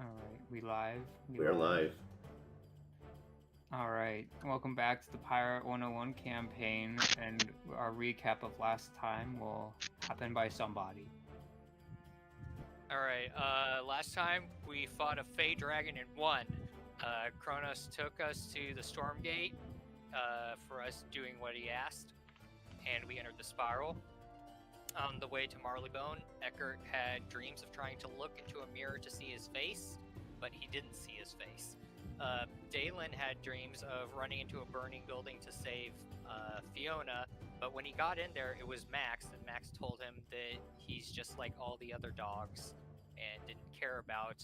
Alright, we live? We're live. Alright, welcome back to the Pirate101 campaign, and our recap of last time will happen by somebody. Alright, last time we fought a Fey Dragon and won. Kronos took us to the Stormgate for us doing what he asked, and we entered the spiral. On the way to Marleybone, Eckert had dreams of trying to look into a mirror to see his face, but he didn't see his face. Dalen had dreams of running into a burning building to save Fiona, but when he got in there, it was Max, and Max told him that he's just like all the other dogs and didn't care about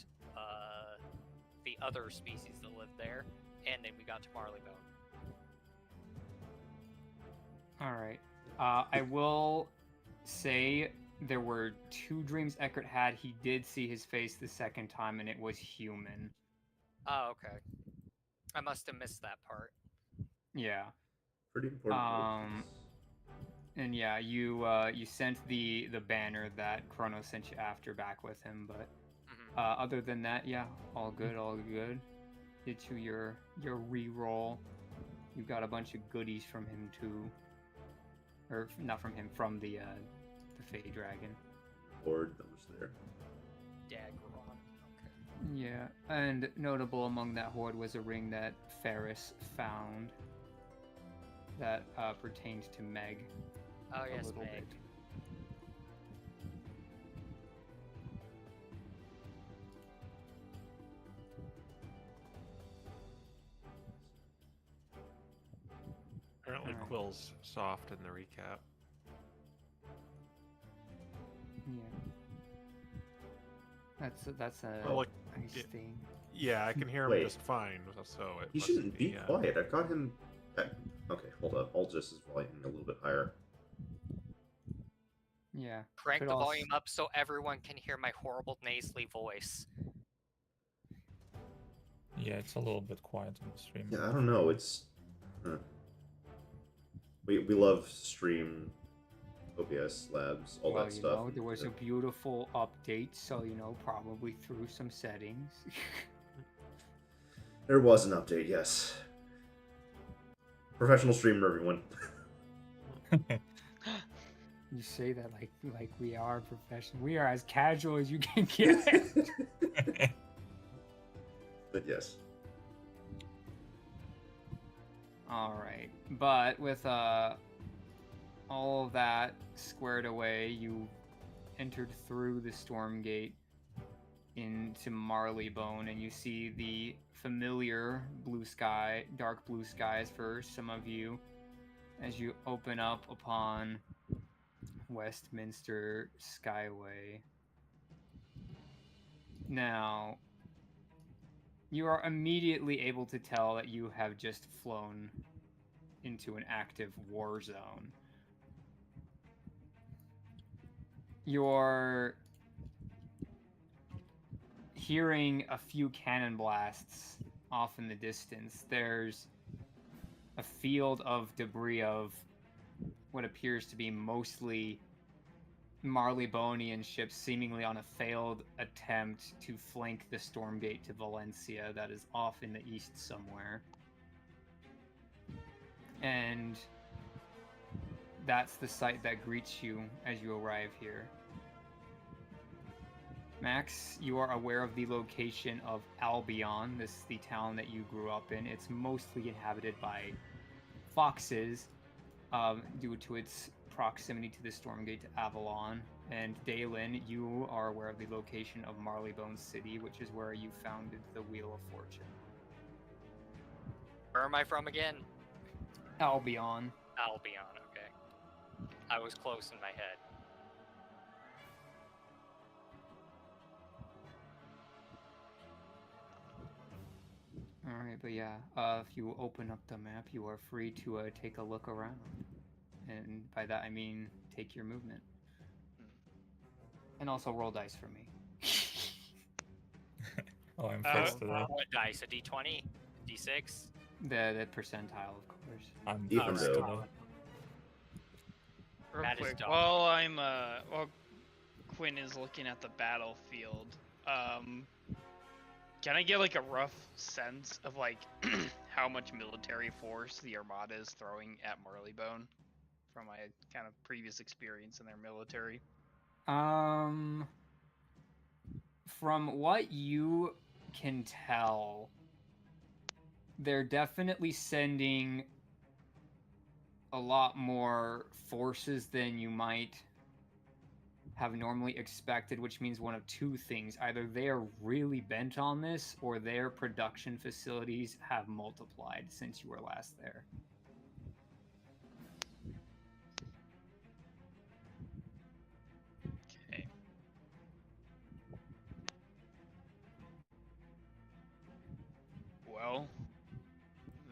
the other species that lived there. And then we got to Marleybone. Alright, I will say there were two dreams Eckert had. He did see his face the second time, and it was human. Oh, okay. I must have missed that part. Yeah. Pretty important. And yeah, you sent the banner that Kronos sent you after back with him, but other than that, yeah, all good, all good. Did you your re-roll? You got a bunch of goodies from him too, or not from him, from the Fey Dragon. Board that was there. Daggeron. Okay. Yeah, and notable among that hoard was a ring that Ferris found that pertained to Meg. Oh yes, little Meg. bit. Apparently Alright. Quill's soft in the recap. Yeah. That's a Well, like, nice thing. Yeah, I can hear him Wait. just fine, so it He must shouldn't be uh, quiet. I've got him. Okay, hold up. I'll just his volume a little bit higher. Yeah. Crank Could the also- volume up so everyone can hear my horrible nasally voice. Yeah, it's a little bit quiet on the stream. Yeah, I don't know. It's. We love stream, OBS labs, all well, that you stuff. know, there was a beautiful update, so probably through some settings. There was an update, yes. Professional streamer, everyone. You say that like we are professional. We are as casual as you can get. But yes. All right, but with all of that squared away, you entered through the Stormgate into Marleybone, and you see the familiar blue sky, dark blue skies for some of you, as you open up upon Westminster Skyway. Now, you are immediately able to tell that you have just flown into an active war zone. You're hearing a few cannon blasts off in the distance. There's a field of debris of what appears to be mostly Marleybonian ships, seemingly on a failed attempt to flank the Stormgate to Valencia that is off in the east somewhere. And that's the sight that greets you as you arrive here. Max, you are aware of the location of Albion. This is the town that you grew up in. It's mostly inhabited by foxes due to its proximity to the Stormgate to Avalon. And Dalen, you are aware of the location of Marleybone City, which is where you founded the Wheel of Fortune. Where am I from again? Albion. Albion, okay. I was close in my head. Alright, but yeah, if you open up the map, you are free to take a look around. And by that I mean take your movement. And also roll dice for me. Oh, I'm first today. What dice? A d20? D6? The percentile, of course. I'm Even first though- today. Real That is quick, dumb. while Quinn is looking at the battlefield, Can I get like a rough sense of like how much military force the Armada is throwing at Marleybone from my kind of previous experience in their military? From what you can tell, they're definitely sending a lot more forces than you might have normally expected, which means one of two things. Either they are really bent on this, or their production facilities have multiplied since you were last there. Okay. Well,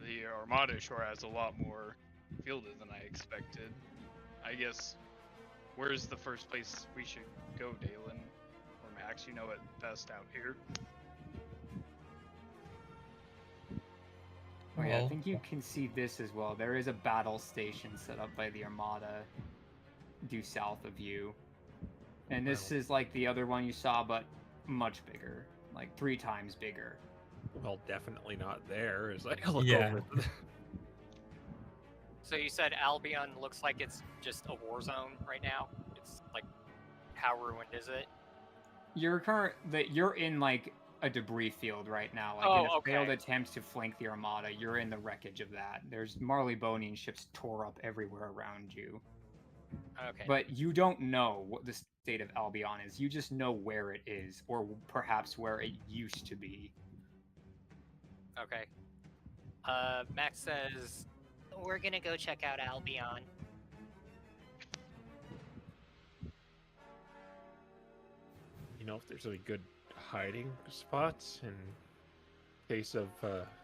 the Armada sure has a lot more fielded than I expected. I guess, where's the first place we should go, Dalen? Or Max, you know it best out here. Oh yeah, I Well, think you can see this as well. There is a battle station set up by the Armada due south of you. And this is like the other one you saw, but much bigger. Like 3 times bigger. Well, definitely not there. As I look Yeah. over. So you said Albion looks like it's just a war zone right now? It's like, how ruined is it? You're in like a debris field right now. Like in a failed attempt to flank the Armada, you're in the wreckage of that. There's Marleybonian ships tore up everywhere around you. Okay. But you don't know what the state of Albion is. You just know where it is, or perhaps where it used to be. Okay. Max says, we're gonna go check out Albion. You know if there's any good hiding spots in case of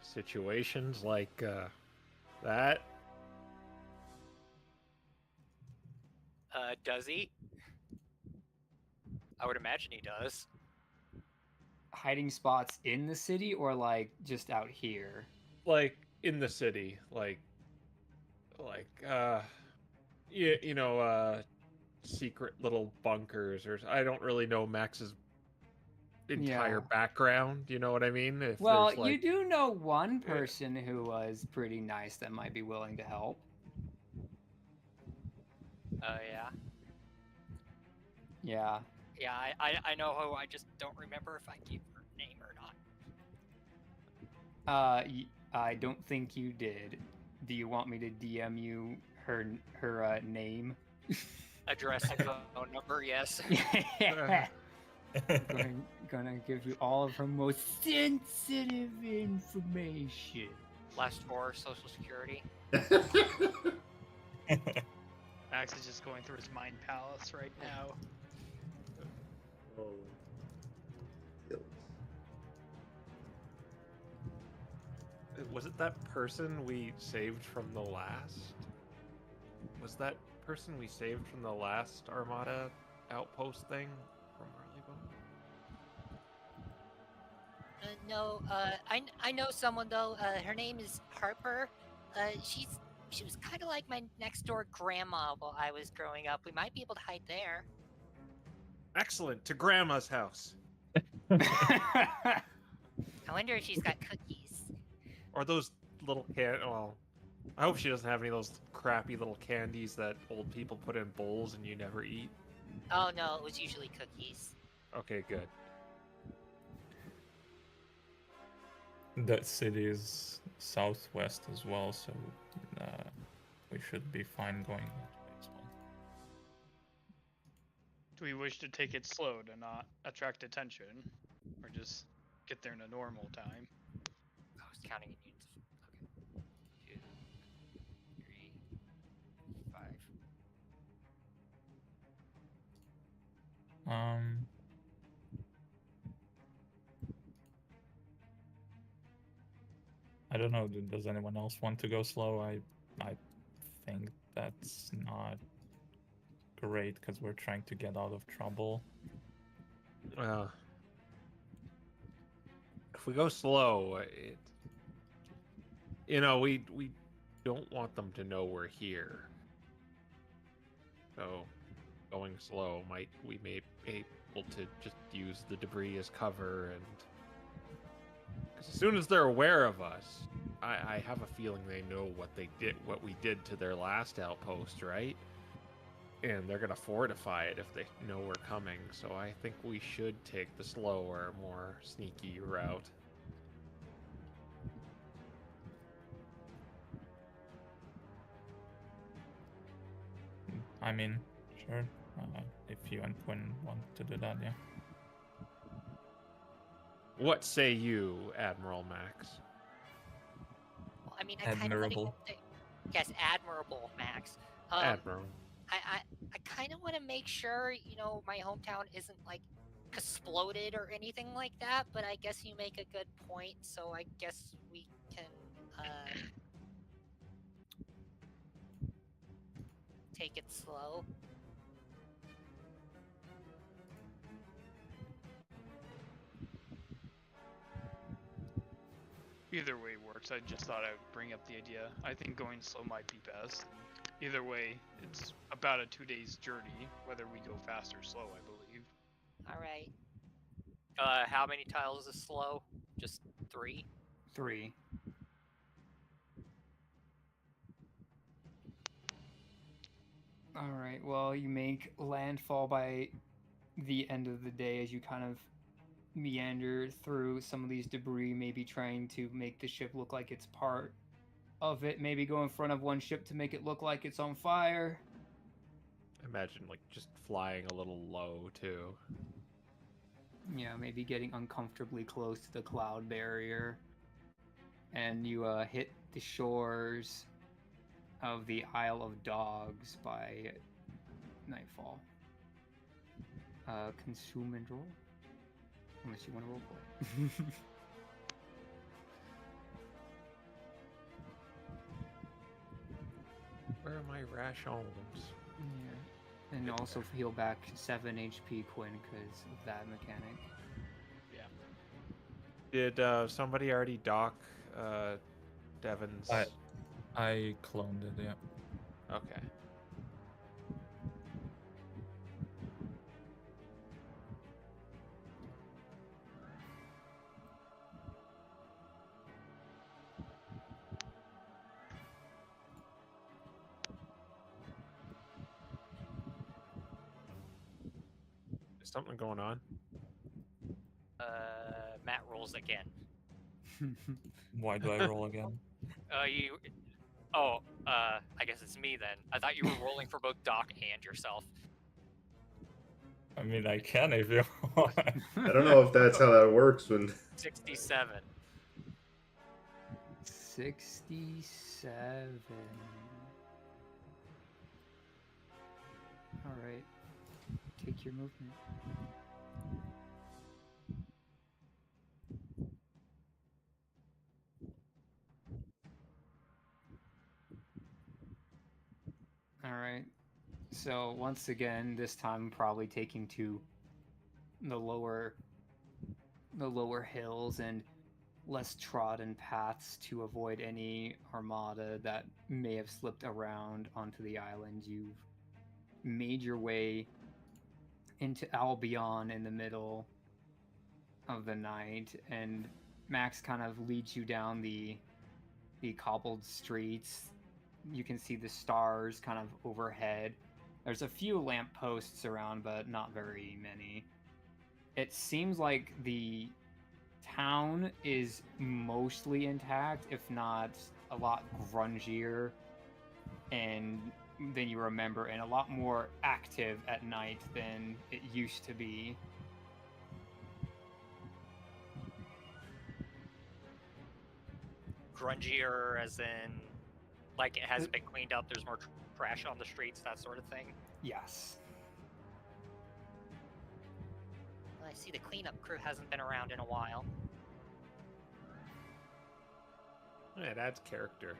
situations like that? Does he? I would imagine he does. Hiding spots in the city, or like just out here? Like in the city, secret little bunkers, or I don't really know Max's entire background. You know what I mean? If Well, there's, like, you do know one person who was pretty nice that might be willing to help. Yeah. Yeah. Yeah, I know who, I just don't remember if I gave her name or not. I don't think you did. Do you want me to DM you her name? Address and phone number, yes. Yeah. Gonna give you all of her most sensitive information. Last 4, social security. Max is just going through his mind palace right now. Oh. Kills. Was it that person we saved from the last? Was that person we saved from the last Armada outpost thing from Marleybone? No, I know someone though. Her name is Harper. She was kind of like my next door grandma while I was growing up. We might be able to hide there. Excellent, to Grandma's house. I wonder if she's got cookies. Or those little well, I hope she doesn't have any of those crappy little candies that old people put in bowls and you never eat. Oh no, it was usually cookies. Okay, good. That city is southwest as well, so we should be fine going that way as well. Do we wish to take it slow to not attract attention? Or just get there in a normal time? I was counting in units. Okay. 2, 3, 5. I don't know. Does anyone else want to go slow? I think that's not great because we're trying to get out of trouble. If we go slow, we don't want them to know we're here. So, going slow we may be able to just use the debris as cover and As soon as they're aware of us, I have a feeling they know what we did to their last outpost, right? And they're gonna fortify it if they know we're coming. So I think we should take the slower, more sneaky route. I mean, sure. If you and Quinn want to do that, yeah. What say you, Admiral Max? Well, I mean, I kind of want to. Admirable. Yes, admirable, Max. Admiral. I kind of want to make sure, my hometown isn't like exploded or anything like that. But I guess you make a good point. So I guess we can take it slow. Either way works. I just thought I would bring up the idea. I think going slow might be best. Either way, it's about a 2 days journey, whether we go fast or slow, I believe. All right. How many tiles is slow? Just 3? 3. All right. Well, you make landfall by the end of the day as you kind of meander through some of these debris, maybe trying to make the ship look like it's part of it, maybe go in front of one ship to make it look like it's on fire. Imagine like just flying a little low too. Yeah, maybe getting uncomfortably close to the cloud barrier. And you hit the shores of the Isle of Dogs by nightfall. Consume and roll. Unless you want to roleplay. Where are my rations? Yeah. And also heal back 7 HP, Quinn, because of that mechanic. Did somebody already dock Devin's? I cloned it, yeah. Okay. Is something going on? Matt rolls again. Why do I roll again? I guess it's me then. I thought you were rolling for both Doc and yourself. I mean, I can if you want. I don't know if that's how that works when 67. 67. Alright. Take your movement. Alright. So once again, this time probably taking to the lower hills and less trodden paths to avoid any armada that may have slipped around onto the island. You've made your way into Albion in the middle of the night, and Max kind of leads you down the cobbled streets. You can see the stars kind of overhead. There's a few lampposts around, but not very many. It seems like the town is mostly intact, if not a lot grungier and than you remember, and a lot more active at night than it used to be. Grungier as in, like it hasn't been cleaned up, there's more trash on the streets, that sort of thing. Yes. Well, I see the cleanup crew hasn't been around in a while. It adds character.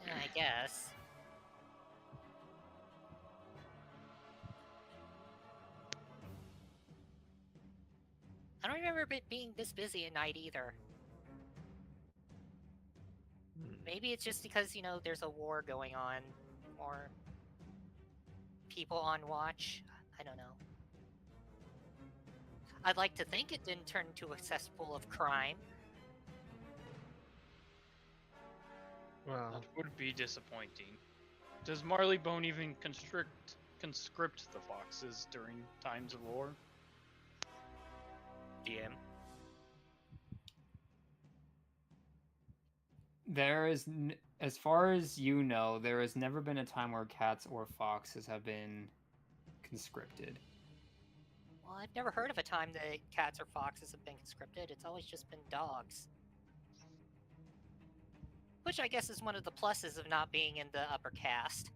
Yeah, I guess. I don't remember it being this busy at night either. Maybe it's just because, there's a war going on. More people on watch. I don't know. I'd like to think it didn't turn into a cesspool of crime. Well, That would be disappointing. Does Marleybone even conscript the foxes during times of war? DM. There is, as far as you know, there has never been a time where cats or foxes have been conscripted. Well, I've never heard of a time that cats or foxes have been conscripted. It's always just been dogs. Which I guess is one of the pluses of not being in the upper caste.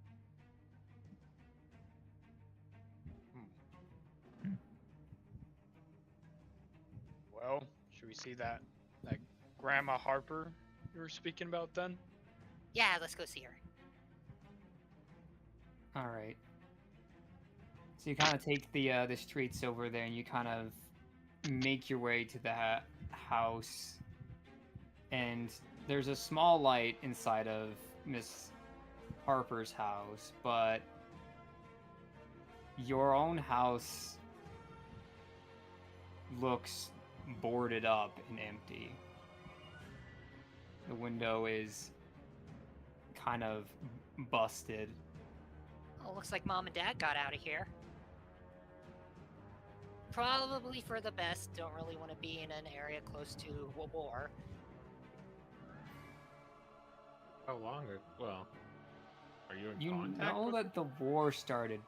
Well, should we see that Grandma Harper you were speaking about then? Yeah, let's go see her. All right. So you kind of take the streets over there, and you kind of make your way to the house. And there's a small light inside of Miss Harper's house, but your own house looks boarded up and empty. The window is kind of busted. Oh, looks like Mom and Dad got out of here. Probably for the best. Don't really want to be in an area close to a war. how long? Well, are you in You contact know with that the war started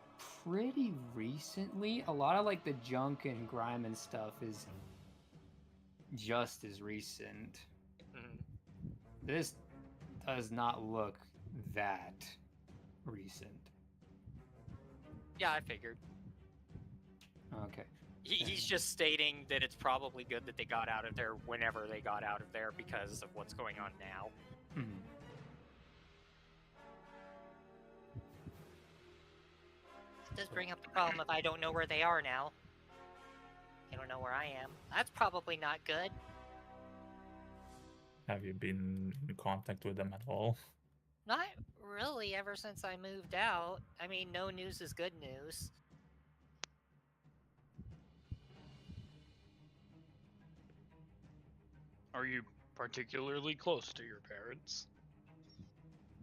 pretty recently. A lot of like the junk and grime and stuff is just as recent. Mhm. This does not look that recent. Yeah, I figured. Okay. He's just stating that it's probably good that they got out of there whenever they got out of there because of what's going on now. Mhm. It does bring up the problem if I don't know where they are now. I don't know where I am. That's probably not good. Have you been in contact with them at all? Not really ever since I moved out. I mean, no news is good news. Are you particularly close to your parents?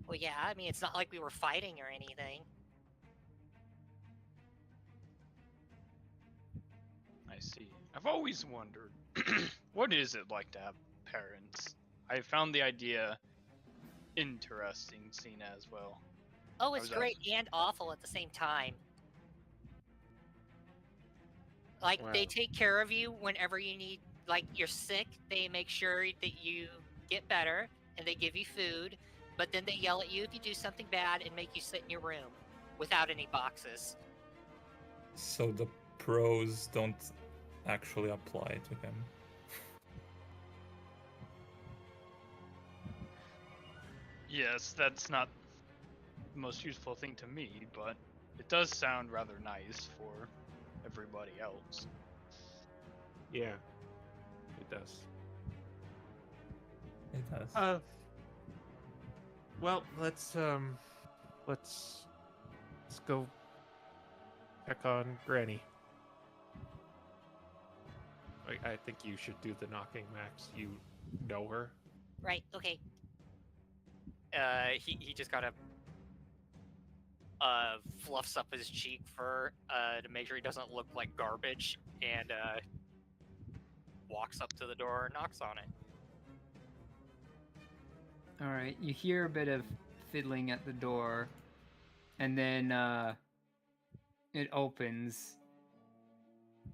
Well, yeah, I mean, it's not like we were fighting or anything. I see. I've always wondered, what is it like to have parents? I found the idea interesting, seen as well. Oh, it's How's that? great and awful at the same time. Like, they Well. take care of you whenever you need, like, you're sick, they make sure that you get better, and they give you food, but then they yell at you if you do something bad and make you sit in your room without any boxes. So the pros don't actually apply to him. Yes, that's not the most useful thing to me, but it does sound rather nice for everybody else. Yeah, it does. It does. Well, let's go check on Granny. I think you should do the knocking, Max. You know her. Right, okay. He just kind of fluffs up his cheek fur to make sure he doesn't look like garbage, and walks up to the door and knocks on it. All right. You hear a bit of fiddling at the door, and then it opens,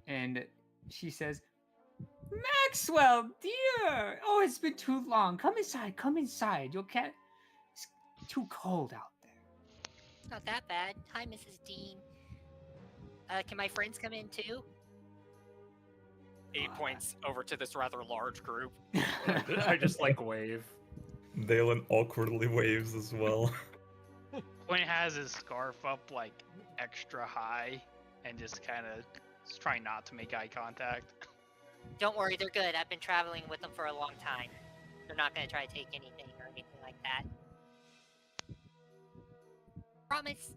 and she says, "Maxwell, dear! Oh, it's been too long. Come inside. Come inside. You'll get. It's too cold out there." Not that bad. Hi, Mrs. Dean. Can my friends come in too? He points over to this rather large group. I just like wave. Dalen awkwardly waves as well. Quinn has his scarf up like extra high and just kind of trying not to make eye contact. Don't worry, they're good. I've been traveling with them for a long time. They're not going to try to take anything or anything like that. Promise.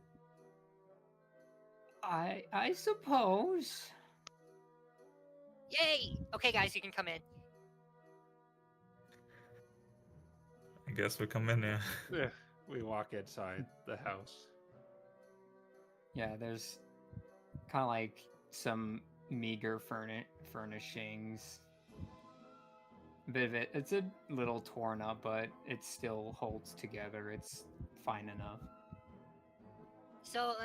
I suppose. Yay! Okay, guys, you can come in. I guess we come in, yeah. Yeah, we walk inside the house. Yeah, there's kind of like some meager furnishings. A bit of it's a little torn up, but it still holds together. It's fine enough. So,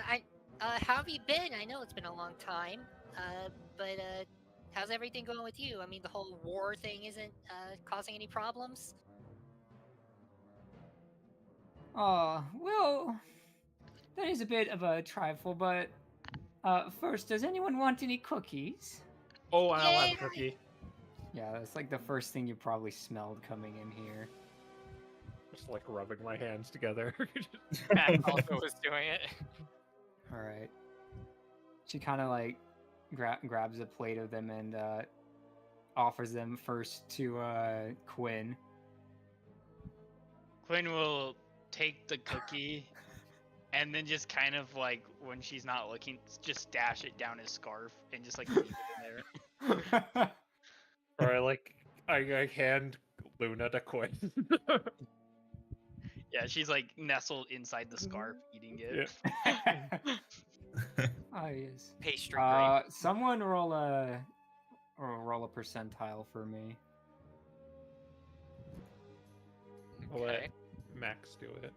how have you been? I know it's been a long time, but how's everything going with you? I mean, the whole war thing isn't causing any problems? Well, that is a bit of a trifle, but first, does anyone want any cookies? Oh, I'll have Yay! a cookie. Yeah, that's like the first thing you probably smelled coming in here. Just like rubbing my hands together. Max also was doing it. All right. She kind of like grabs a plate of them and offers them first to Quinn. Quinn will take the cookie and then just kind of like when she's not looking, just dash it down his scarf and just like leave it in there. Or I hand Luna to Quinn. Yeah, she's like nestled inside the scarf eating it. Oh yes. Pastry grape. Someone roll a percentile for me. I'll Okay. let Max do it.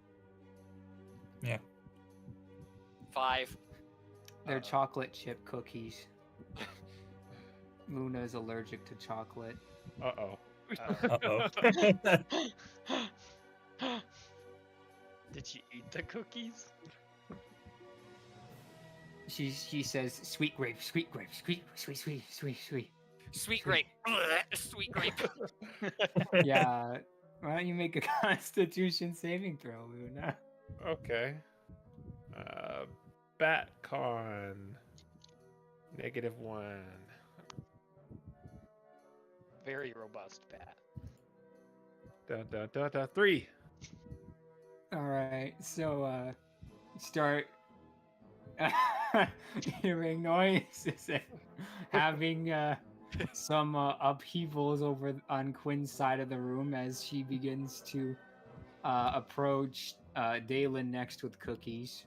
Yeah. 5. They're chocolate chip cookies. Luna is allergic to chocolate. Uh-oh. Uh-oh. Did you eat the cookies? She says sweet grape, sweet grape, sweet. Sweet grape. Sweet grape. Yeah. Why don't you make a Constitution saving throw, Luna? Okay. Batcon. -1. Very robust bat. 3. All right. So start hearing noises and having some upheavals over on Quinn's side of the room as she begins to approach Dalen next with cookies.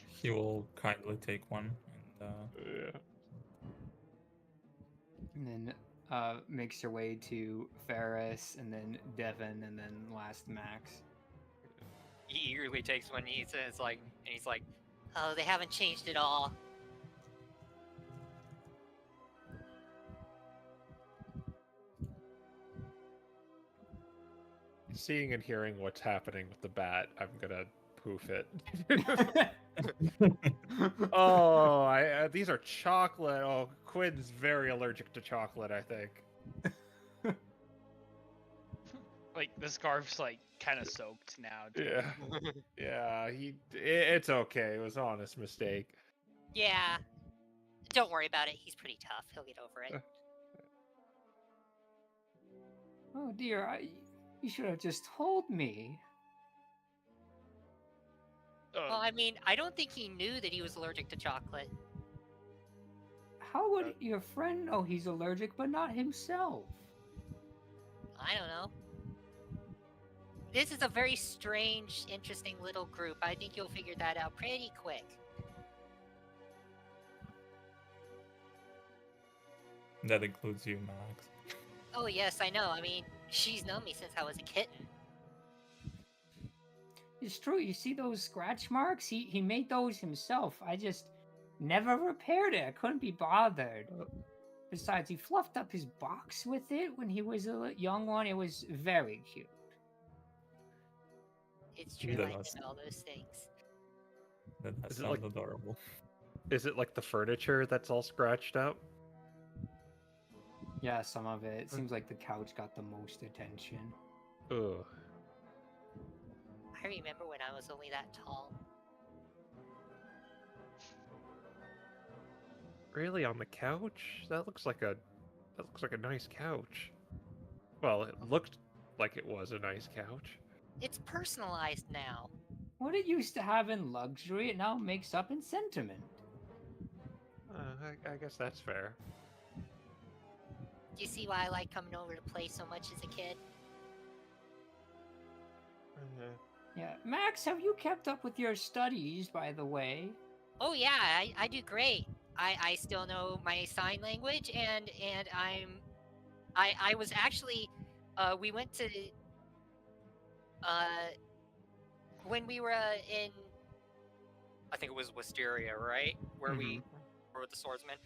He will kindly take one and Yeah. And then makes her way to Ferris, and then Devin, and then last Max. He eagerly takes one. He's like, and he's like, Oh, they haven't changed it all. Seeing and hearing what's happening with the bat, I'm gonna poof it. Oh, these are chocolate. Oh, Quinn's very allergic to chocolate, I think. Like the scarf's like kind of soaked now. Too. Yeah. Yeah, it's okay. It was an honest mistake. Yeah. Don't worry about it. He's pretty tough. He'll get over it. Oh dear, you should have just told me. Well, I mean, I don't think he knew that he was allergic to chocolate. How would your friend know he's allergic but not himself? I don't know. This is a very strange, interesting little group. I think you'll figure that out pretty quick. that includes you, Max. Oh, yes, I know. I mean, she's known me since I was a kitten. It's true. You see those scratch marks? He made those himself. I just never repaired it. I couldn't be bothered. Besides, he fluffed up his box with it when he was a young one. It was very cute. It's true, That I was- did all those things. That Is it sounds like- adorable. Is it like the furniture that's all scratched up? Yeah, some of it. It seems like the couch got the most attention. Ugh. I remember when I was only that tall. Really, on the couch? That looks like a nice couch. Well, it looked like it was a nice couch. It's personalized now. What it used to have in luxury, it now makes up in sentiment. I guess that's fair. Do you see why I like coming over to play so much as a kid? Yeah, Max, have you kept up with your studies, by the way? Oh yeah, I do great. I still know my sign language, and I was actually we went to when we were in, I think it was Wisteria, right? Where we were with the swordsman.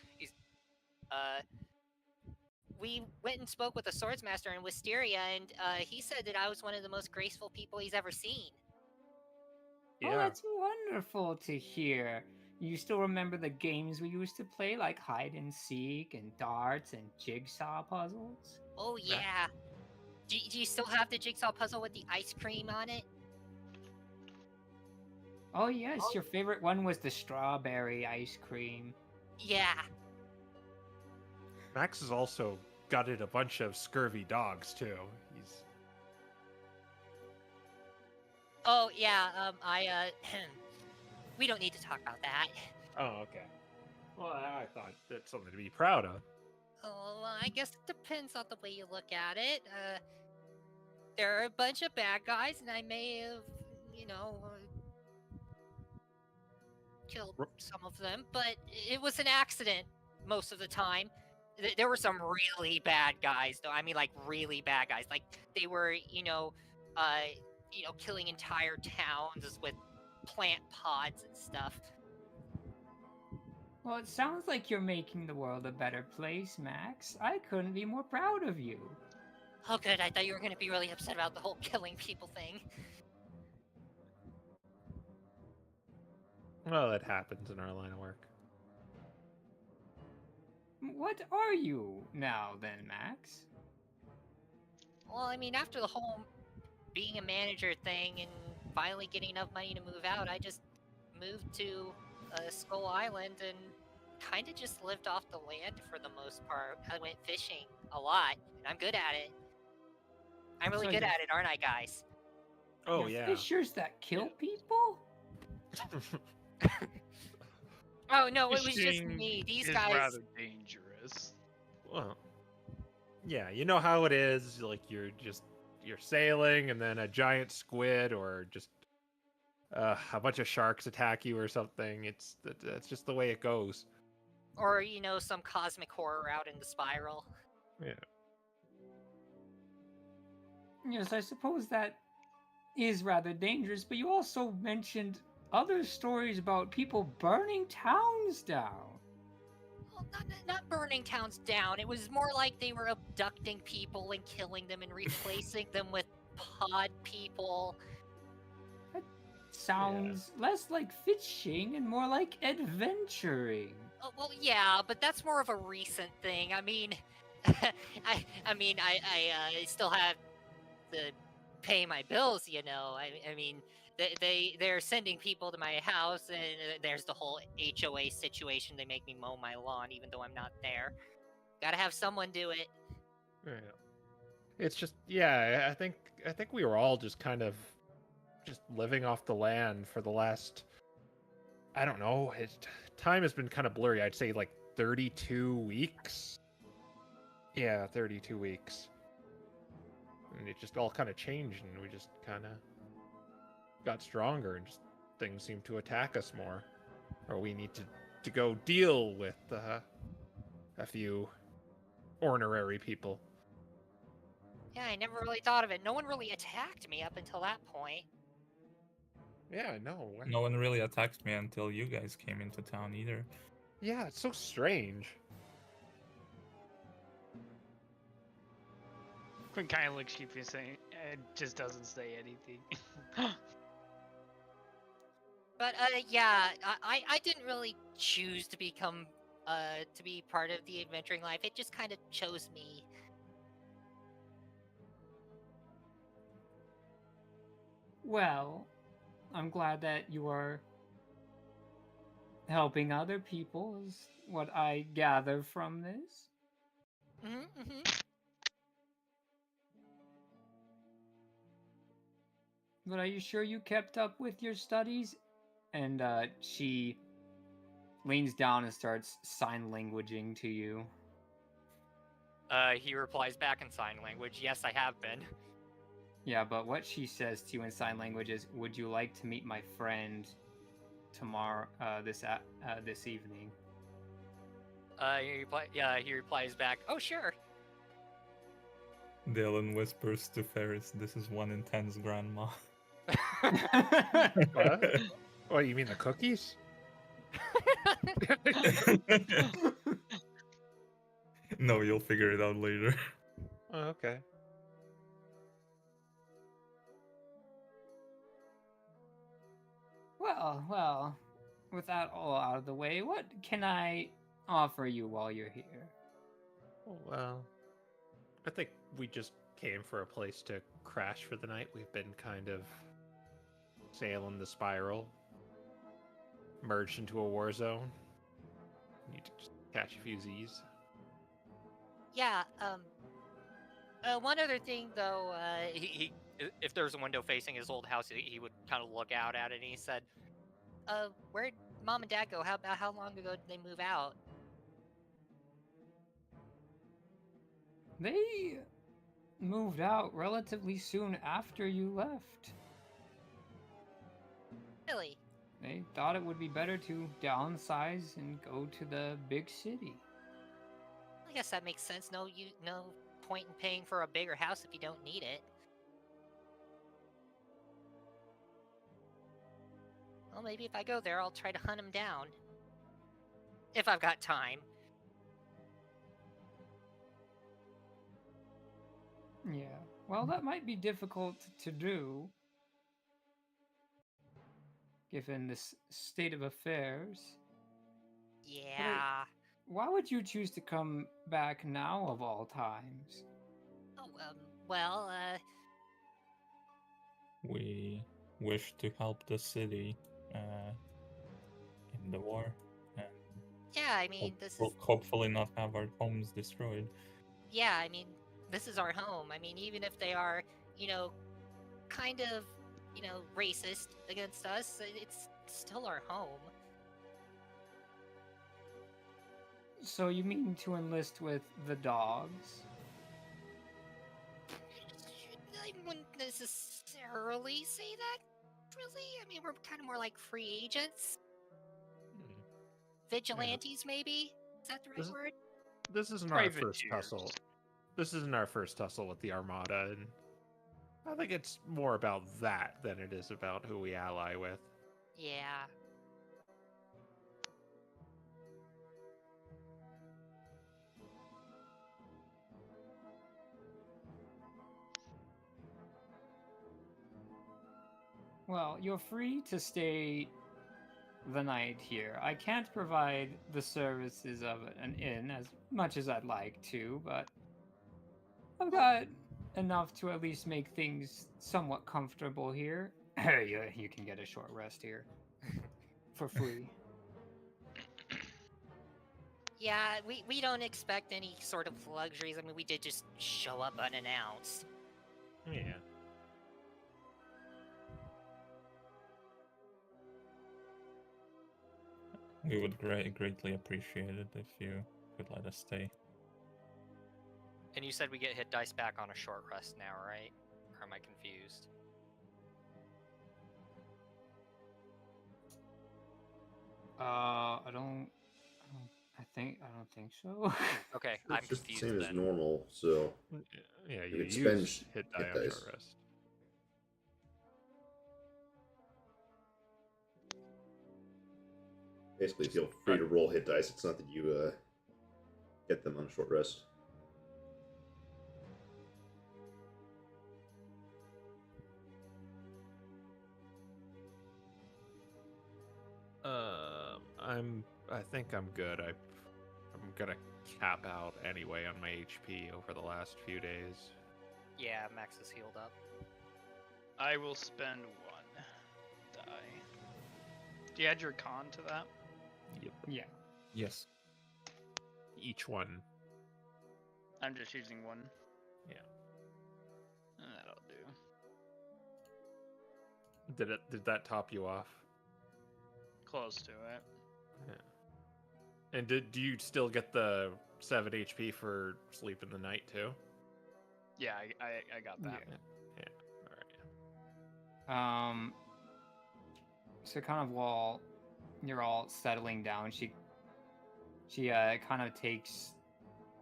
We went and spoke with the swordsmaster in Wisteria, and he said that I was one of the most graceful people he's ever seen. Oh, Yeah. that's wonderful to hear. You still remember the games we used to play, like hide and seek and darts and jigsaw puzzles? Oh yeah. Do you still have the jigsaw puzzle with the ice cream on it? Oh yes, your favorite one was the strawberry ice cream. Yeah. Max has also gutted a bunch of scurvy dogs too. He's Oh yeah. We don't need to talk about that. Oh, okay. Well, I thought that's something to be proud of. Oh, well, I guess it depends on the way you look at it. There are a bunch of bad guys, and I may have, killed some of them, but it was an accident most of the time. There were some really bad guys, though. I mean, like really bad guys. Like they were, killing entire towns with plant pods and stuff. Well, it sounds like you're making the world a better place, Max. I couldn't be more proud of you. Oh, good. I thought you were going to be really upset about the whole killing people thing. Well, it happens in our line of work. What are you now, then, Max? Well, I mean, after the whole being a manager thing and finally getting enough money to move out, I just moved to Skull Island and kind of just lived off the land for the most part. I went fishing a lot, and I'm good at it. I'm really good at it, aren't I, guys? Oh, You're yeah. fishers that kill people? Oh, no, it was just Fishing me. These is guys... rather dangerous. Well, yeah, you know how it is. Like you're sailing, and then a giant squid or just a bunch of sharks attack you or something. That's just the way it goes. Or, some cosmic horror out in the spiral. Yeah. Yes, I suppose that is rather dangerous, but you also mentioned other stories about people burning towns down. Well, not burning towns down. It was more like they were abducting people and killing them and replacing them with pod people. That sounds less like fishing and more like adventuring. Oh, well, yeah, but that's more of a recent thing. I mean, I still have to pay my bills, I mean, they're sending people to my house, and there's the whole HOA situation. They make me mow my lawn even though I'm not there. Gotta have someone do it. Yeah. It's just, yeah, I think we were all just kind of just living off the land for the last, I don't know, time has been kind of blurry. I'd say like 32 weeks. Yeah, 32 weeks. And it just all kind of changed, and we just kind of got stronger, and just things seem to attack us more. Or we need to go deal with a few ornery people. Yeah, I never really thought of it. No one really attacked me up until that point. Yeah, no. No one really attacked me until you guys came into town either. Yeah, it's so strange. Quinn kind of looks sheepish, saying, it just doesn't say anything. But yeah, I didn't really choose to become to be part of the adventuring life. It just kind of chose me. Well, I'm glad that you are helping other people, is what I gather from this. Mm-hmm. But are you sure you kept up with your studies? And she leans down and starts sign languaging to you. He replies back in sign language, yes, I have been. Yeah, but what she says to you in sign language is, "Would you like to meet my friend tomorrow? This evening?" He replies back, oh, sure. Dylan whispers to Ferris, "This is one intense grandma." What? What, you mean the cookies? No, you'll figure it out later. Oh, okay. Well, with that all out of the way, what can I offer you while you're here? Well, I think we just came for a place to crash for the night. We've been kind of sailing the spiral, merged into a war zone. Need to just catch a few Z's. Yeah, one other thing though, If there's a window facing his old house, he would kind of look out at it, and he said, where'd Mom and Dad go? How long ago did they move out? They moved out relatively soon after you left. Really? They thought it would be better to downsize and go to the big city. I guess that makes sense. No point in paying for a bigger house if you don't need it. Well, maybe if I go there, I'll try to hunt him down. If I've got time. Yeah, well, that might be difficult to do, given this state of affairs. Yeah. Why would you choose to come back now of all times? Oh, well, We wish to help the city in the war, and yeah, I mean, we'll hopefully not have our homes destroyed. yeah, I mean, this is our home. I mean, even if they are, kind of, racist against us, it's still our home. So you mean to enlist with the dogs? I wouldn't necessarily say that, really. I mean, we're kind of more like free agents. Vigilantes, maybe? Is that the right word? This isn't our first Privateers. tussle. This isn't our first tussle with the Armada, and I think it's more about that than it is about who we ally with. Yeah. Well, you're free to stay the night here. I can't provide the services of an inn as much as I'd like to, but I've got enough to at least make things somewhat comfortable here. You can get a short rest here for free. Yeah, we don't expect any sort of luxuries. I mean, we did just show up unannounced. Yeah. We would greatly appreciate it if you could let us stay. and you said we get hit dice back on a short rest now, right? Or am I confused? I don't think so. Okay, It's I'm just the confused same as then. normal, so Yeah, You you expend use hit die hit on dice. short rest. basically feel free to roll hit dice. It's not that you get them on a short rest. I think I'm good. I'm gonna cap out anyway on my HP over the last few days. Yeah, Max is healed up. I will spend 1 die. Do you add your con to that? Yep. Yeah. Yes. Each one. I'm just using 1. Yeah. That'll do. Did that top you off? Close to it. Yeah. And do you still get the 7 HP for sleeping the night too. Yeah, I got that. Yeah. All right. So kind of while you're all settling down, she kind of takes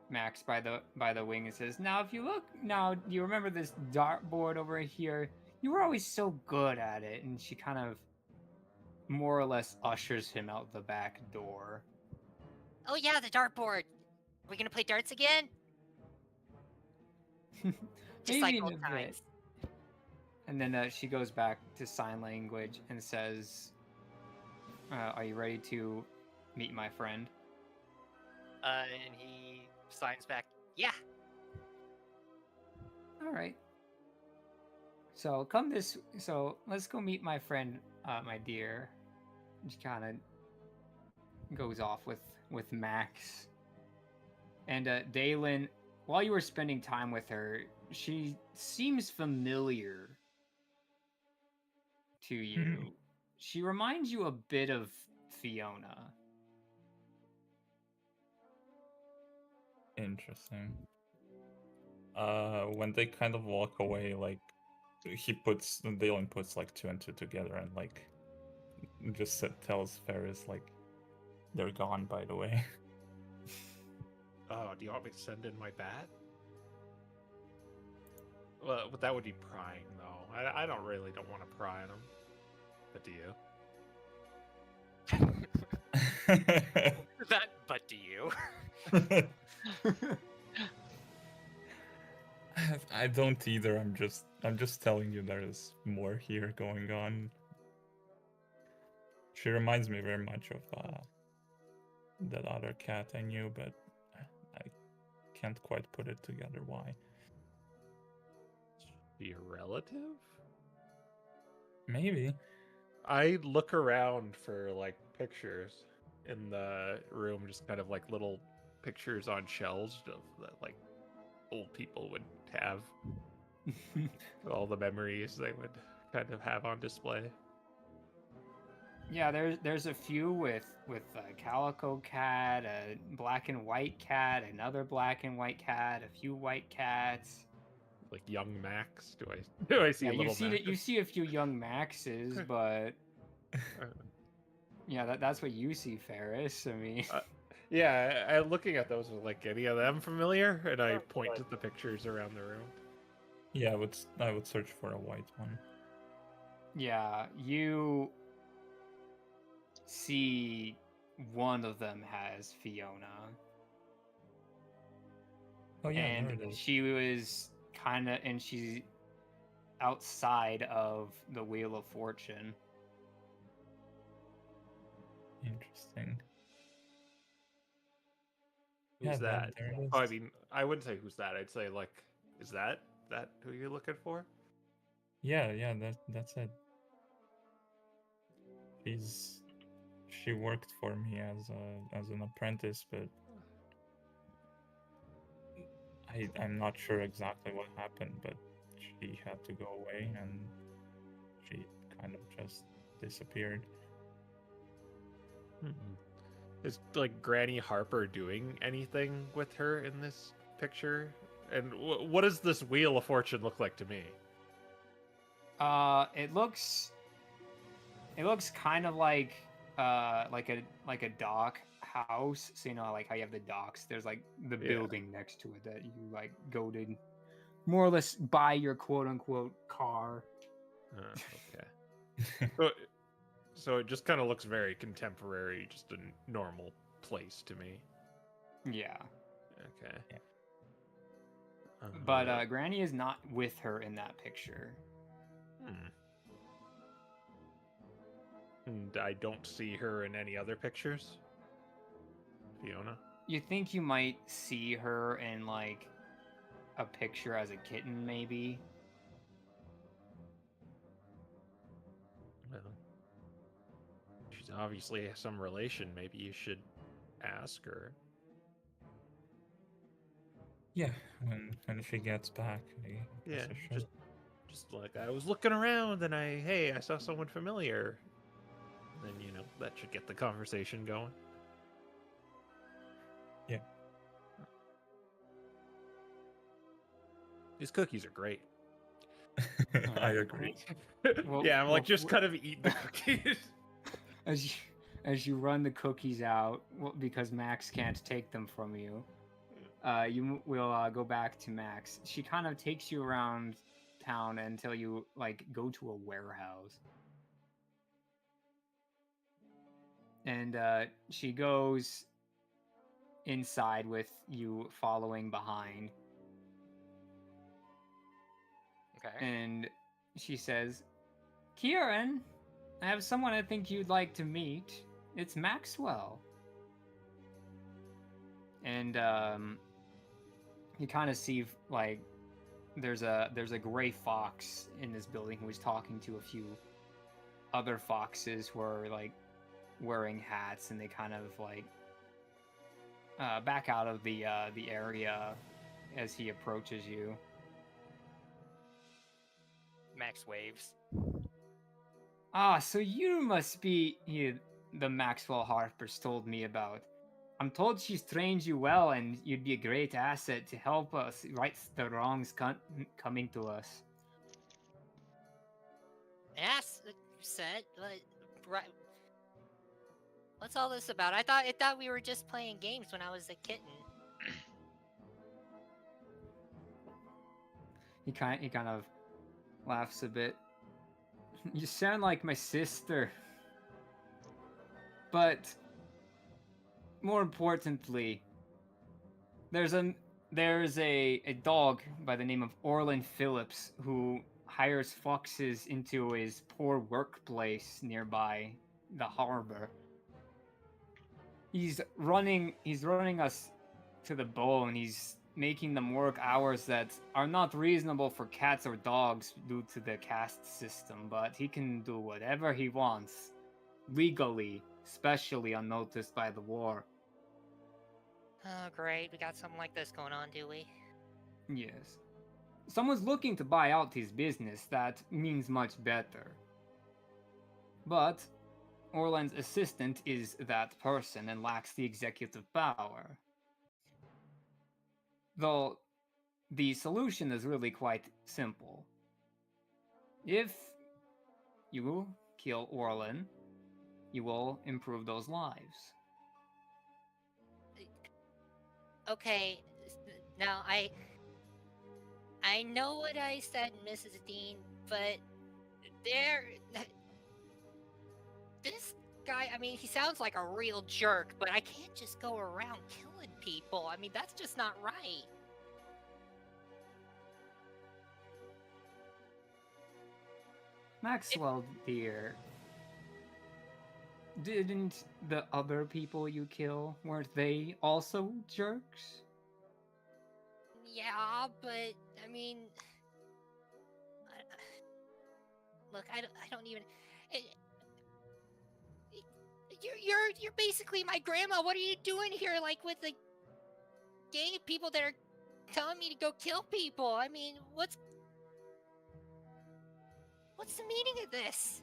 Max by the wing and says, "Now, if you look, now you remember this dartboard over here? You were always so good at it." And she kind of more or less ushers him out the back door. Oh yeah, the dartboard. We gonna play darts again? Just Maybe like in old a bit. times. And then she goes back to sign language and says, "Are you ready to meet my friend?" And he signs back, yeah. All right. So let's go meet my friend, my dear. She kind of goes off with Max. And Dalen, while you were spending time with her, she seems familiar to you. She reminds you a bit of Fiona. Interesting. When they kind of walk away, like Dalen puts like 2 and 2 together and like just tells Ferris like they're gone, by the way. Oh, do you want me to send in my bat? Well, but that would be prying, though. I don't want to pry on him. But do you? But do you? I don't either. I'm just telling you there's more here going on. She reminds me very much of that other cat I knew, but I can't quite put it together why. Be a relative? Maybe. I look around for like pictures in the room, just kind of like little pictures on shelves of that like old people would have. All the memories they would kind of have on display. Yeah, there's a few with a calico cat, a black and white cat, another black and white cat, a few white cats. Like young Max? Do I see Yeah, a little Max? you see a few young Maxes, but yeah, that's what you see, Ferris. I mean, yeah, I'm looking at those. Like any of them familiar? And I point to the pictures around the room. Yeah, I would search for a white one. yeah, you see one of them has Fiona. Oh yeah, And there it is. she was and she's outside of the Wheel of Fortune. Interesting. Who's that? There it is. Oh, I mean, I wouldn't say who's that. I'd say like, is that who you're looking for? Yeah, that's it. She worked for me as an apprentice, but I'm not sure exactly what happened, but she had to go away and she kind of just disappeared. Is like Granny Harper doing anything with her in this picture? And what does this Wheel of Fortune look like to me? It looks kind of like a dock house. So you know, like how you have the docks. There's like the building next to it that you like go to more or less buy your quote unquote car. Okay. So it just kind of looks very contemporary, just a normal place to me. Yeah. Okay. Yeah. But Granny is not with her in that picture. And I don't see her in any other pictures? Fiona? You think you might see her in like a picture as a kitten, maybe? Well, she's obviously some relation. Maybe you should ask her. Yeah, when she gets back, I guess I should. just like I was looking around and I saw someone familiar. Then that should get the conversation going. Yeah. These cookies are great. I agree. Well- yeah, I'm like well, just kind of eat the cookies. As you run the cookies out, because Max can't take them from you, you will go back to Max. She kind of takes you around town until you like go to a warehouse, and she goes inside with you following behind, Okay. and she says, "Kieran, I have someone I think you'd like to meet. It's Maxwell." And you kind of see like there's a gray fox in this building who is talking to a few other foxes who are like wearing hats, and they kind of like back out of the area as he approaches you. Max waves. Ah, so you must be the Maxwell Harpers told me about. I'm told she's trained you well, and you'd be a great asset to help us right the wrongs coming to us. Yes, said. Right. What's all this about? I thought we were just playing games when I was a kitten. He kind of laughs a bit. You sound like my sister. But more importantly, there's a dog by the name of Orlin Phillips who hires foxes into his poor workplace nearby the harbor. He's running us to the bone. He's making them work hours that are not reasonable for cats or dogs due to the caste system, but he can do whatever he wants legally, especially unnoticed by the war. Oh, great. We got something like this going on, do we? Yes. Someone's looking to buy out his business. That means much better. But Orland's assistant is that person and lacks the executive power. Though the solution is really quite simple. If you kill Orlan, you will improve those lives. Okay, now I know what I said, Mrs. Dean, but this guy, I mean, he sounds like a real jerk, but I can't just go around killing people. I mean, that's just not right. Maxwell, dear, didn't the other people you kill, weren't they also jerks? Yeah, but I mean, look, I don't even. You're basically my grandma. What are you doing here, like with the gang of people that are telling me to go kill people? I mean, what's the meaning of this?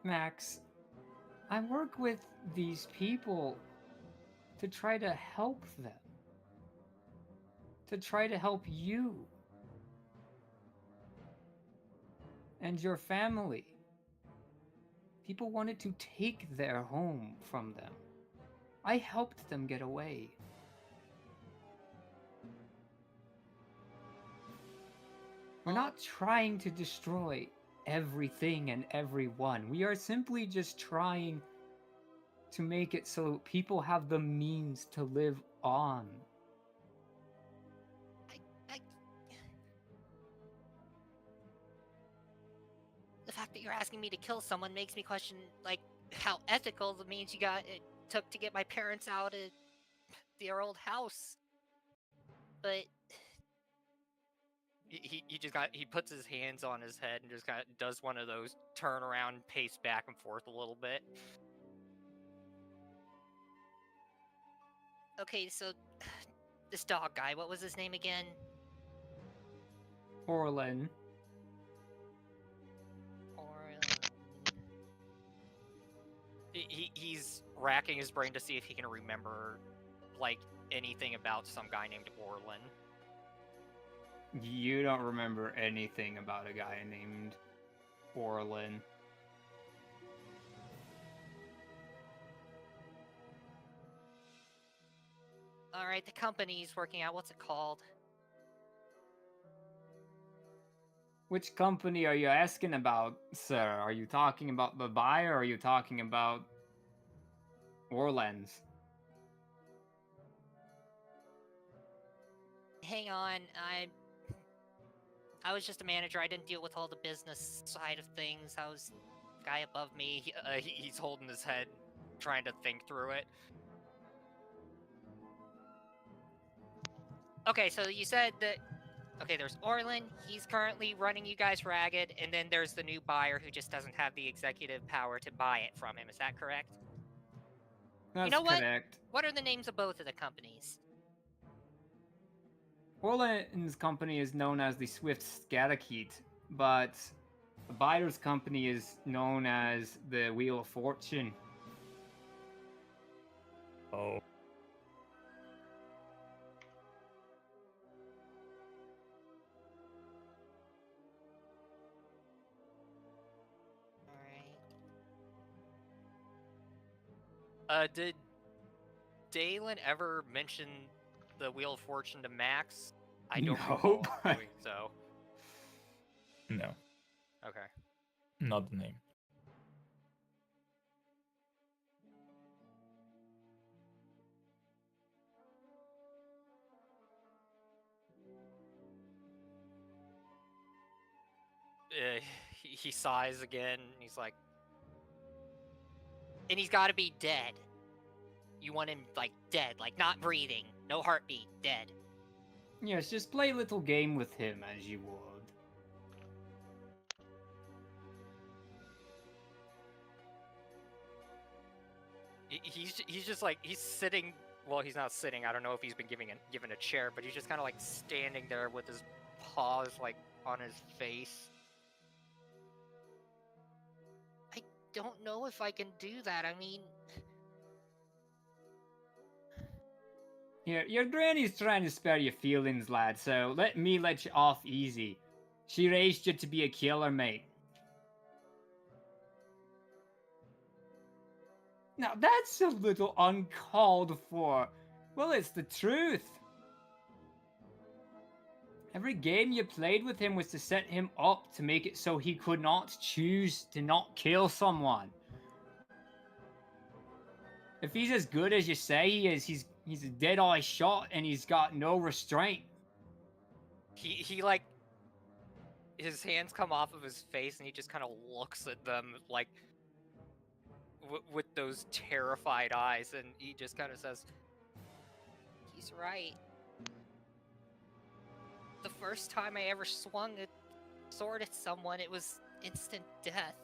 Max, I work with these people to try to help them. To try to help you. And your family. People wanted to take their home from them. I helped them get away. We're not trying to destroy everything and everyone. We are simply just trying to make it so people have the means to live on. The fact that you're asking me to kill someone makes me question, like, how ethical the means it took to get my parents out of their old house. But he puts his hands on his head and just kind of does one of those turn around, pace back and forth a little bit. okay, so this dog guy, what was his name again? Orlin. He's racking his brain to see if he can remember, like, anything about some guy named Orlin. You don't remember anything about a guy named Orlin. All right, the company's working out. What's it called? Which company are you asking about, sir? Are you talking about the buyer or are you talking about Orleans? Hang on, I was just a manager. I didn't deal with all the business side of things. I was the guy above me. He's holding his head, trying to think through it. Okay, so you said that. Okay, there's Orlin. He's currently running you guys ragged, and then there's the new buyer who just doesn't have the executive power to buy it from him. Is that correct? That's know what? correct. What are the names of both of the companies? Orleans company is known as the Swift Scatakeet, but the buyer's company is known as the Wheel of Fortune. Oh. Alright. Did Dalen ever mention the Wheel of Fortune to Max? I don't No. recall doing so. No, Okay. not the name. He sighs again. And he's like, And he's got to be dead. You want him, like, dead, like, not breathing. No heartbeat, dead. Yes, just play a little game with him as you would. he's just like, he's sitting. Well, he's not sitting. I don't know if he's been given a chair, but he's just kind of like standing there with his paws like on his face. I don't know if I can do that. I mean, Here, your granny's trying to spare your feelings, lad, so let me let you off easy. She raised you to be a killer, mate. Now that's a little uncalled for. Well, it's the truth. Every game you played with him was to set him up to make it so he could not choose to not kill someone. If he's as good as you say he is, he's a dead-eye shot and he's got no restraint. He like, his hands come off of his face and he just kind of looks at them like with those terrified eyes, and he just kind of says, he's right. The first time I ever swung a sword at someone, it was instant death.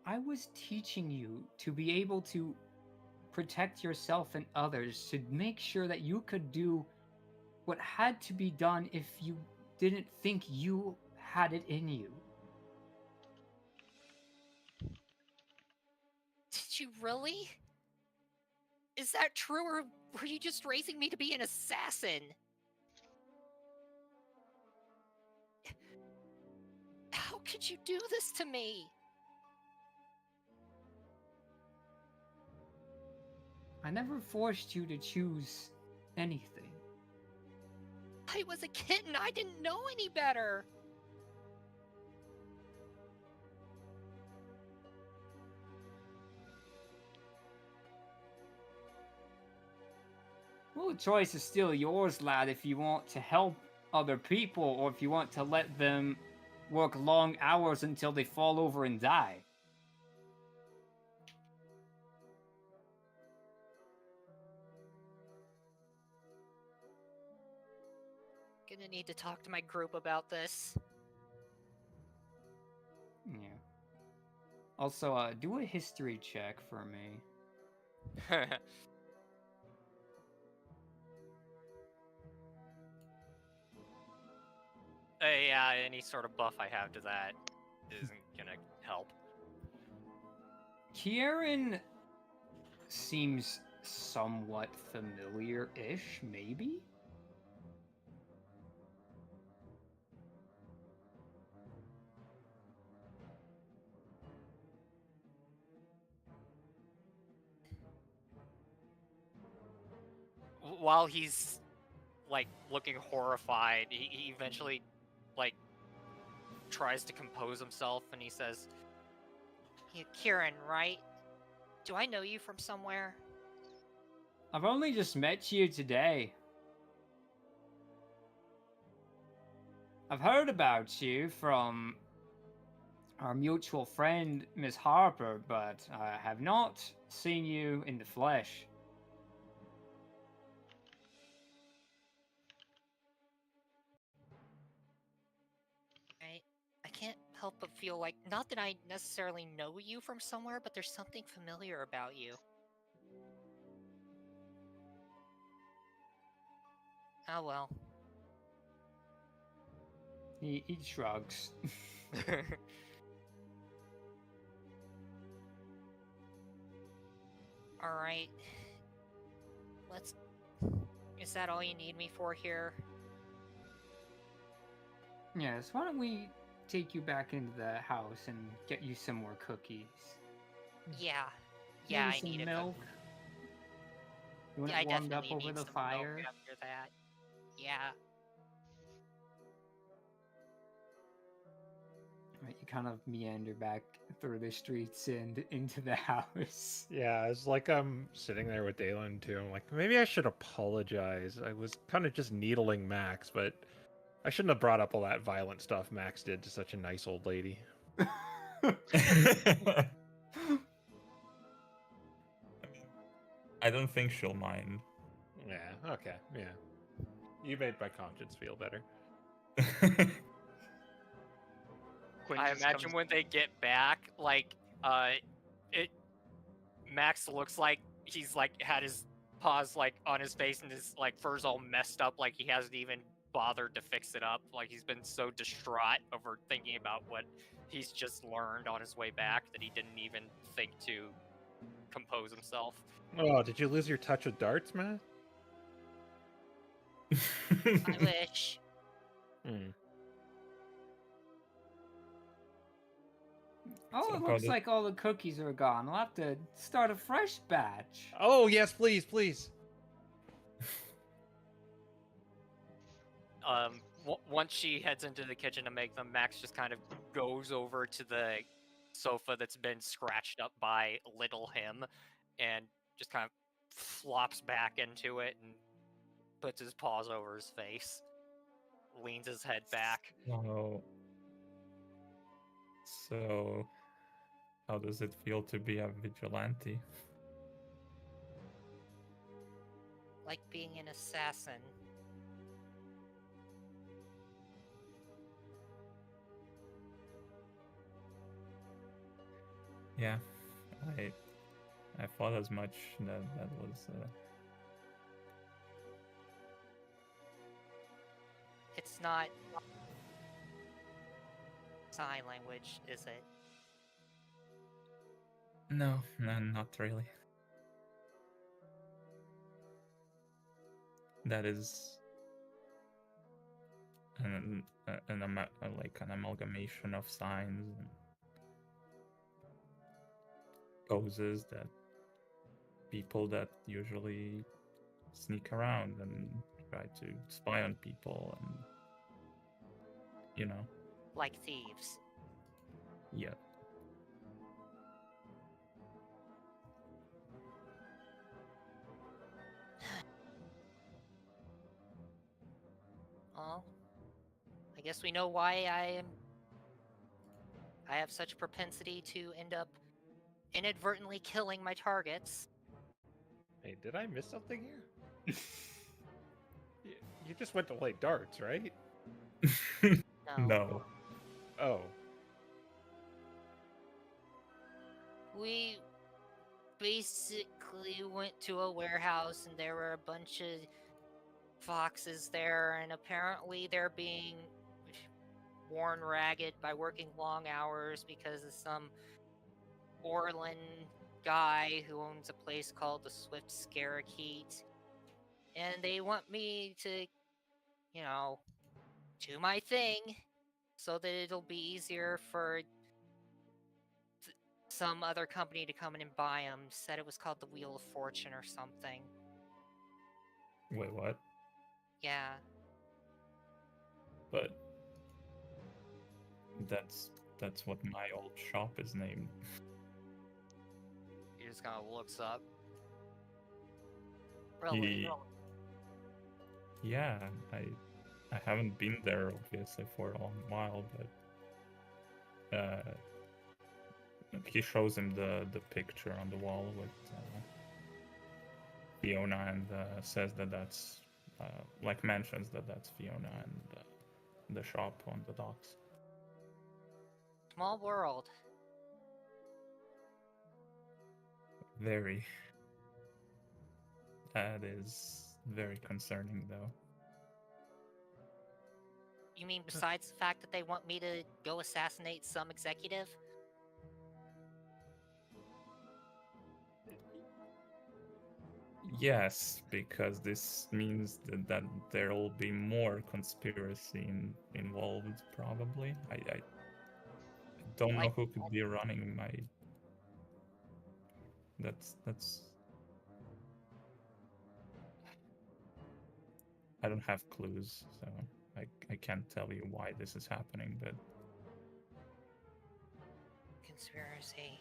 I was teaching you to be able to protect yourself and others, to make sure that you could do what had to be done if you didn't think you had it in you. Did you really? Is that true, or were you just raising me to be an assassin? How could you do this to me? I never forced you to choose anything. I was a kitten. I didn't know any better. Well, the choice is still yours, lad, if you want to help other people or if you want to let them work long hours until they fall over and die. Gonna need to talk to my group about this. Yeah. Also, do a history check for me. Yeah, any sort of buff I have to that isn't gonna help. Kieran seems somewhat familiar-ish, maybe? While he's like looking horrified, he eventually like tries to compose himself and he says, You, Kieran, right? Do I know you from somewhere? I've only just met you today. I've heard about you from our mutual friend, Miss Harper, but I have not seen you in the flesh. I can't help but feel like, not that I necessarily know you from somewhere, but there's something familiar about you. Oh well. He shrugs. Alright. Let's... Is that all you need me for here? Yes, why don't we take you back into the house and get you some more cookies? Yeah. Yeah, Maybe I some need a milk. cookie. You want Yeah, I it warmed up definitely over need the some fire? milk after that. Yeah. Right, you kind of meander back through the streets and into the house. Yeah, it's like I'm sitting there with Dalen too. I'm like, maybe I should apologize. I was kind of just needling Max, but I shouldn't have brought up all that violent stuff Max did to such a nice old lady. I don't think she'll mind. Yeah, okay, yeah. You made my conscience feel better. Quinn I just imagine comes- when they get back, like, it Max looks like he's like had his paws like on his face and his like fur's all messed up, like he hasn't even bothered to fix it up. Like he's been so distraught over thinking about what he's just learned on his way back that he didn't even think to compose himself. Oh, did you lose your touch with darts, Matt? I wish. Hmm. Oh, So it how looks did- like all the cookies are gone. I'll have to start a fresh batch. Oh, yes, please, please. Once she heads into the kitchen to make them, Max just kind of goes over to the sofa that's been scratched up by little him and just kind of flops back into it and puts his paws over his face, leans his head back. So, how does it feel to be a vigilante? Like being an assassin. Yeah, I thought as much. That was It's not sign language, is it? no, not really. That is like an amalgamation of signs and poses that people that usually sneak around and try to spy on people and Like thieves. yeah. Well, I guess we know why I have such propensity to end up inadvertently killing my targets. Hey, did I miss something here? You just went to play darts, right? No. Oh. We basically went to a warehouse and there were a bunch of foxes there, and apparently they're being worn ragged by working long hours because of some Orlin guy who owns a place called the Swift Scarekeet. And they want me to, you know, do my thing so that it'll be easier for some other company to come in and buy them. Said it was called the Wheel of Fortune or something. Wait, what? Yeah. But that's what my old shop is named. He just kind of looks up. Really? Yeah, I haven't been there obviously for a long while, but he shows him the picture on the wall with Fiona and says that that's like mentions that that's Fiona and the shop on the docks. Small world. Very. That is very concerning, though. You mean besides the fact that they want me to go assassinate some executive? Yes, because this means that there will be more conspiracy involved, probably. I don't know who could be running my... That's... I don't have clues, so I can't tell you why this is happening, but... Conspiracy.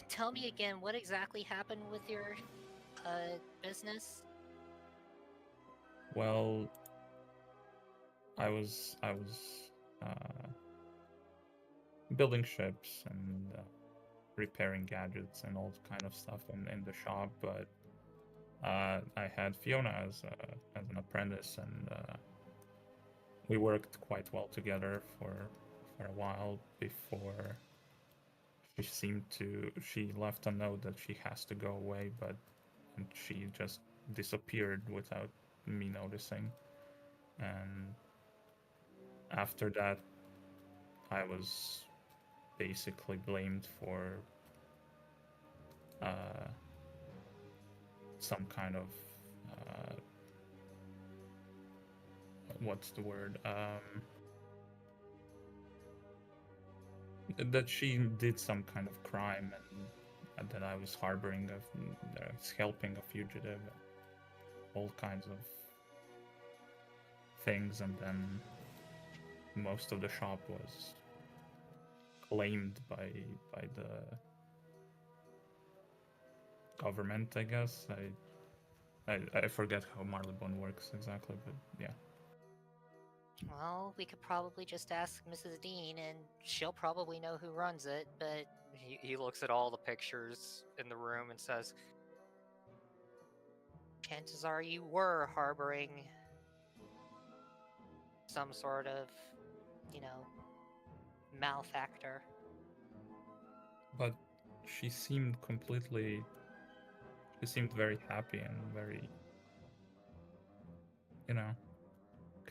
Tell me again, what exactly happened with your, business? Well, I was building ships and repairing gadgets and all kind of stuff in the shop, but I had Fiona as an apprentice, and we worked quite well together for a while before she left a note that she has to go away, but she just disappeared without me noticing. And after that, I was basically blamed for some kind of what's the word? That she did some kind of crime, and that I was harboring, helping a fugitive, all kinds of things, and then most of the shop was claimed by the government, I guess. I forget how Marylebone works exactly, but yeah. Well, we could probably just ask Mrs. Dean, and she'll probably know who runs it, but... He looks at all the pictures in the room and says, chances are you were harboring some sort of, you know, malefactor. But she seemed very happy and very, you know,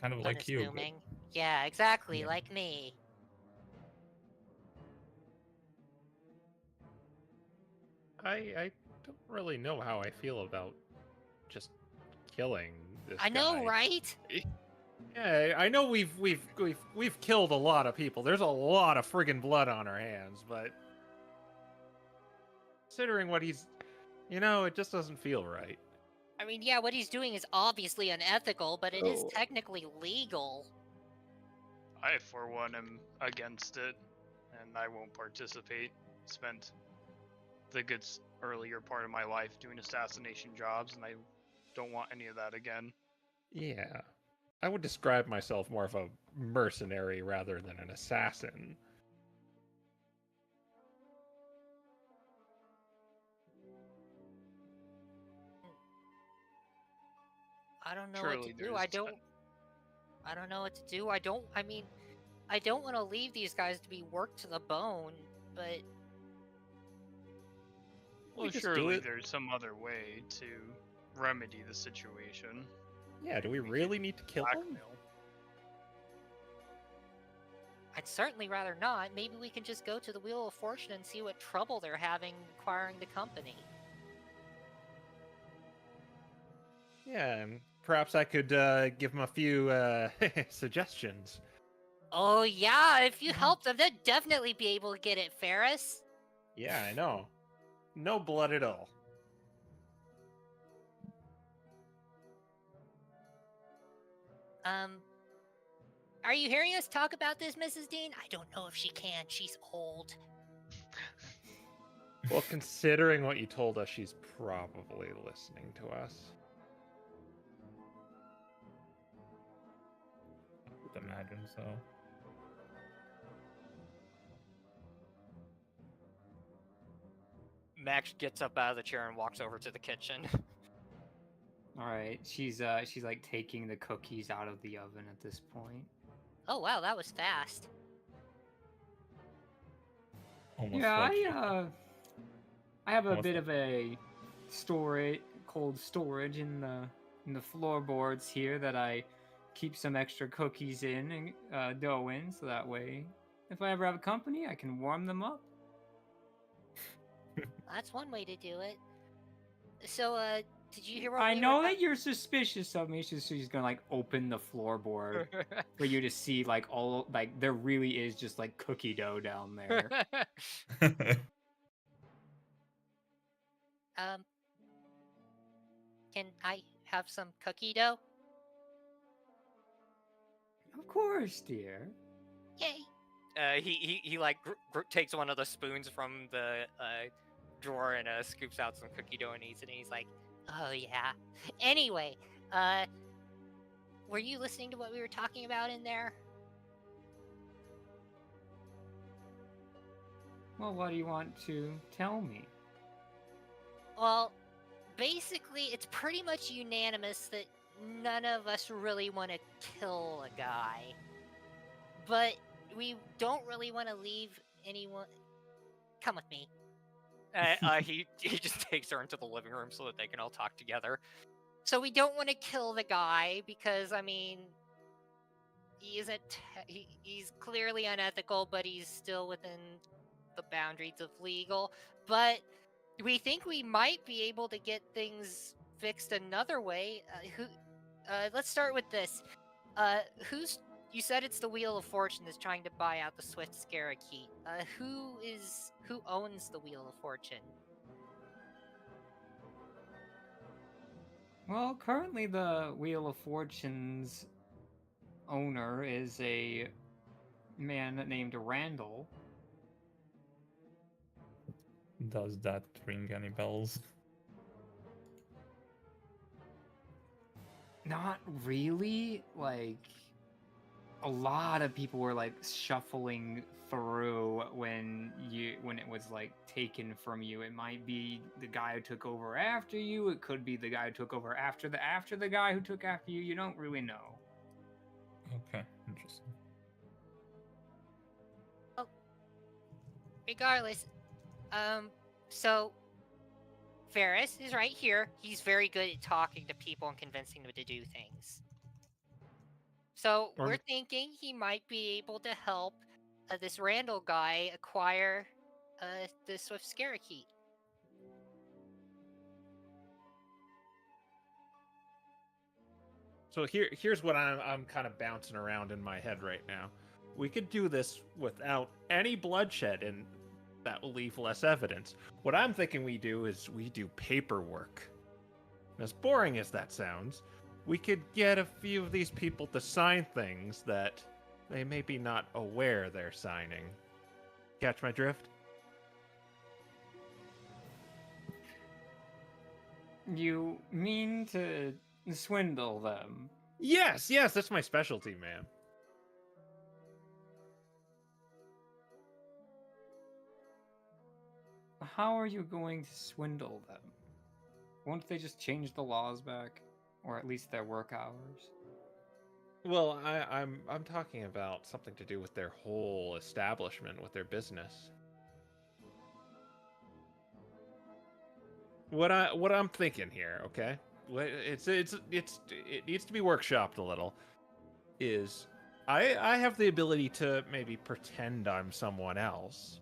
kind of like you. Unassuming. Yeah, exactly, Yeah. like me. I don't really know how I feel about just killing this I know, guy. right? Yeah, I know we've killed a lot of people. There's a lot of friggin' blood on our hands, but considering what he's, it just doesn't feel right. I mean, yeah, what he's doing is obviously unethical, but it is technically legal. I, for one, am against it, and I won't participate. Spent the good earlier part of my life doing assassination jobs, and I don't want any of that again. Yeah. I would describe myself more of a mercenary rather than an assassin. I don't know Surely what to do. there's I don't know what to do. I don't want to leave these guys to be worked to the bone, but... Well, just surely do it. there's some other way to remedy the situation. Yeah, do we really need to kill him? Blackmail. I'd certainly rather not. Maybe we can just go to the Wheel of Fortune and see what trouble they're having acquiring the company. Yeah, and perhaps I could give them a few suggestions. Oh yeah, if you help them, they'd definitely be able to get it, Ferris. Yeah, I know. No blood at all. Are you hearing us talk about this, Mrs. Dean? I don't know if she can. She's old. Well, considering what you told us, she's probably listening to us. I would imagine so. Max gets up out of the chair and walks over to the kitchen. All right, she's like taking the cookies out of the oven at this point. Oh wow, that was fast. Almost Yeah, like I have a Almost bit of a cold storage in the floorboards here that I keep some extra cookies in and dough in, so that way, if I ever have company, I can warm them up. That's one way to do it. So, did you hear what I we know were that you're suspicious of me. She's gonna like open the floorboard for you to see like all like there really is just like cookie dough down there. Can I have some cookie dough? Of course, dear. Yay. He like takes one of the spoons from the drawer and scoops out some cookie dough and eats it. And he's like, Oh yeah. Anyway, were you listening to what we were talking about in there? Well, what do you want to tell me? Well, basically, it's pretty much unanimous that none of us really want to kill a guy. But we don't really want to leave anyone... Come with me. he just takes her into the living room so that they can all talk together. So we don't want to kill the guy because, I mean, he isn't... he's clearly unethical, but he's still within the boundaries of legal. But we think we might be able to get things fixed another way. Let's start with this. You said it's the Wheel of Fortune that's trying to buy out the Swift Scarrakeet. Who owns the Wheel of Fortune? Well, currently the Wheel of Fortune's owner is a man named Randall. Does that ring any bells? Not really. Like, a lot of people were like shuffling through when it was like taken from you. It might be the guy who took over after you. It could be the guy who took over after the guy who took after you. You don't really know. Okay, interesting. Well, regardless, so Ferris is right here. He's very good at talking to people and convincing them to do things. So we're thinking he might be able to help this Randall guy acquire the Swift Scarrakeet. So here's what I'm kind of bouncing around in my head right now. We could do this without any bloodshed, and that will leave less evidence. What I'm thinking we do is we do paperwork. As boring as that sounds, we could get a few of these people to sign things that they may be not aware they're signing. Catch my drift? You mean to swindle them? Yes, that's my specialty, ma'am. How are you going to swindle them? Won't they just change the laws back? Or at least their work hours? Well, I'm talking about something to do with their whole establishment, with their business. What I'm thinking here, okay? It needs to be workshopped a little. Is I have the ability to maybe pretend I'm someone else,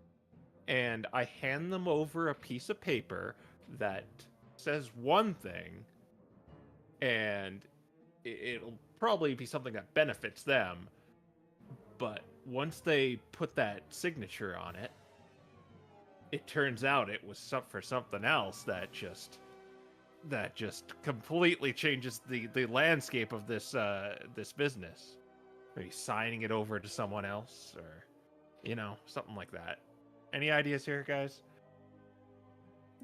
and I hand them over a piece of paper that says one thing, and it'll probably be something that benefits them, but once they put that signature on it, it turns out it was for something else that just completely changes the landscape of this business. Maybe signing it over to someone else, or something like that. Any ideas here, guys?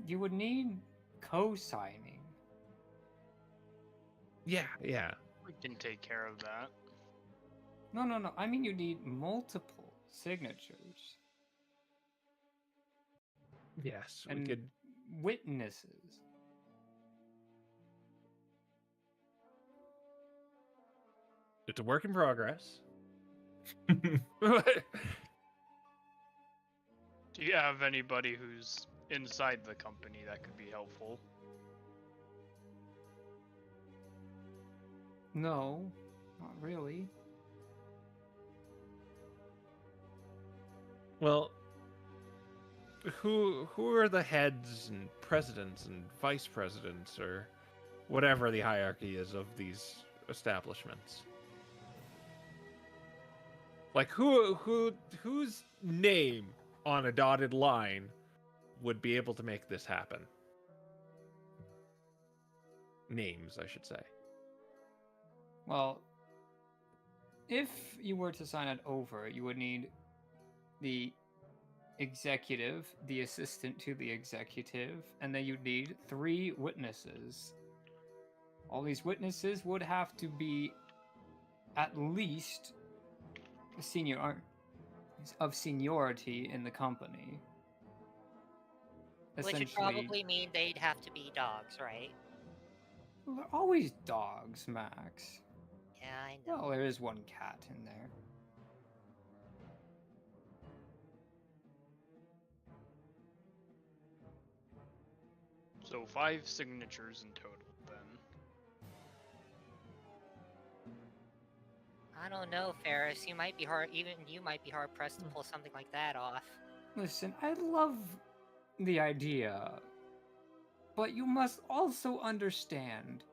You would need co-signing. Yeah. We can take care of that. No. I mean, you need multiple signatures Yes, we and could. witnesses. It's a work in progress. Do you have anybody who's inside the company that could be helpful? No, not really. Well, who are the heads and presidents and vice presidents, or whatever the hierarchy is of these establishments? Like whose name on a dotted line would be able to make this happen? Names, I should say. Well, if you were to sign it over, you would need the executive, the assistant to the executive, and then you'd need 3 witnesses. All these witnesses would have to be at least of seniority in the company. Which would probably mean they'd have to be dogs, right? Well, they're always dogs, Max. Yeah, I know. Well, there is one cat in there. So 5 signatures in total, then. I don't know, Ferris. You might be hard pressed to pull something like that off. Listen, I love the idea, but you must also understand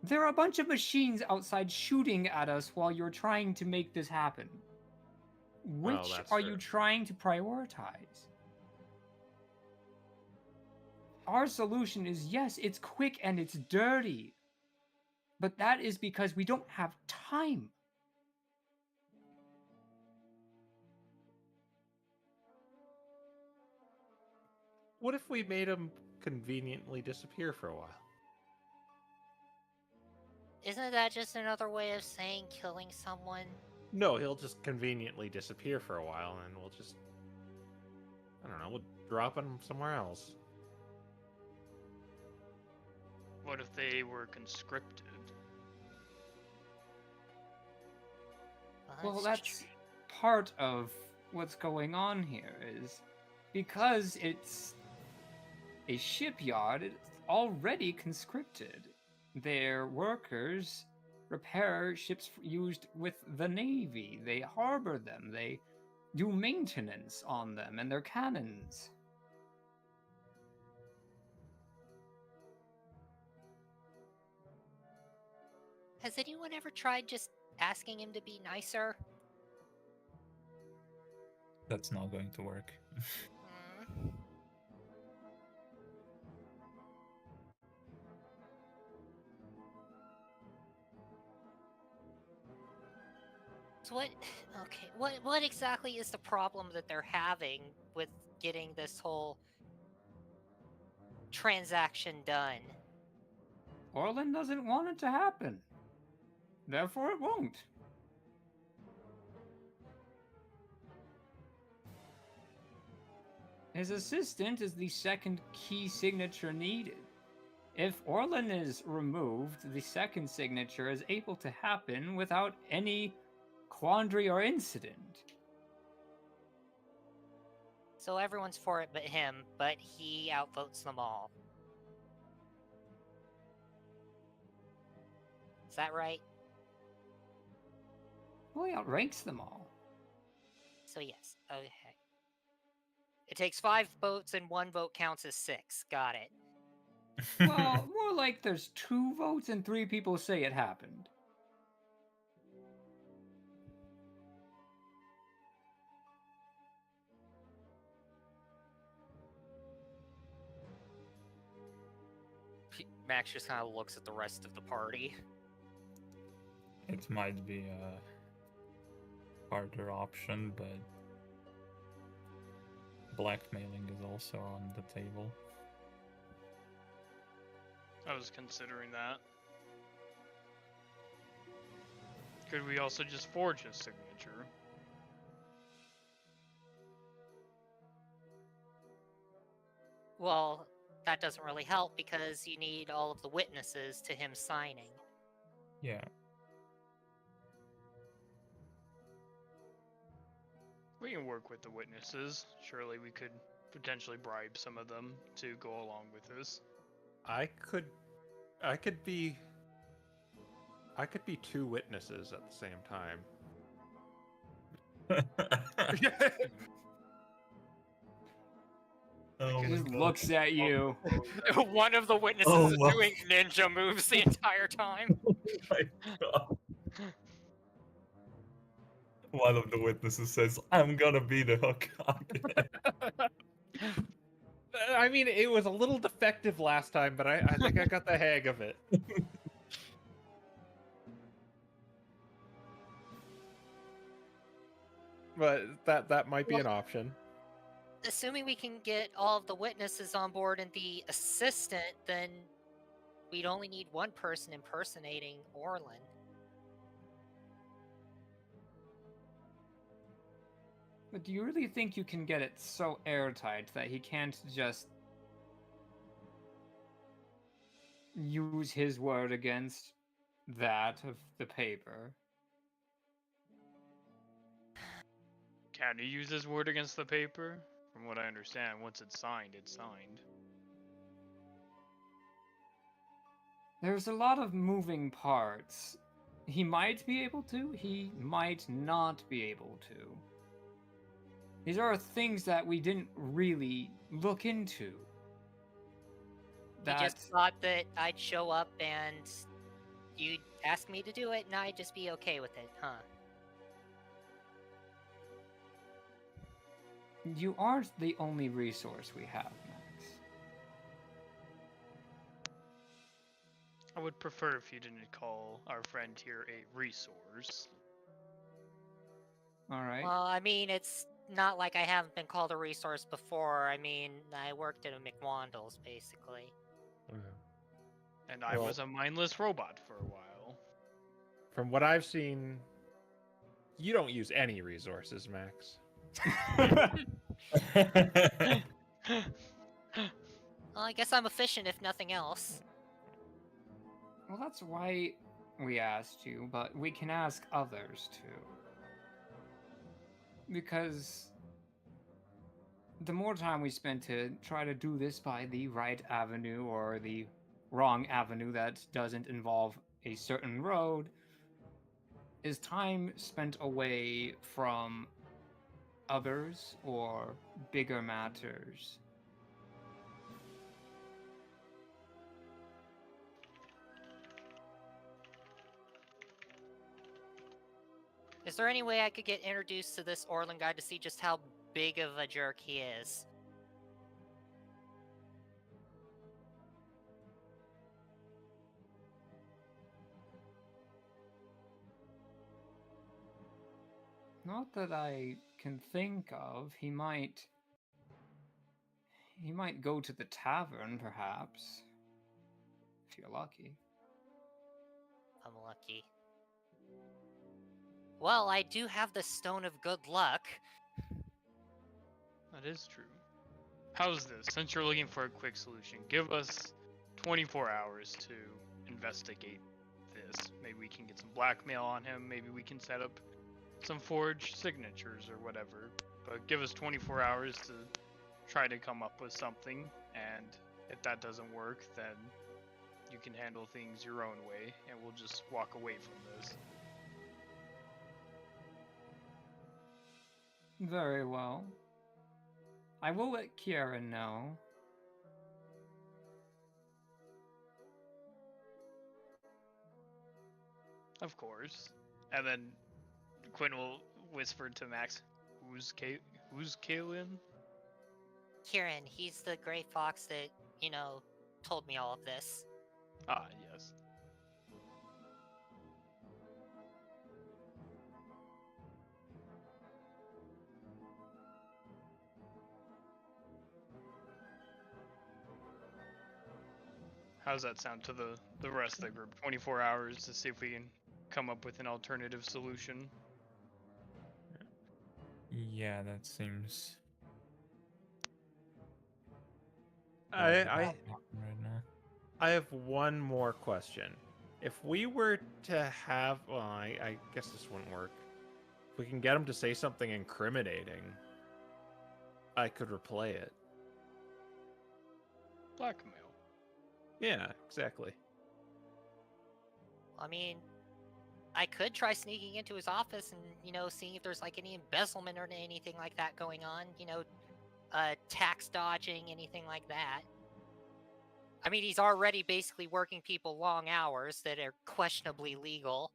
there are a bunch of machines outside shooting at us while you're trying to make this happen. Which that's are true. you trying to prioritize? Our solution is yes, it's quick and it's dirty, but that is because we don't have time. What if we made him conveniently disappear for a while? Isn't that just another way of saying killing someone? No, he'll just conveniently disappear for a while, and we'll just, I don't know, we'll drop him somewhere else. What if they were conscripted? Well, that's part of what's going on here is because it's a shipyard, it's already conscripted. Their workers repair ships used with the Navy. They harbor them. They do maintenance on them and their cannons. Has anyone ever tried just asking him to be nicer? That's not going to work. Hmm. So what exactly is the problem that they're having with getting this whole transaction done? Orlin doesn't want it to happen. Therefore, it won't. His assistant is the second key signature needed. If Orlin is removed, the second signature is able to happen without any quandary or incident. So everyone's for it but him, but he outvotes them all. Is that right? Well, he outranks them all. So yes, okay. It takes 5 votes and 1 vote counts as 6. Got it. Well, more like there's 2 votes and 3 people say it happened. Max just kind of looks at the rest of the party. It might be a harder option, but blackmailing is also on the table. I was considering that. Could we also just forge his signature? Well, that doesn't really help because you need all of the witnesses to him signing. Yeah. We can work with the witnesses. Surely we could potentially bribe some of them to go along with this. I could be 2 witnesses at the same time. Oh He my just God. looks at you. One of the witnesses Oh is my- doing ninja moves the entire time. Oh my God. One of the witnesses says, "I'm gonna be the hook." I mean, it was a little defective last time, but I think I got the hang of it. But that might be an option. Assuming we can get all of the witnesses on board and the assistant, then we'd only need one person impersonating Orlin. But do you really think you can get it so airtight that he can't just use his word against that of the paper? Can he use his word against the paper? From what I understand, once it's signed, it's signed. There's a lot of moving parts. He might be able to, he might not be able to. These are things that we didn't really look into. You just thought that I'd show up and you'd ask me to do it and I'd just be okay with it, huh? You aren't the only resource we have, Max. I would prefer if you didn't call our friend here a resource. Alright. Well, I mean, it's not like I haven't been called a resource before. I mean, I worked at a McWandles, basically. And I Well- was a mindless robot for a while. From what I've seen, you don't use any resources, Max. Well, I guess I'm efficient if nothing else. Well, that's why we asked you, but we can ask others too. Because the more time we spend to try to do this by the right avenue or the wrong avenue that doesn't involve a certain road, is time spent away from others or bigger matters. Is there any way I could get introduced to this Orlin guy to see just how big of a jerk he is? Not that I can think of. He might go to the tavern, perhaps. If you're lucky. I'm lucky. Well, I do have the Stone of Good Luck. That is true. How's this? Since you're looking for a quick solution, give us 24 hours to investigate this. Maybe we can get some blackmail on him. Maybe we can set up some forged signatures or whatever. But give us 24 hours to try to come up with something. And if that doesn't work, then you can handle things your own way. And we'll just walk away from this. Very well. I will let Kiara know. Of course. And then Quinn will whisper to Max, who's Kaylin? Kieran, he's the gray fox that, told me all of this. Ah, yes. How's that sound to the rest of the group? 24 hours to see if we can come up with an alternative solution. Yeah, that seems. I right now. I have one more question. If we were to have, well, I guess this wouldn't work. If we can get him to say something incriminating, I could replay it. Blackmail. Yeah, exactly. I mean, I could try sneaking into his office and, seeing if there's like any embezzlement or anything like that going on. Tax dodging, anything like that. I mean, he's already basically working people long hours that are questionably legal.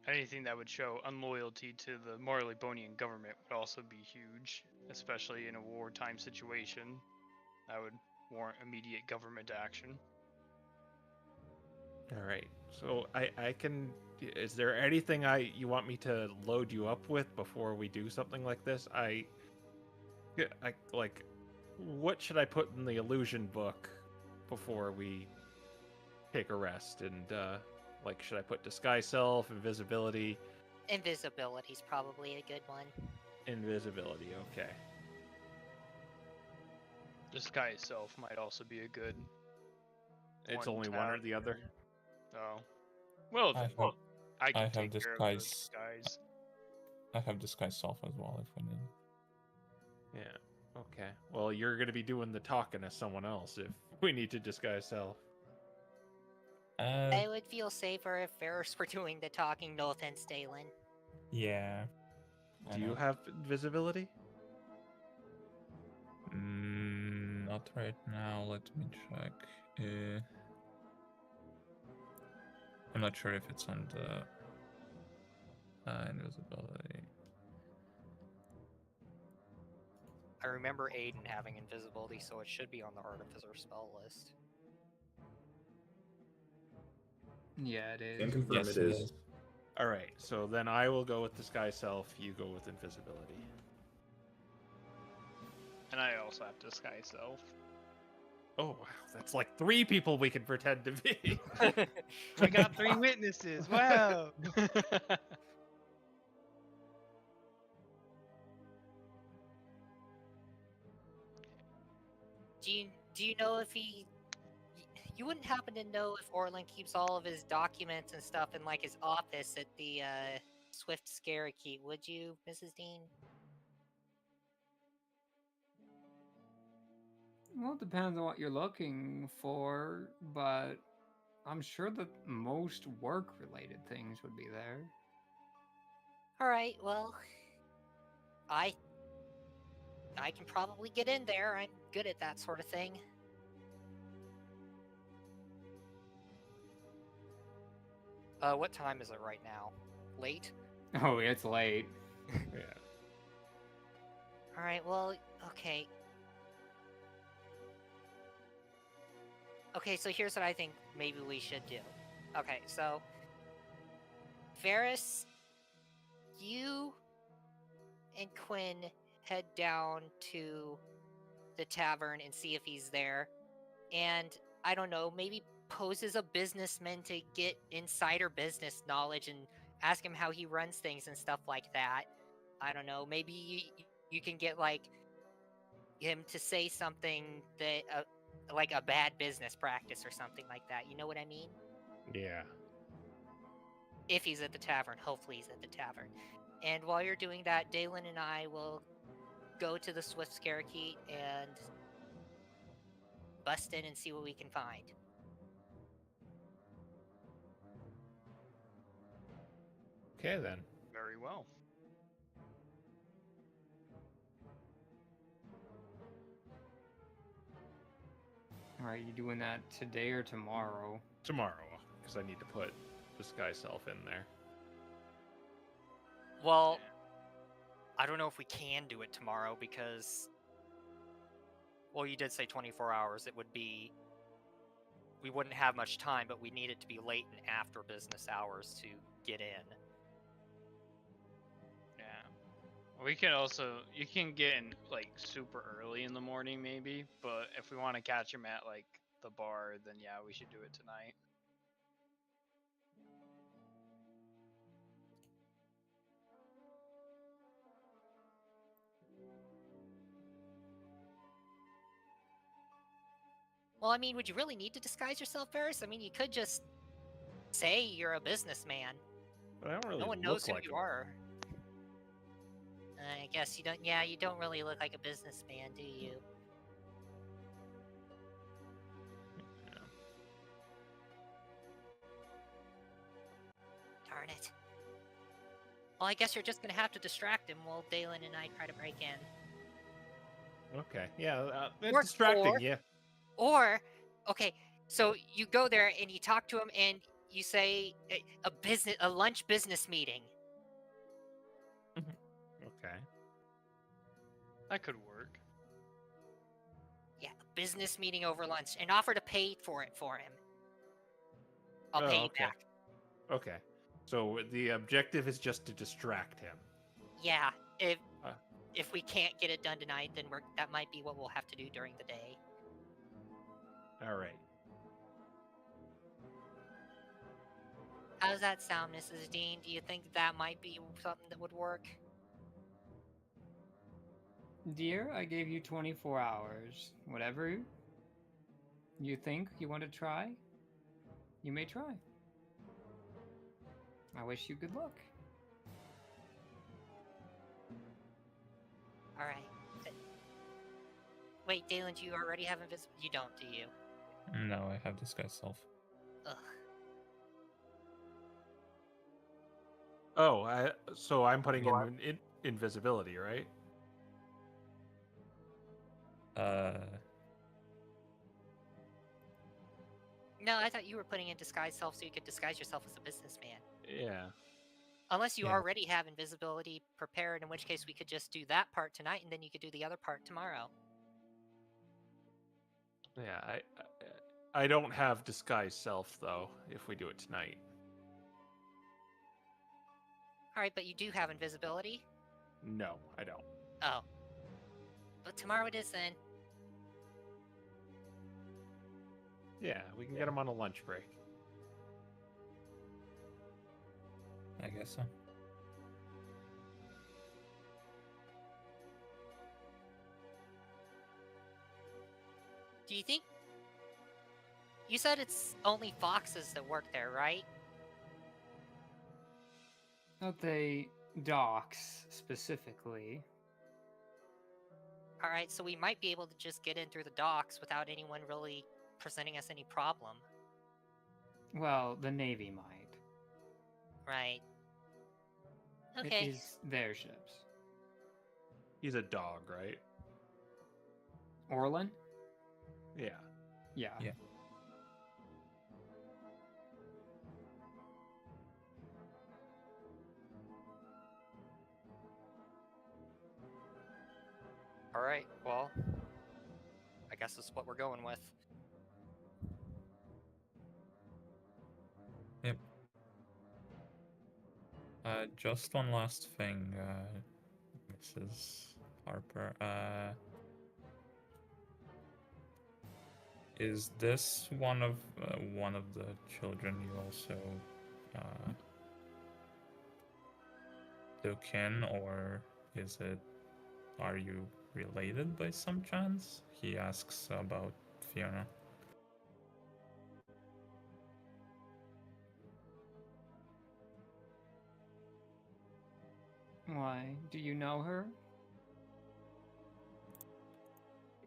Anything that would show unloyalty to the Marleybonian government would also be huge, especially in a wartime situation. That would warrant immediate government action. All right. So I can. Is there anything you want me to load you up with before we do something like this? I like. What should I put in the illusion book before we take a rest? And like, should I put disguise self, invisibility? Invisibility's probably a good one. Invisibility. Okay. Disguise self might also be a good. It's only one or the other. Oh. Well, I can have take care of the disguise. disguise. I have disguise self as well if we need. Yeah. Okay. Well, you're going to be doing the talking as someone else if we need to disguise self. I would feel safer if Ferris were doing the talking, no offense, Dalen. Yeah. Do you have invisibility? Not right now. Let me check. I'm not sure if it's on the invisibility. I remember Aiden having invisibility, so it should be on the Artificer spell list. Yeah, it is. Can confirm Yes, it is. All right. So then I will go with disguise self. You go with invisibility. And I also have disguise self. Oh, wow. That's like 3 people we can pretend to be. I got 3 witnesses. Wow. Do you know if you wouldn't happen to know if Orlin keeps all of his documents and stuff in like his office at the Swift Scarekeet, would you, Mrs. Dean? Well, it depends on what you're looking for, but I'm sure that most work-related things would be there. All right, well, I can probably get in there. I'm good at that sort of thing. What time is it right now? Late? Oh, it's late. Yeah. All right, well, okay. Okay, so here's what I think maybe we should do. Okay, so Varys, you and Quinn head down to the tavern and see if he's there. And I don't know, maybe pose as a businessman to get insider business knowledge and ask him how he runs things and stuff like that. I don't know, maybe you can get like him to say something that like a bad business practice or something like that. You know what I mean? Yeah. If he's at the tavern, hopefully he's at the tavern. And while you're doing that, Dalen and I will go to the Swift Scarekeet and bust in and see what we can find. Okay, then. Very well. All right, you doing that today or tomorrow? Tomorrow, because I need to put disguise self in there. Well, I don't know if we can do it tomorrow because, well, you did say 24 hours. It would be, we wouldn't have much time, but we need it to be late and after business hours to get in. Yeah. We can also, you can get in like super early in the morning maybe, but if we want to catch him at like the bar, then yeah, we should do it tonight. Well, I mean, would you really need to disguise yourself, Varys? I mean, you could just say you're a businessman. But I don't really No one look knows who like you him. are. I guess you don't. Yeah, you don't really look like a businessman, do you? Yeah. Darn it. Well, I guess you're just gonna have to distract him while Dalen and I try to break in. Okay. Yeah. It's Or- distracting. or- Yeah. Or, okay, so you go there and you talk to him and you say a lunch business meeting. Okay. That could work. Yeah, a business meeting over lunch, and offer to pay for it for him. I'll pay you okay. back. Okay. So the objective is just to distract him. Yeah, Uh. if we can't get it done tonight, then that might be what we'll have to do during the day. All right. How does that sound, Mrs. Dean? Do you think that might be something that would work? Dear, I gave you 24 hours. Whatever you think you want to try, you may try. I wish you good luck. All right. Wait, Dalen, do you already have invisible? You don't, do you? No, I have disguise self. Ugh. Oh, so I'm putting in invisibility, right? No, I thought you were putting in disguise self so you could disguise yourself as a businessman. Yeah. Unless you Yeah. already have invisibility prepared, in which case we could just do that part tonight, and then you could do the other part tomorrow. Yeah. I don't have disguise self though. If we do it tonight. All right, but you do have invisibility? No, I don't. Oh. But tomorrow it is then. Yeah, we can get him on a lunch break. I guess so. Do you think... You said it's only foxes that work there, right? Not the docks specifically. Alright, so we might be able to just get in through the docks without anyone really presenting us any problem. Well, the Navy might. Right. Okay. It is their ships. He's a dog, right? Orlin? Yeah. Yeah. Yeah. Alright, well... I guess that's what we're going with. Yep. Just one last thing, Mrs. Harper. Is this one of the children you also took in, or is it? Are you related by some chance? He asks about Fiona. Why? Do you know her?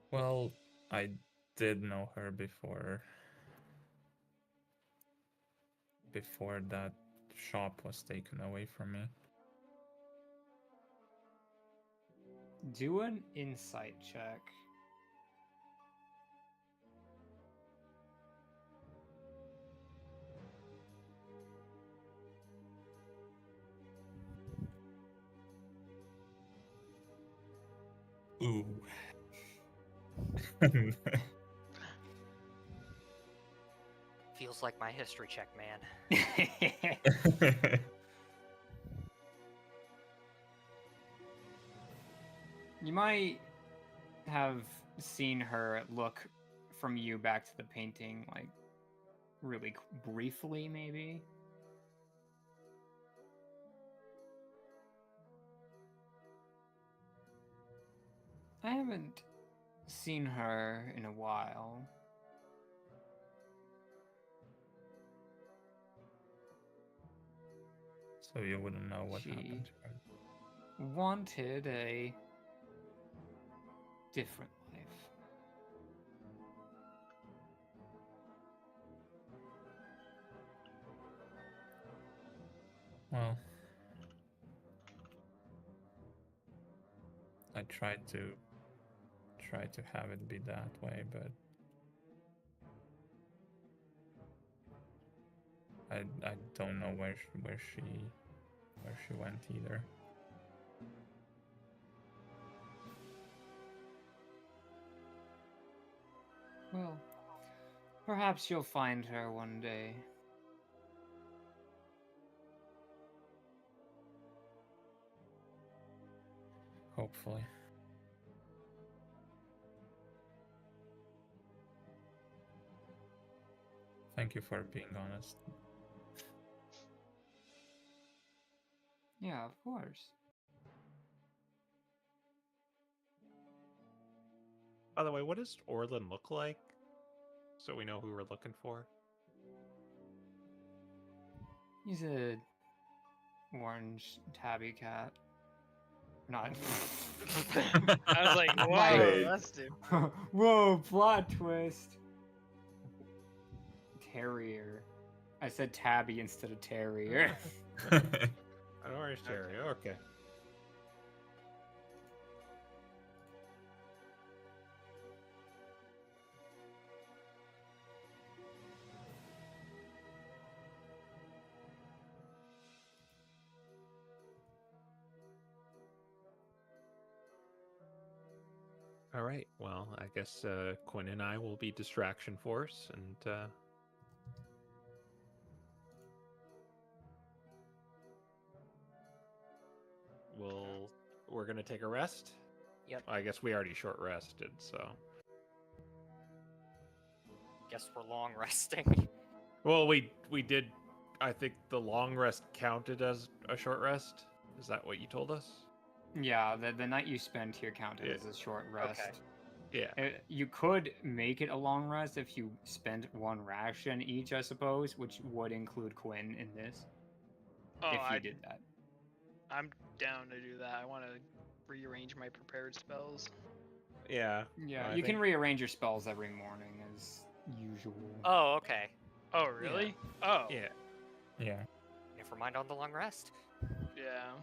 Well, I did know her before that shop was taken away from me. Do an insight check. Ooh. Feels like my history check, man. You might have seen her look from you back to the painting, like, really briefly, maybe. I haven't seen her in a while. So you wouldn't know what She- happened to her. Wanted a different life. Well, I tried to have it be that way, but I don't know where she went either. Well, perhaps you'll find her one day. Hopefully. Thank you for being honest. Yeah, of course. By the way, what does Orlin look like? So we know who we're looking for. He's a orange tabby cat. Not. I was like, whoa, Wait. that's different. Whoa, plot twist. Terrier. I said tabby instead of terrier. An orange terrier. Okay. All right. Well, I guess Quinn and I will be distraction force, and we're gonna take a rest. Yep. I guess we already short rested, so. Guess we're long resting. Well, we did. I think the long rest counted as a short rest. Is that what you told us? Yeah, the night you spent here counted Yeah. as a short rest. Yeah. You could make it a long rest if you spent one ration each, I suppose, which would include Quinn in this. Oh, if you did that. I'm down to do that. I want to rearrange my prepared spells. Yeah. Yeah, I you can think- rearrange your spells every morning as usual. Oh, okay. Oh, really? Oh, Yeah. Yeah. Never mind on the long rest. yeah.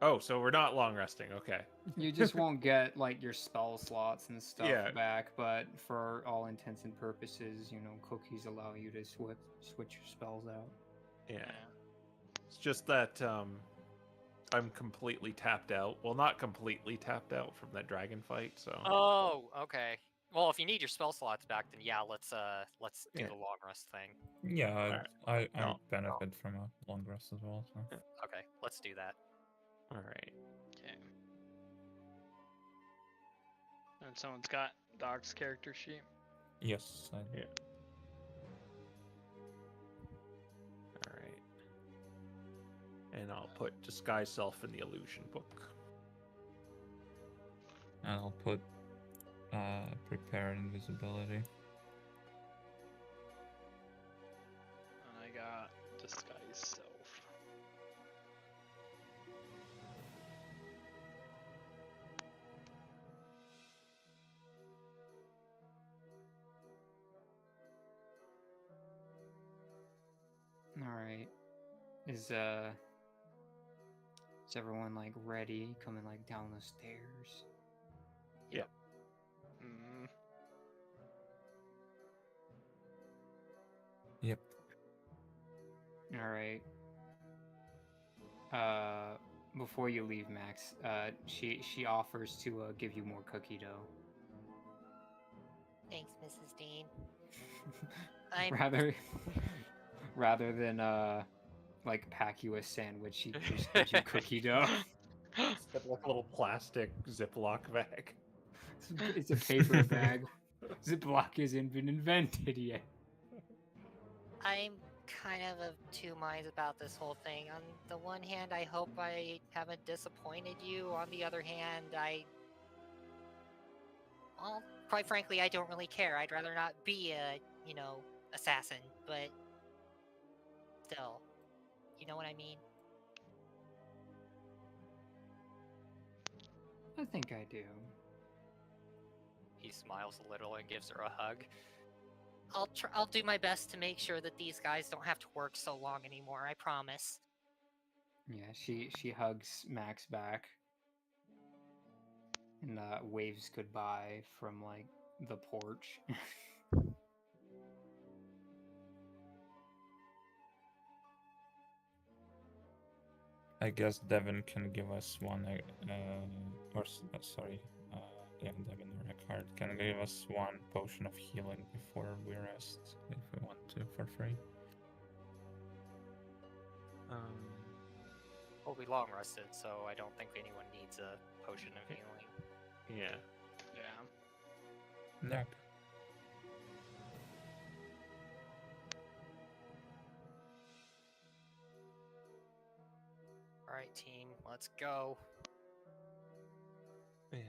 Oh, so we're not long resting. Okay. You just won't get like your spell slots and stuff Yeah. back, but for all intents and purposes, cookies allow you to switch your spells out. Yeah. It's just that I'm completely tapped out. Well, not completely tapped out from that dragon fight. So. Oh, okay. Well, if you need your spell slots back, then yeah, let's do Yeah. the long rest thing. Yeah, I No. benefit from a long rest as well. So. Okay, let's do that. All right. Okay. And someone's got Doc's character sheet. Yes. Yeah. All right. And I'll put disguise self in the illusion book. And I'll put prepare invisibility. And I got disguise self. All right. Is Is everyone like ready? Coming like down the stairs. Mm, Yep. All right. Before you leave, Max, she offers to give you more cookie dough. Thanks, Mrs. Dean. I'm rather than like pack you a sandwich, she just gives you cookie dough. It's like a little plastic Ziploc bag. It's a paper bag. Ziploc hasn't been invented yet. I'm kind of two minds about this whole thing. On the one hand, I hope I haven't disappointed you. On the other hand, well, quite frankly, I don't really care. I'd rather not be a, assassin, but still, you know what I mean? I think I do. He smiles a little and gives her a hug. I'll do my best to make sure that these guys don't have to work so long anymore. I promise. Yeah, she hugs Max back and waves goodbye from like the porch. I guess Devin can give us one, sorry, Devin or Eckhart can give us one potion of healing before we rest, if we want to, for free. Well, we long rested, so I don't think anyone needs a potion of healing. Yeah. yeah. Yep. Alright, team, let's go. Yeah.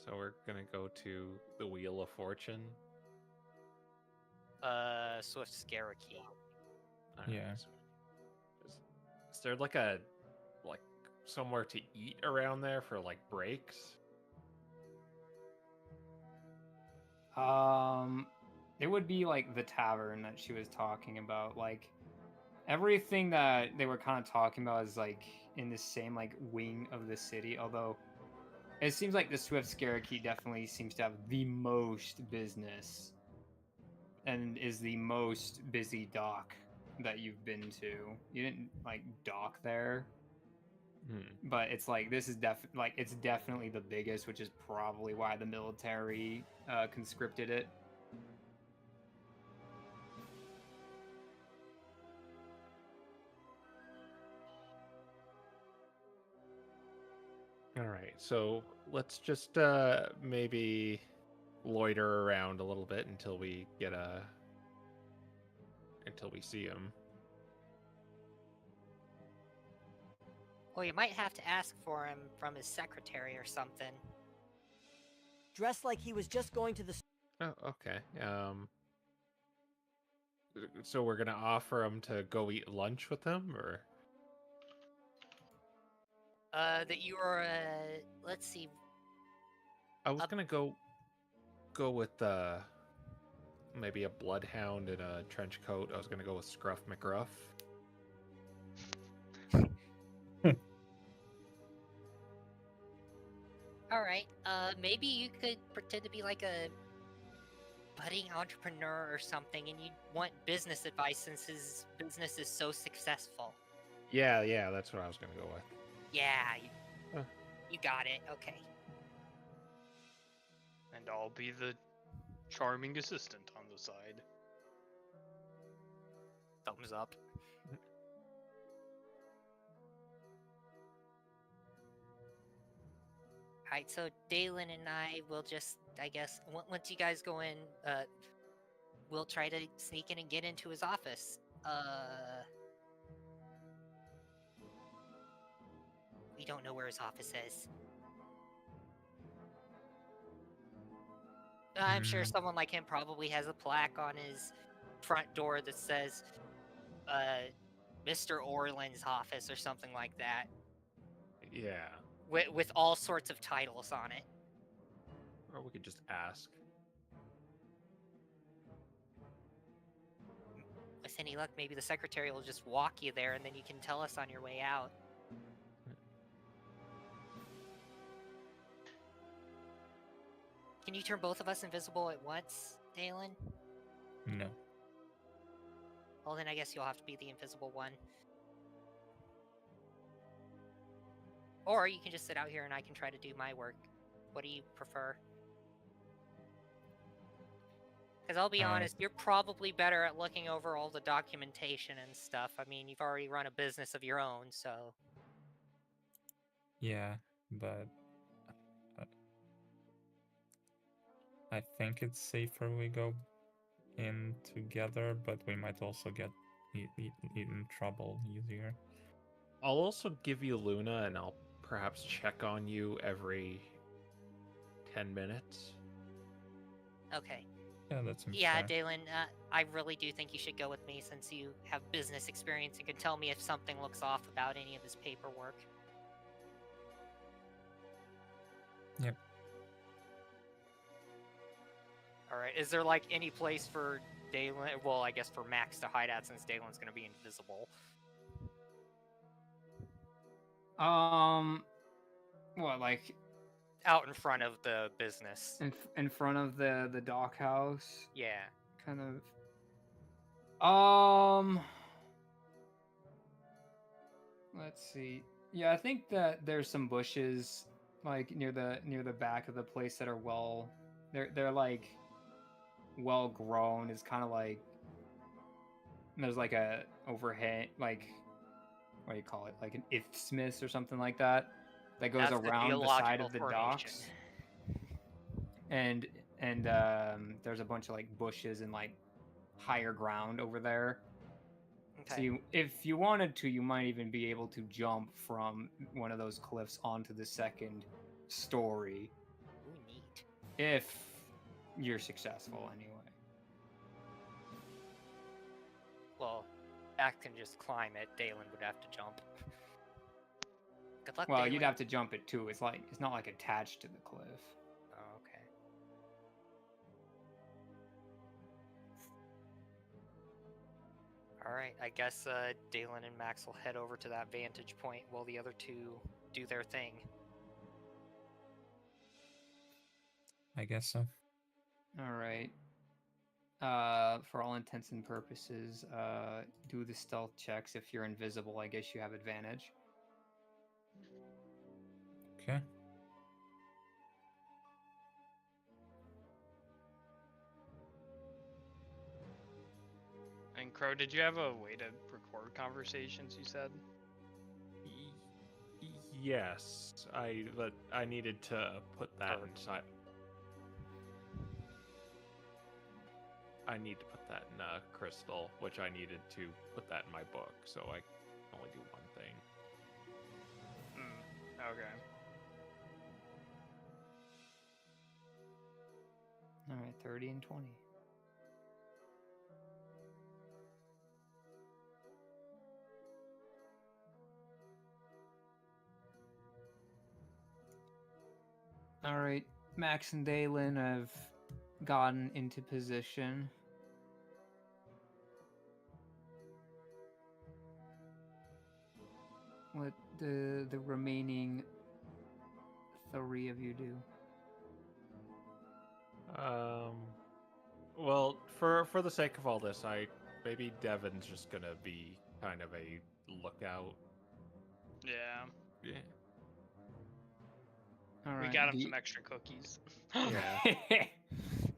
So we're gonna go to the Wheel of Fortune. Swift Scaraki. Alright, Yeah. so is there like somewhere to eat around there for like breaks? It would be like the tavern that she was talking about. Like everything that they were kind of talking about is like in the same like wing of the city. Although it seems like the Swift Scaraki definitely seems to have the most business and is the most busy dock that you've been to. You didn't like dock there, but it's like this is it's definitely the biggest, which is probably why the military conscripted it. All right, so let's just maybe loiter around a little bit until we see him. Well, you might have to ask for him from his secretary or something. Dressed like he was just going to the. Oh, okay. So we're gonna offer him to go eat lunch with him, or? That you are, let's see. I was gonna go with maybe a bloodhound in a trench coat. I was gonna go with Scruff McGruff. Alright, maybe you could pretend to be like a budding entrepreneur or something, and you want business advice since his business is so successful. Yeah, that's what I was gonna go with. Yeah, Huh. you got it, okay. And I'll be the charming assistant on the side. Thumbs up. Alright, so Dalen and I will just, I guess, once you guys go in, we'll try to sneak in and get into his office. We don't know where his office is. I'm sure someone like him probably has a plaque on his front door that says, Mr. Orland's office or something like that. Yeah. With all sorts of titles on it. Or we could just ask. With any luck, maybe the secretary will just walk you there and then you can tell us on your way out. Can you turn both of us invisible at once, Dalen? No. Well, then I guess you'll have to be the invisible one. Or you can just sit out here and I can try to do my work. What do you prefer? Because I'll be honest, you're probably better at looking over all the documentation and stuff. I mean, you've already run a business of your own, so... Yeah, but I think it's safer we go in together, but we might also get in trouble easier. I'll also give you Luna, and I'll perhaps check on you every 10 minutes. Okay. Yeah, that seems Yeah, fair. Dalen, I really do think you should go with me since you have business experience and can tell me if something looks off about any of this paperwork. Yep. Alright, is there like any place for Dalen? Well, I guess for Max to hide at since Dalen's gonna be invisible. What, like Out in front of the business. in front of the dock house? Yeah. Kind of. Let's see. Yeah, I think that there's some bushes like near the back of the place that are they're like well grown. It's kind of like there's like a overhead, like what do you call it, like an isthmus or something like that goes That's the around the side geological of the formation. docks. And there's a bunch of like bushes and like higher ground over there. Okay. So if you wanted to, you might even be able to jump from one of those cliffs onto the second story. Ooh, neat. If you're successful, anyway. Well, Max can just climb it. Dalen would have to jump. Good luck, Well, Dalen. you'd have to jump it too. It's not like attached to the cliff. Oh, okay. Alright, I guess Dalen and Max will head over to that vantage point while the other two do their thing. I guess so. All right. For all intents and purposes, do the stealth checks. If you're invisible, I guess you have advantage. Okay. And Crow, did you have a way to record conversations? You said. Yes, but I needed to put that inside. I need to put that in a crystal, which I needed to put that in my book, so I can only do one thing. Okay. All right, 30 and 20. All right, Max and Dalen have gotten into position. What the remaining 3 of you do? Well, for the sake of all this, maybe Devin's just gonna be kind of a lookout. Yeah. Yeah. All right. We got him some extra cookies. Yeah. Do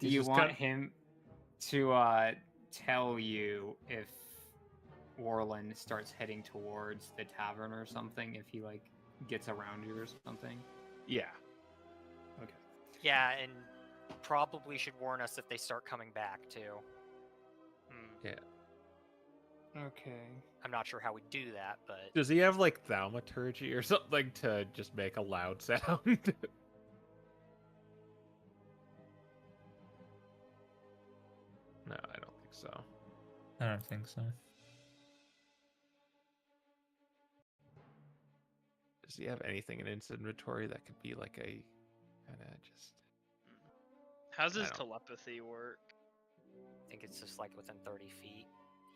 He's you just want kind- him to tell you if Orland starts heading towards the tavern or something? If he like gets around you or something? Yeah. Okay. Yeah, and probably should warn us if they start coming back, too. Yeah. Okay. I'm not sure how we do that, but... Does he have like thaumaturgy or something to just make a loud sound? No, I don't think so. I don't think so. Does he have anything in his inventory that could be like a kind of just... How's his I don't- telepathy work? I think it's just like within 30 feet.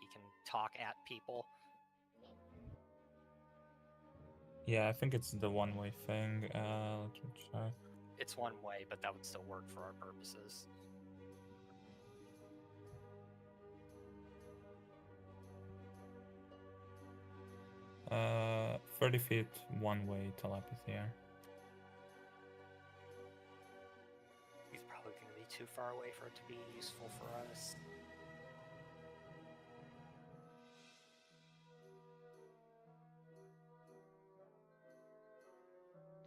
He can talk at people. Yeah, I think it's the one-way thing. Let me check. it's one way, but that would still work for our purposes. 30 feet one-way telepathy. He's probably going to be too far away for it to be useful for us.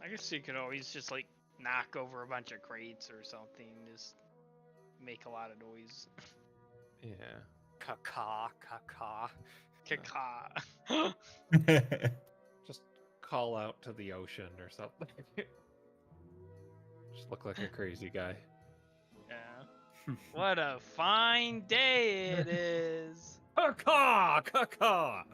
I guess you could always just like knock over a bunch of crates or something, just make a lot of noise. Yeah. Caw, caw. Caca. Just call out to the ocean or something. Just look like a crazy guy. Yeah. What a fine day it is. Caw, caw.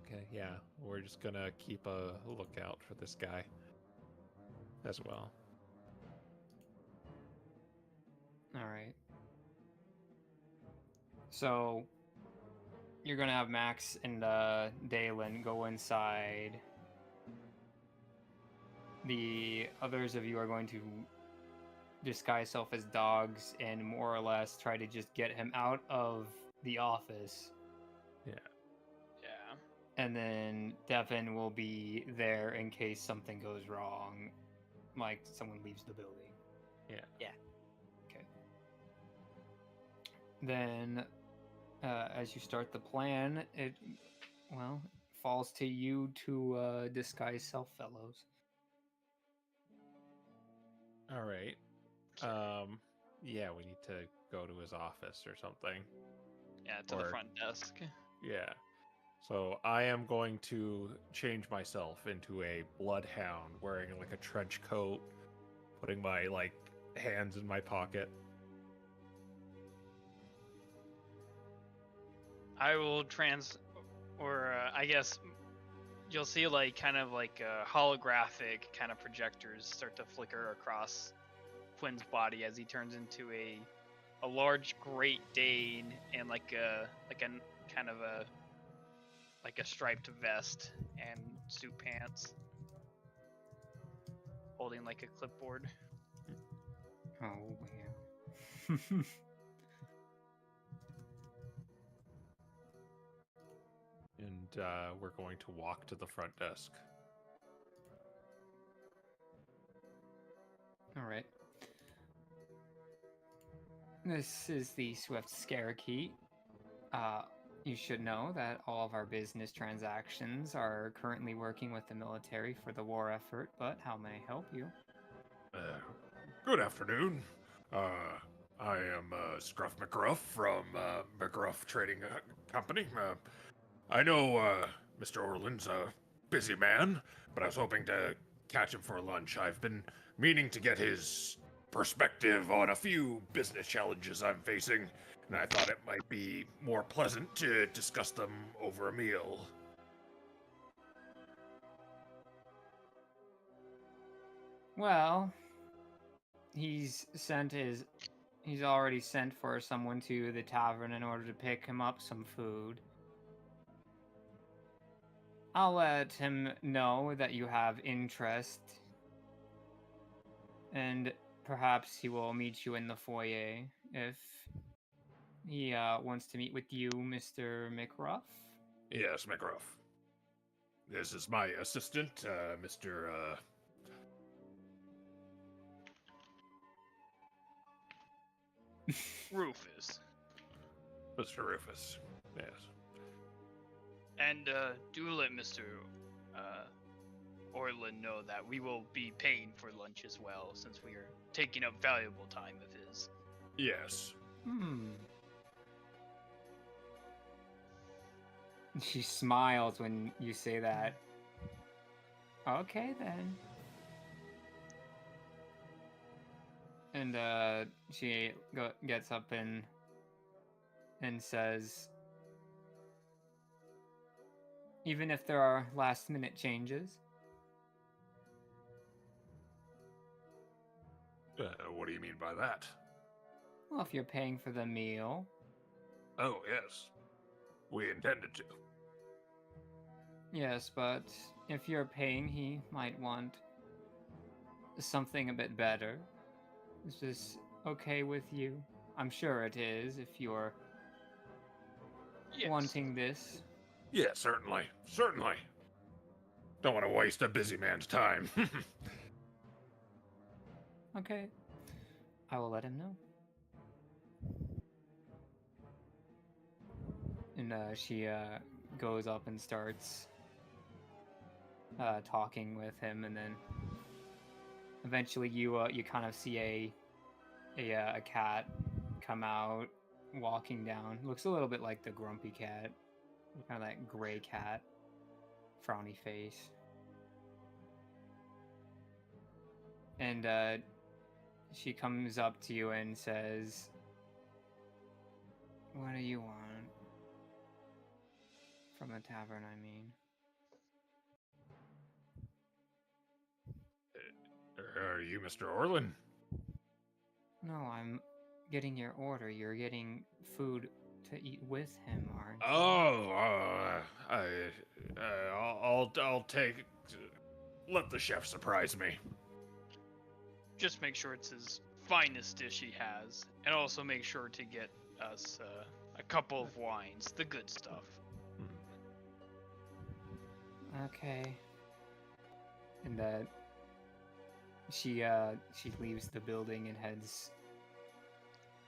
Okay, yeah, we're just gonna keep a lookout for this guy as well. All right. So you're gonna have Max and Dalen go inside. The others of you are going to disguise self as dogs and more or less try to just get him out of the office. Yeah. And then Devin will be there in case something goes wrong, like someone leaves the building. Yeah. Okay. Then, as you start the plan, it falls to you to disguise self, fellows. All right. Yeah, we need to go to his office or something. Yeah, to the front desk. Yeah. So I am going to change myself into a bloodhound, wearing like a trench coat, putting my like hands in my pocket. I will I guess you'll see like kind of like holographic kind of projectors start to flicker across Quinn's body as he turns into a large Great Dane and like a kind of a striped vest and suit pants, holding like a clipboard. Oh, yeah. And we're going to walk to the front desk. All right. This is the Swift Scare Key. You should know that all of our business transactions are currently working with the military for the war effort, but how may I help you? Good afternoon. I am Scruff McGruff from McGruff Trading Company. I know Mr. Orland's a busy man, but I was hoping to catch him for lunch. I've been meaning to get his perspective on a few business challenges I'm facing, and I thought it might be more pleasant to discuss them over a meal. Well, he's already sent for someone to the tavern in order to pick him up some food. I'll let him know that you have interest, and perhaps he will meet you in the foyer if he wants to meet with you, Mr. McRuff. Yes, McGruff. This is my assistant, Mr. Rufus. Mr. Rufus. Yes. And do let Mr. Orland know that we will be paying for lunch as well, since we are taking up valuable time of his. Yes. She smiles when you say that. Okay, then. And she gets up and says, even if there are last-minute changes. What do you mean by that? Well, if you're paying for the meal. Oh, yes. We intended to. Yes, but if you're paying, he might want something a bit better. Is this okay with you? I'm sure it is if you're Yes. wanting this. Yeah, certainly. Certainly. Don't want to waste a busy man's time. Okay. I will let him know. And she goes up and starts talking with him, and then eventually you kind of see a cat come out walking down. Looks a little bit like the grumpy cat, kind of that gray cat, frowny face. And she comes up to you and says, "What do you want from the tavern, I mean?" Are you Mr. Orlin? No, I'm getting your order. You're getting food to eat with him, aren't you? Oh, I'll take. Let the chef surprise me. Just make sure it's his finest dish he has, and also make sure to get us a couple of wines, the good stuff. Okay. And she leaves the building and heads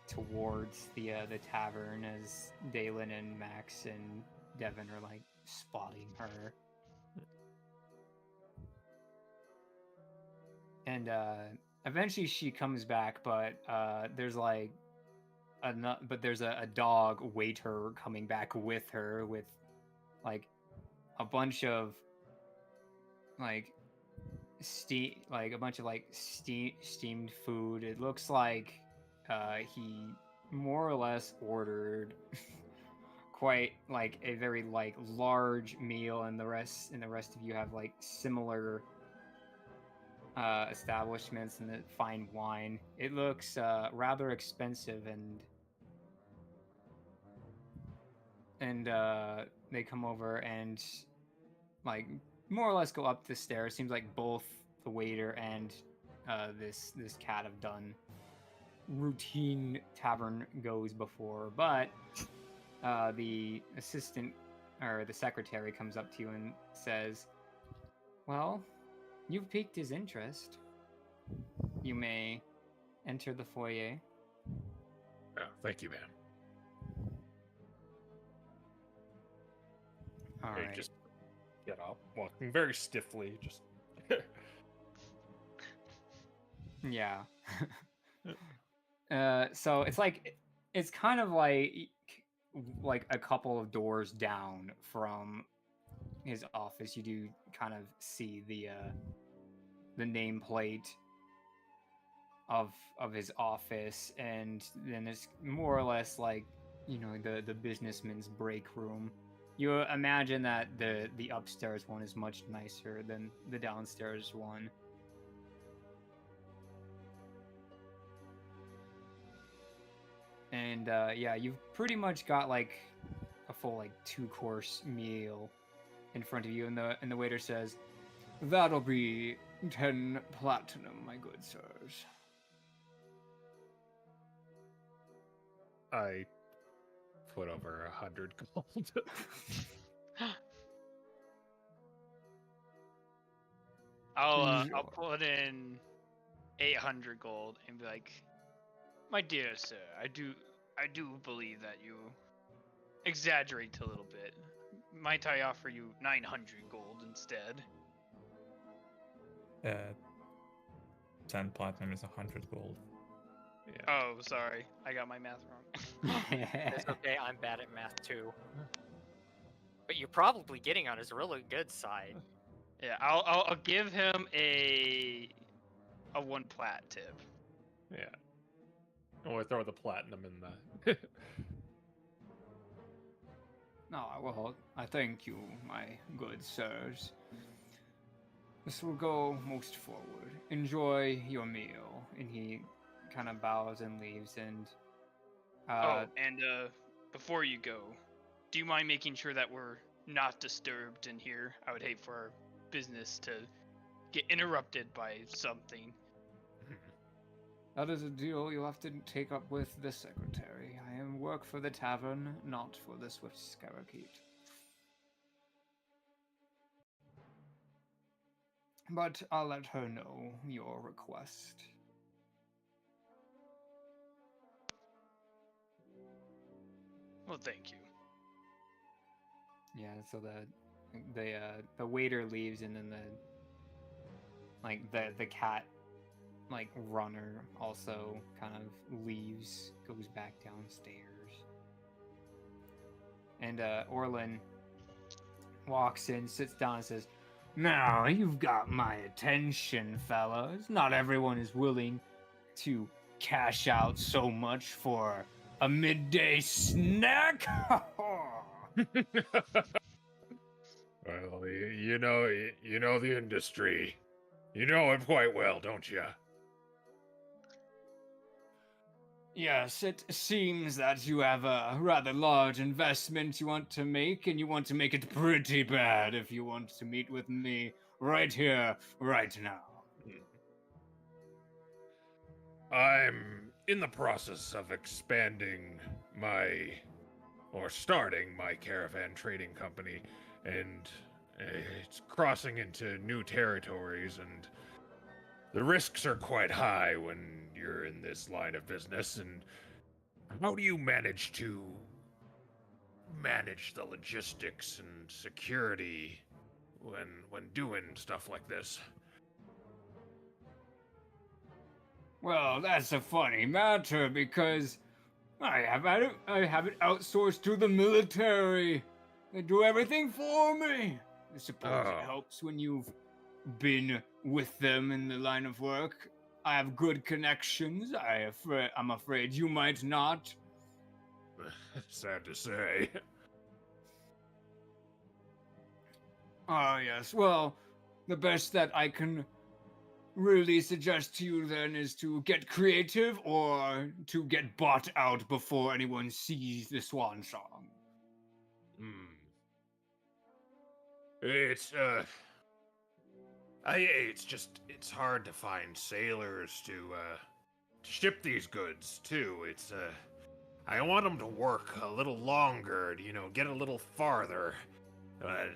towards the tavern as Dalen and Max and Devin are like spotting her. And eventually she comes back, but there's like there's a dog waiter coming back with her with like a bunch of like steamed food. It looks like he more or less ordered quite like a very like large meal, and the rest of you have like similar establishments and the fine wine. It looks rather expensive, and they come over and like more or less go up the stairs. Seems like both the waiter and this cat have done routine tavern goes before, but the assistant or the secretary comes up to you and says, "Well, you've piqued his interest. You may enter the foyer." Oh, thank you, ma'am. All Okay, right. just get up, walking very stiffly. Just Yeah. So it's kind of like a couple of doors down from his office. You do kind of see the nameplate of his office, and then it's more or less like, you know, the businessman's break room. You imagine that the upstairs one is much nicer than the downstairs one. And yeah, you've pretty much got like a full like 2-course meal in front of you, and the waiter says, "That'll be 10 platinum, my good sirs." I put over 100 gold. I'll put in 800 gold and be like, "My dear sir, I do believe that you exaggerate a little bit. Might I offer you 900 gold instead?" 10 platinum is 100 gold. Yeah. Oh, sorry, I got my math wrong. It's okay, I'm bad at math too. But you're probably getting on his really good side. Yeah, I'll give him a 1 plat tip. Yeah. I want to throw the platinum in the. No, well, I thank you, my good sirs. This will go most forward. Enjoy your meal. And he kind of bows and leaves. And And before you go, do you mind making sure that we're not disturbed in here. I would hate for our business to get interrupted by something. That is a deal you'll have to take up with the secretary. I am work for the tavern, not for the Swift Scarrakeet. But I'll let her know your request. Well, thank you. Yeah, so the waiter leaves, and then the cat runner also kind of leaves, goes back downstairs. And Orlin walks in, sits down, and says, "Now you've got my attention, fellas. Not everyone is willing to cash out so much for a midday snack." Well, you know the industry. You know it quite well, don't you? Yes, it seems that you have a rather large investment you want to make, and you want to make it pretty bad if you want to meet with me right here, right now. I'm in the process of starting my caravan trading company, and it's crossing into new territories, and the risks are quite high when you're in this line of business. And how do you manage the logistics and security when doing stuff like this? Well, that's a funny matter, because I have it outsourced to the military. They do everything for me. I suppose Oh. it helps when you've been with them in the line of work. I have good connections. I'm afraid you might not. Sad to say. Ah, yes. Well, the best that I can really suggest to you then is to get creative, or to get bought out before anyone sees the swan song. It's hard to find sailors to ship these goods too. I want them to work a little longer, get a little farther. But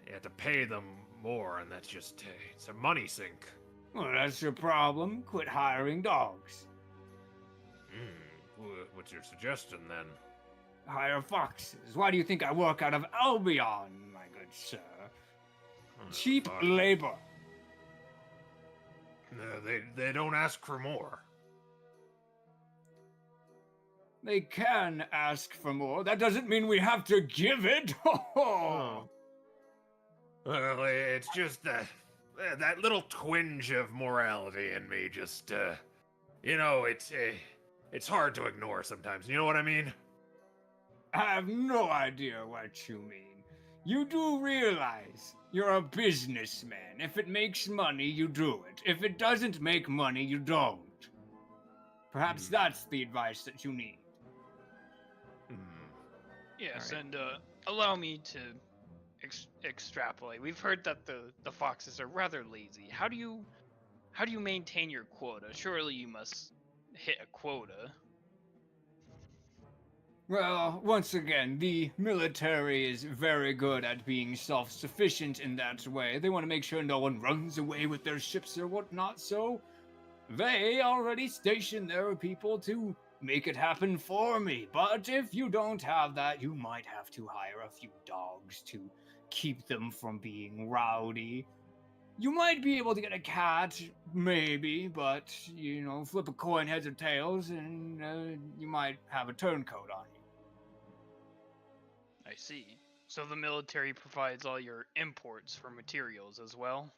you have to pay them more, and that's just, it's a money sink. Well, that's your problem. Quit hiring dogs. What's your suggestion then? Hire foxes. Why do you think I work out of Albion, my good sir? Cheap Fuck. labor. They don't ask for more. They can ask for more. That doesn't mean we have to give it. Well, it's just that little twinge of morality in me. Just it's hard to ignore sometimes. You know what I mean? I have no idea what you mean. You do realize you're a businessman. If it makes money, you do it. If it doesn't make money, you don't. Perhaps that's the advice that you need. Yes, Alright. and allow me to extrapolate. We've heard that the foxes are rather lazy. How do you maintain your quota? Surely you must hit a quota. Well, once again, the military is very good at being self-sufficient in that way. They want to make sure no one runs away with their ships or whatnot, so they already station their people to make it happen for me. But if you don't have that, you might have to hire a few dogs to keep them from being rowdy. You might be able to get a cat, maybe, but, flip a coin heads or tails, and you might have a turncoat on you. I see. So the military provides all your imports for materials as well?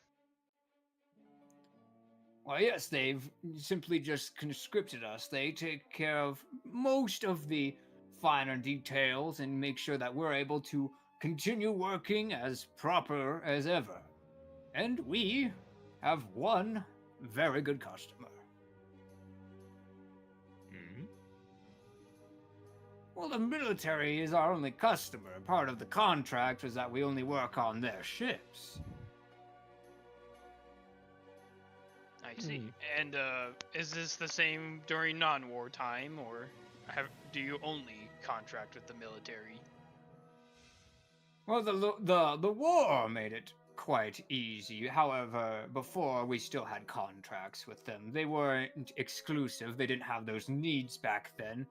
Well, yes, they've simply just conscripted us. They take care of most of the finer details and make sure that we're able to continue working as proper as ever. And we have one very good customer. Well, the military is our only customer. Part of the contract was that we only work on their ships. I see. And is this the same during non-war time, or do you only contract with the military? Well, the war made it quite easy. However, before we still had contracts with them. They weren't exclusive. They didn't have those needs back then.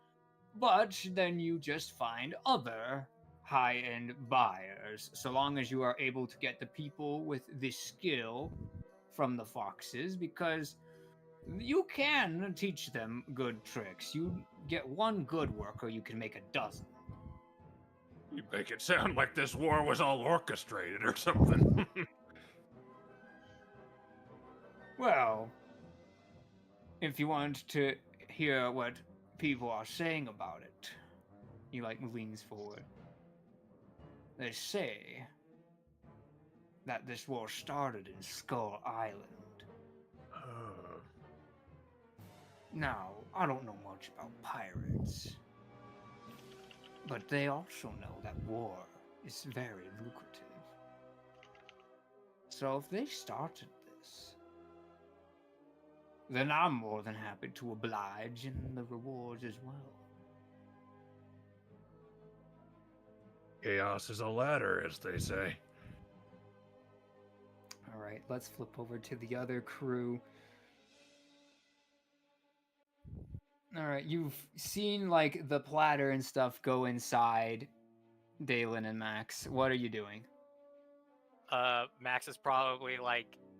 But then you just find other high-end buyers, so long as you are able to get the people with the skill from the foxes, because you can teach them good tricks. You get one good worker, you can make a dozen. You make it sound like this war was all orchestrated or something. Well, if you want to hear what people are saying about it, he leans forward. They say that this war started in Skull Island. Now, I don't know much about pirates, but they also know that war is very lucrative. So if they started this, then I'm more than happy to oblige in the rewards as well. Chaos is a ladder, as they say. All right, let's flip over to the other crew. All right, you've seen the platter and stuff go inside Dalen and Max. What are you doing? Max is probably in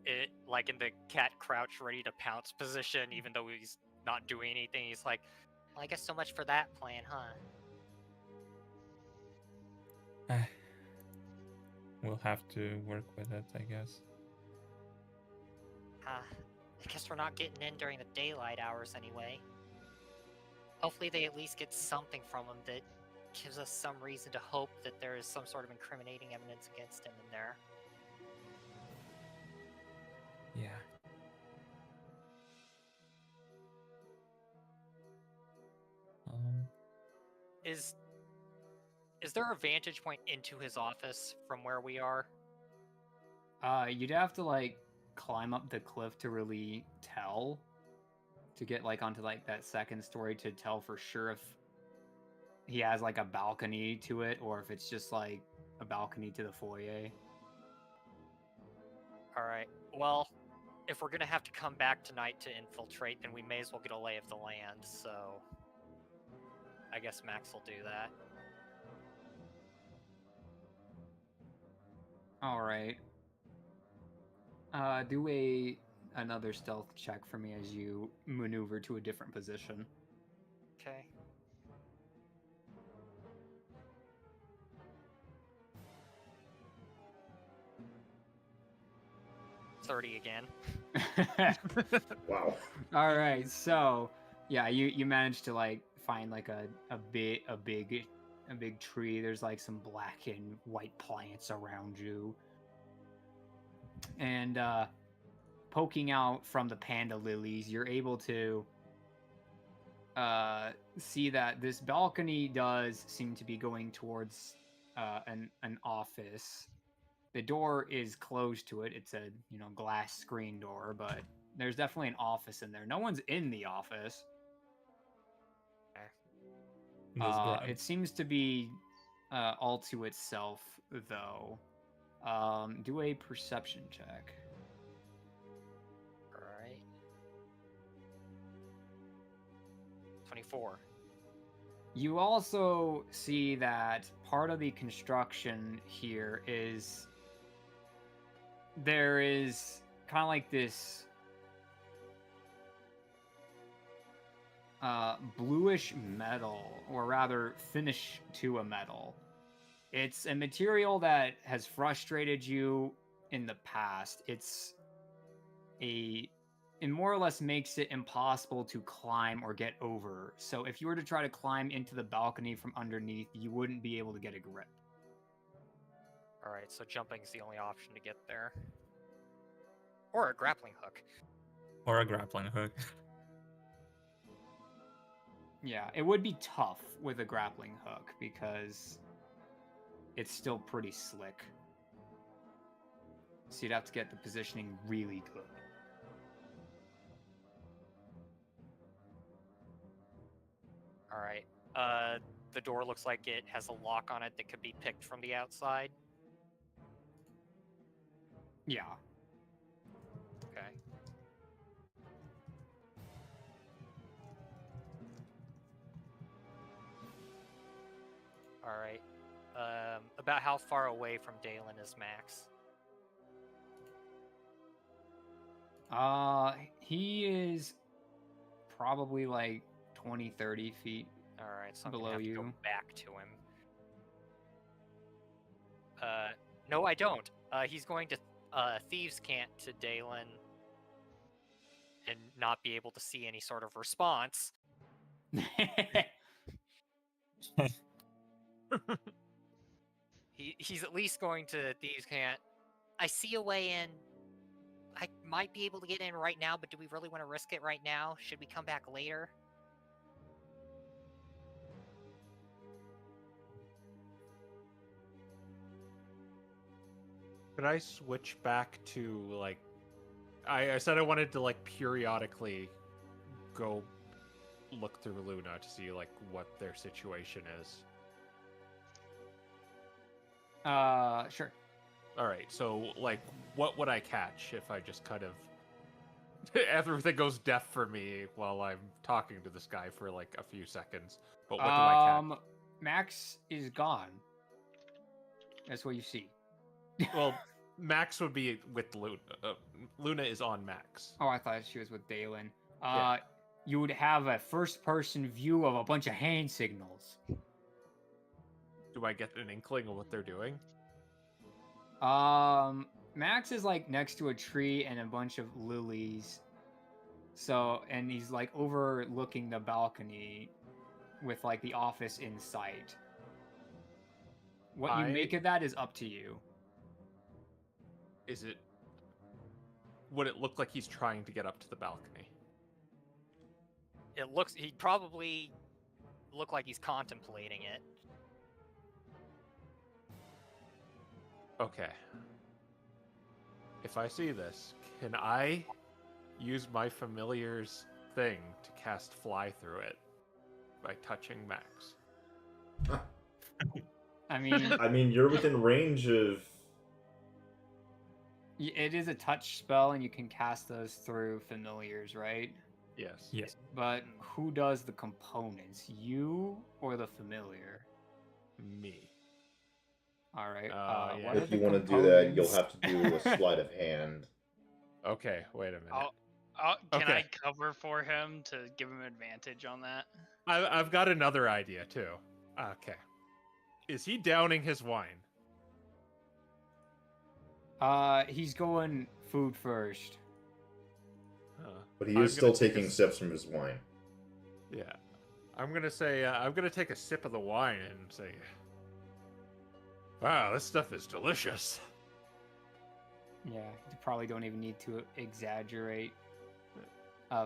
the cat crouch ready to pounce position, even though he's not doing anything. He's like, Well, I guess so much for that plan, huh? We'll have to work with it, I guess. I guess we're not getting in during the daylight hours anyway. Hopefully they at least get something from him that gives us some reason to hope that there is some sort of incriminating evidence against him in there. Yeah. Is there a vantage point into his office from where we are? You'd have to climb up the cliff to really tell, to get onto that second story to tell for sure if he has a balcony to it or if it's just a balcony to the foyer. All right. Well, if we're gonna have to come back tonight to infiltrate, then we may as well get a lay of the land. So, I guess Max will do that. All right. Do another stealth check for me as you maneuver to a different position. Okay. $30 again. Wow. All right, so yeah, you managed to find a big tree. There's some black and white plants around you, and poking out from the panda lilies, you're able to see that this balcony does seem to be going towards an office. The door is closed to it. It's a glass screen door, but there's definitely an office in there. No one's in the office. It seems to be all to itself, though. Do a perception check. All right. 24. You also see that part of the construction here is there is kind of this bluish metal, or rather finish to a metal. It's a material that has frustrated you in the past. It more or less makes it impossible to climb or get over. So if you were to try to climb into the balcony from underneath, you wouldn't be able to get a grip. Alright, so jumping's the only option to get there. Or a grappling hook. Or a grappling hook. Yeah, it would be tough with a grappling hook because it's still pretty slick. So you'd have to get the positioning really good. All right. The door looks like it has a lock on it that could be picked from the outside. Yeah. Okay. All right. About how far away from Dalen is Max? He is probably like 20, 30 feet. All right, so I'm Below gonna have to you. go back to him. No, I don't. He's going to thieves' cant to Dalen and not be able to see any sort of response. He's at least going to thieves' cant. I see a way in. I might be able to get in right now, but do we really want to risk it right now? Should we come back later? Could I switch back to like? I said I wanted to like periodically go look through Luna to see like what their situation is. Sure. All right, so like, what would I catch if I just kind of everything goes deaf for me while I'm talking to this guy for like a few seconds? But what do I catch? Max is gone. That's what you see. Well, Max would be with Luna. Luna is on Max. Oh, I thought she was with Dalen. Yeah. You would have a first-person view of a bunch of hand signals. Do I get an inkling of what they're doing? Max is like next to a tree and a bunch of lilies. So, and he's like overlooking the balcony with like the office in sight. What you make of that is up to you. Is it? Would it look like he's trying to get up to the balcony? It looks. He'd probably look like he's contemplating it. Okay. If I see this, can I use my familiar's thing to cast fly through it by touching Max? I mean, I mean, you're within range of. it is a touch spell, and you can cast those through familiars, right? Yes. Yes. But who does the components? You or the familiar? Me. All right. Yeah. What are If you the want to do that, you'll components? have to do a sleight of hand. Okay, wait a minute. Can Okay. I cover for him to give him advantage on that? I've got another idea too. Okay. Is he downing his wine? He's going food first. But he I'm is still gonna take a taking s- sips from his wine. Yeah. I'm gonna say I'm gonna take a sip of the wine and say, "Wow, this stuff is delicious." Yeah, you probably don't even need to exaggerate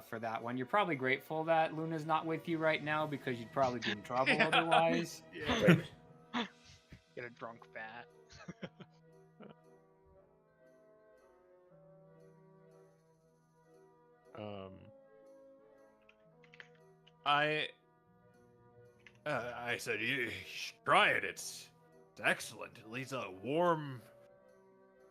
for that one. You're probably grateful that Luna's not with you right now because you'd probably be in trouble Yeah. otherwise. Yeah. Get a drunk bat. I said, you should try it. It's excellent. It leaves a warm.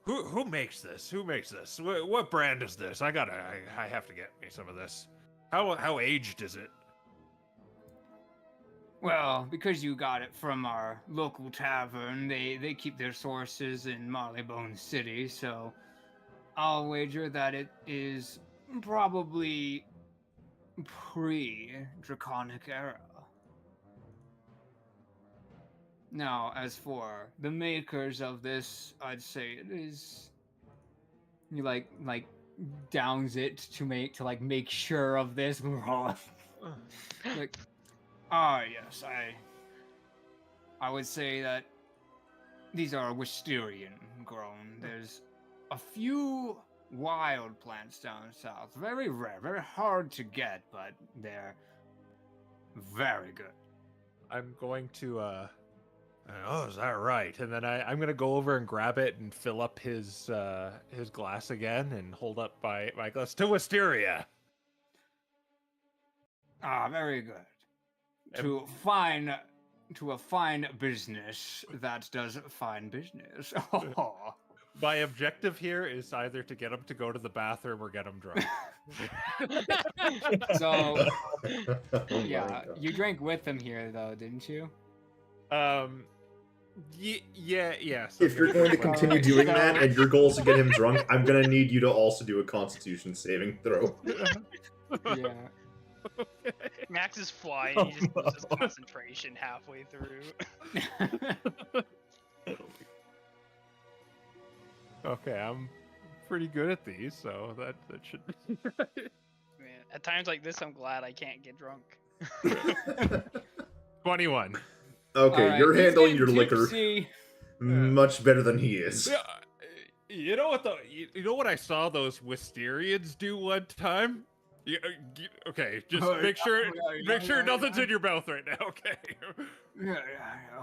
Who makes this? Who makes this? What brand is this? I have to get me some of this. How aged is it? Well, because you got it from our local tavern, they keep their sources in Marleybone City, so I'll wager that it is probably pre-Draconic era. Now, as for the makers of this, I'd say it is. You like downs it to make sure of this. Like, yes, I would say that these are Wisterian grown. There's a few wild plants down south, very rare, very hard to get, but they're Very good. I'm going to oh, is that right? And then I'm gonna go over and grab it and fill up his glass again and hold up my glass to Wisteria. Ah, very good. And- To a fine business that does fine business. My objective here is either to get him to go to the bathroom or get him drunk. So, Oh my yeah, God. you drank with him here, though, didn't you? Yeah. So If you're going to continue doing that and your goal is to get him drunk, I'm gonna need you to also do a Constitution saving throw. Yeah. Max is flying. He just loses concentration halfway through. Okay, I'm pretty good at these, so that should be Man, at times like this, I'm glad I can't get drunk. 21. Okay, All right, you're he's handling getting your liquor tipsy. much better than he is. Yeah, you know what you know what I saw those Wisterians do one time? Okay, just Oh, make sure yeah, nothing's in your mouth right now. Okay. Yeah,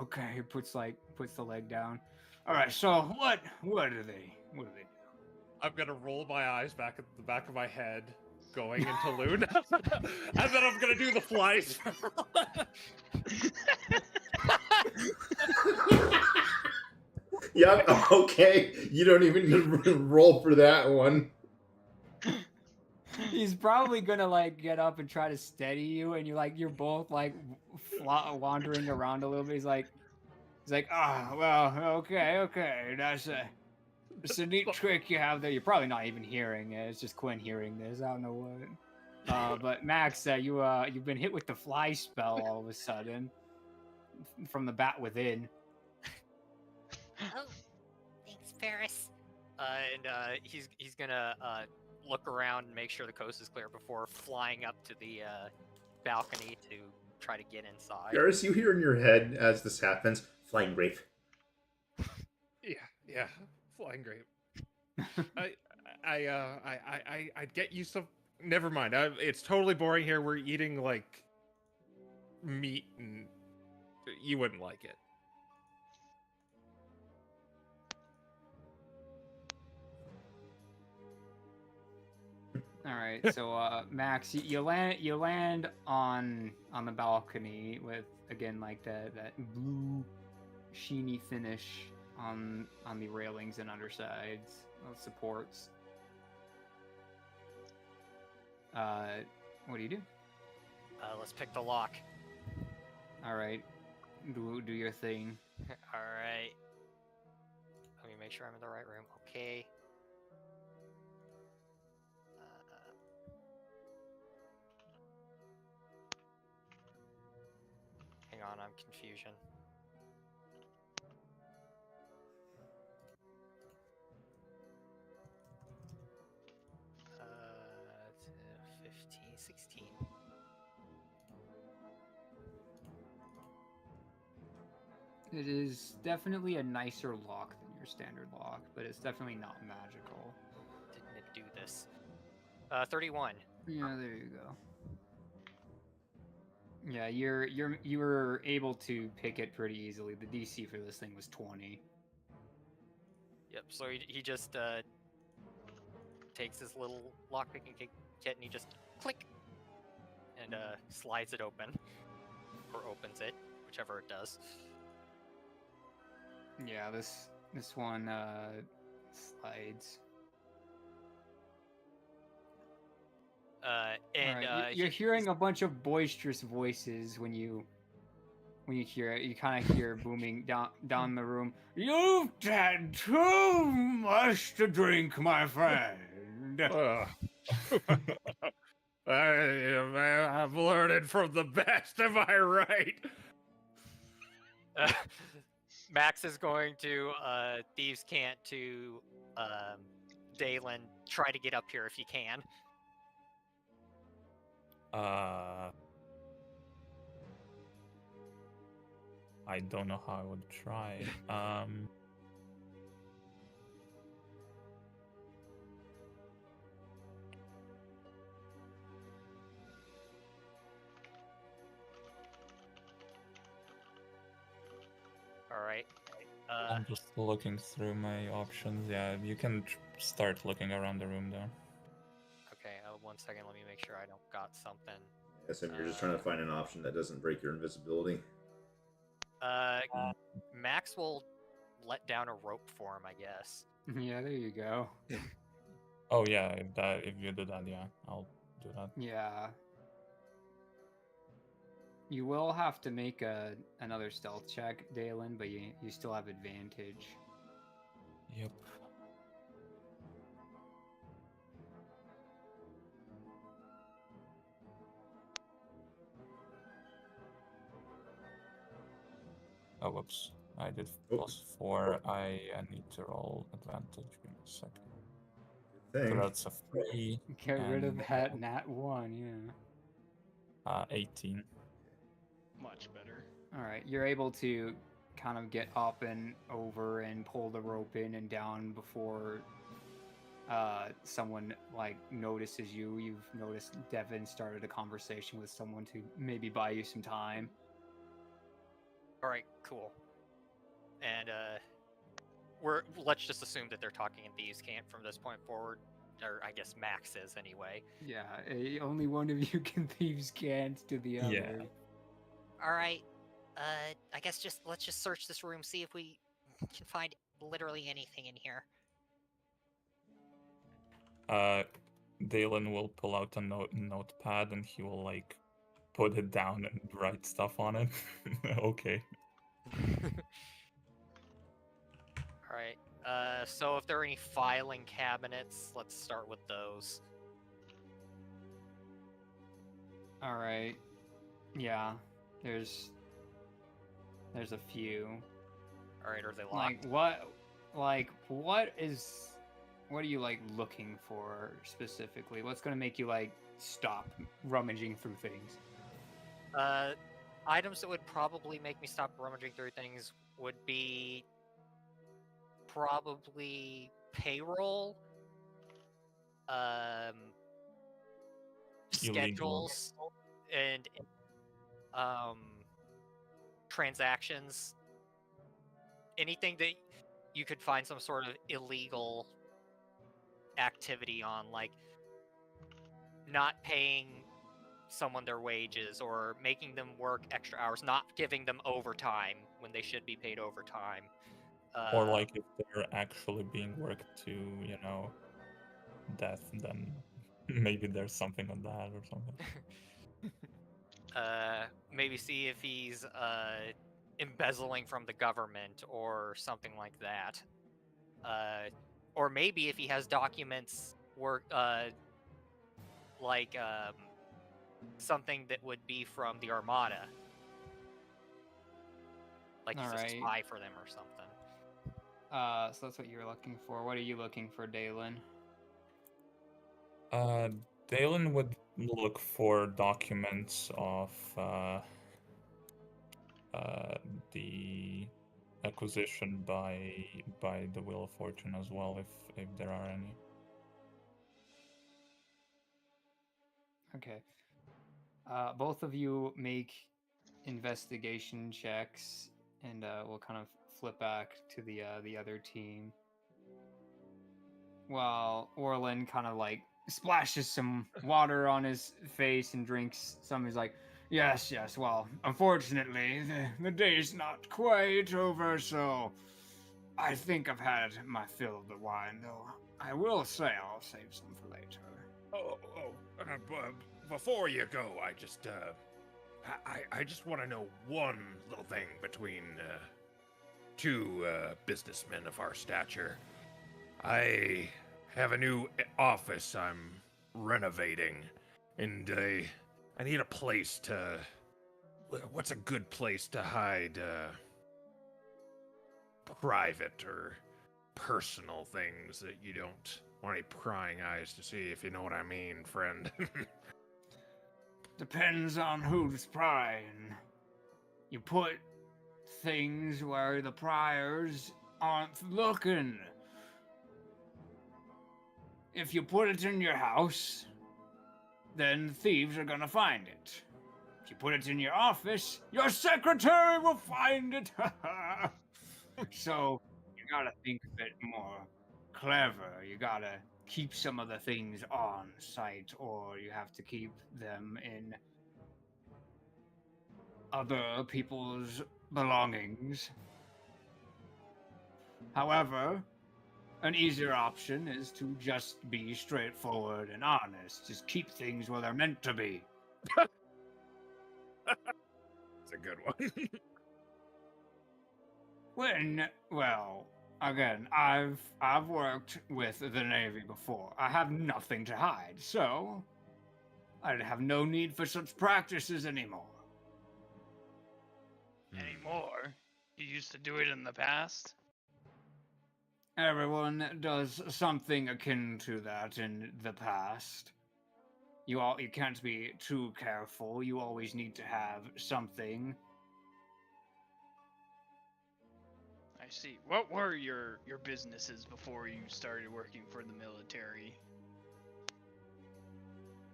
okay. He puts the leg down. All right. So what do they do? I'm gonna roll my eyes back at the back of my head, going into Luna, and then I'm gonna do the fly spell. Yep, okay. You don't even need to roll for that one. He's probably gonna like get up and try to steady you, and you're both like wandering around a little bit. He's like, well, okay. It's a neat trick you have there. You're probably not even hearing it. It's just Quinn hearing this. I don't know what. But Max, you've been hit with the fly spell all of a sudden from the bat within. Oh, thanks, Paris. He's gonna look around and make sure the coast is clear before flying up to the balcony to try to get inside. Garrus, you hear in your head as this happens, flying grape. Yeah, flying grape. I'd get you some. Never mind. It's totally boring here. We're eating like meat, and you wouldn't like it. All right, so Max, you land on the balcony with again like that blue sheeny finish on the railings and undersides of supports. What do you do? Let's pick the lock. All right, do your thing. All right. Let me make sure I'm in the right room. Okay. Hang on, I'm confusion. It's 15, 16. It is definitely a nicer lock than your standard lock, but it's definitely not magical. Didn't it do this? 31. Yeah, there you go. Yeah, you were able to pick it pretty easily. The DC for this thing was 20. Yep. So he just takes his little lockpicking kit and he just click and slides it open or opens it, whichever it does. Yeah, this one slides. And Alright, you're hearing a bunch of boisterous voices when you hear it. You kind of hear booming down the room. You've had too much to drink, my friend. I've learned from the best. Am I right? Max is going to Thieves' Cant to Dalen. Try to get up here if you can. I don't know how I would try. I'm just looking through my options. Yeah, you can start looking around the room there. Okay, 1 second. Let me make sure I don't got something. I assume you're just trying to find an option that doesn't break your invisibility. Max will let down a rope for him, I guess. Yeah, there you go. Oh yeah, if you do that, yeah, I'll do that. Yeah. You will have to make another stealth check, Dalen, but you still have advantage. Yep. Oh, whoops. I did +4. I need to roll advantage. Give me a second. So that's a 3. Get rid of that nat 1, yeah. 18. Much better. Alright, you're able to kind of get up and over and pull the rope in and down before someone like notices you. You've noticed Devin started a conversation with someone to maybe buy you some time. Alright, cool. And let's just assume that they're talking in Thieves' Cant from this point forward. Or I guess Max is anyway. Yeah, only one of you can Thieves' Cant to the other. Yeah. Alright, I guess let's just search this room, see if we can find literally anything in here. Dalen will pull out a notepad and he will like put it down and write stuff on it. Okay. Alright, so if there are any filing cabinets, let's start with those. Alright. Yeah, there's a few. Alright, are they locked? What are you like looking for specifically? What's gonna make you like stop rummaging through things? Items that would probably make me stop rummaging through things would be probably payroll, schedules, and transactions. Anything that you could find some sort of illegal activity on, like not paying someone their wages or making them work extra hours, not giving them overtime when they should be paid overtime. Or like if they're actually being worked to, death, then maybe there's something on that or something. Maybe see if he's embezzling from the government or something like that. Or maybe if he has documents something that would be from the Armada. Like he's a spy for them or something. So that's what you're looking for. What are you looking for, Dalen? Dalen would look for documents of the acquisition by the Wheel of Fortune as well, if there are any. Okay. Both of you make investigation checks, and we'll kind of flip back to the other team. While Orlin kind of like splashes some water on his face and drinks some, he's like, yes, well, unfortunately, the day's not quite over, so I think I've had my fill of the wine, though I will say I'll save some for later. Before you go, I just want to know one little thing between two businessmen of our stature. I have a new office I'm renovating, and I need a place to... What's a good place to hide private or personal things that you don't want any prying eyes to see, if you know what I mean, friend? Depends on who's prying. You put things where the priors aren't looking. If you put it in your house, then thieves are gonna find it. If you put it in your office, your secretary will find it. So you gotta think a bit more clever. You gotta keep some of the things on site, or you have to keep them in other people's belongings. However, an easier option is to just be straightforward and honest. Just keep things where they're meant to be. It's a good one. Well, again, I've worked with the Navy before. I have nothing to hide, so I'd have no need for such practices anymore. Anymore? You used to do it in the past? Everyone does something akin to that in the past. You can't be too careful. You always need to have something. I see. What were your businesses before you started working for the military?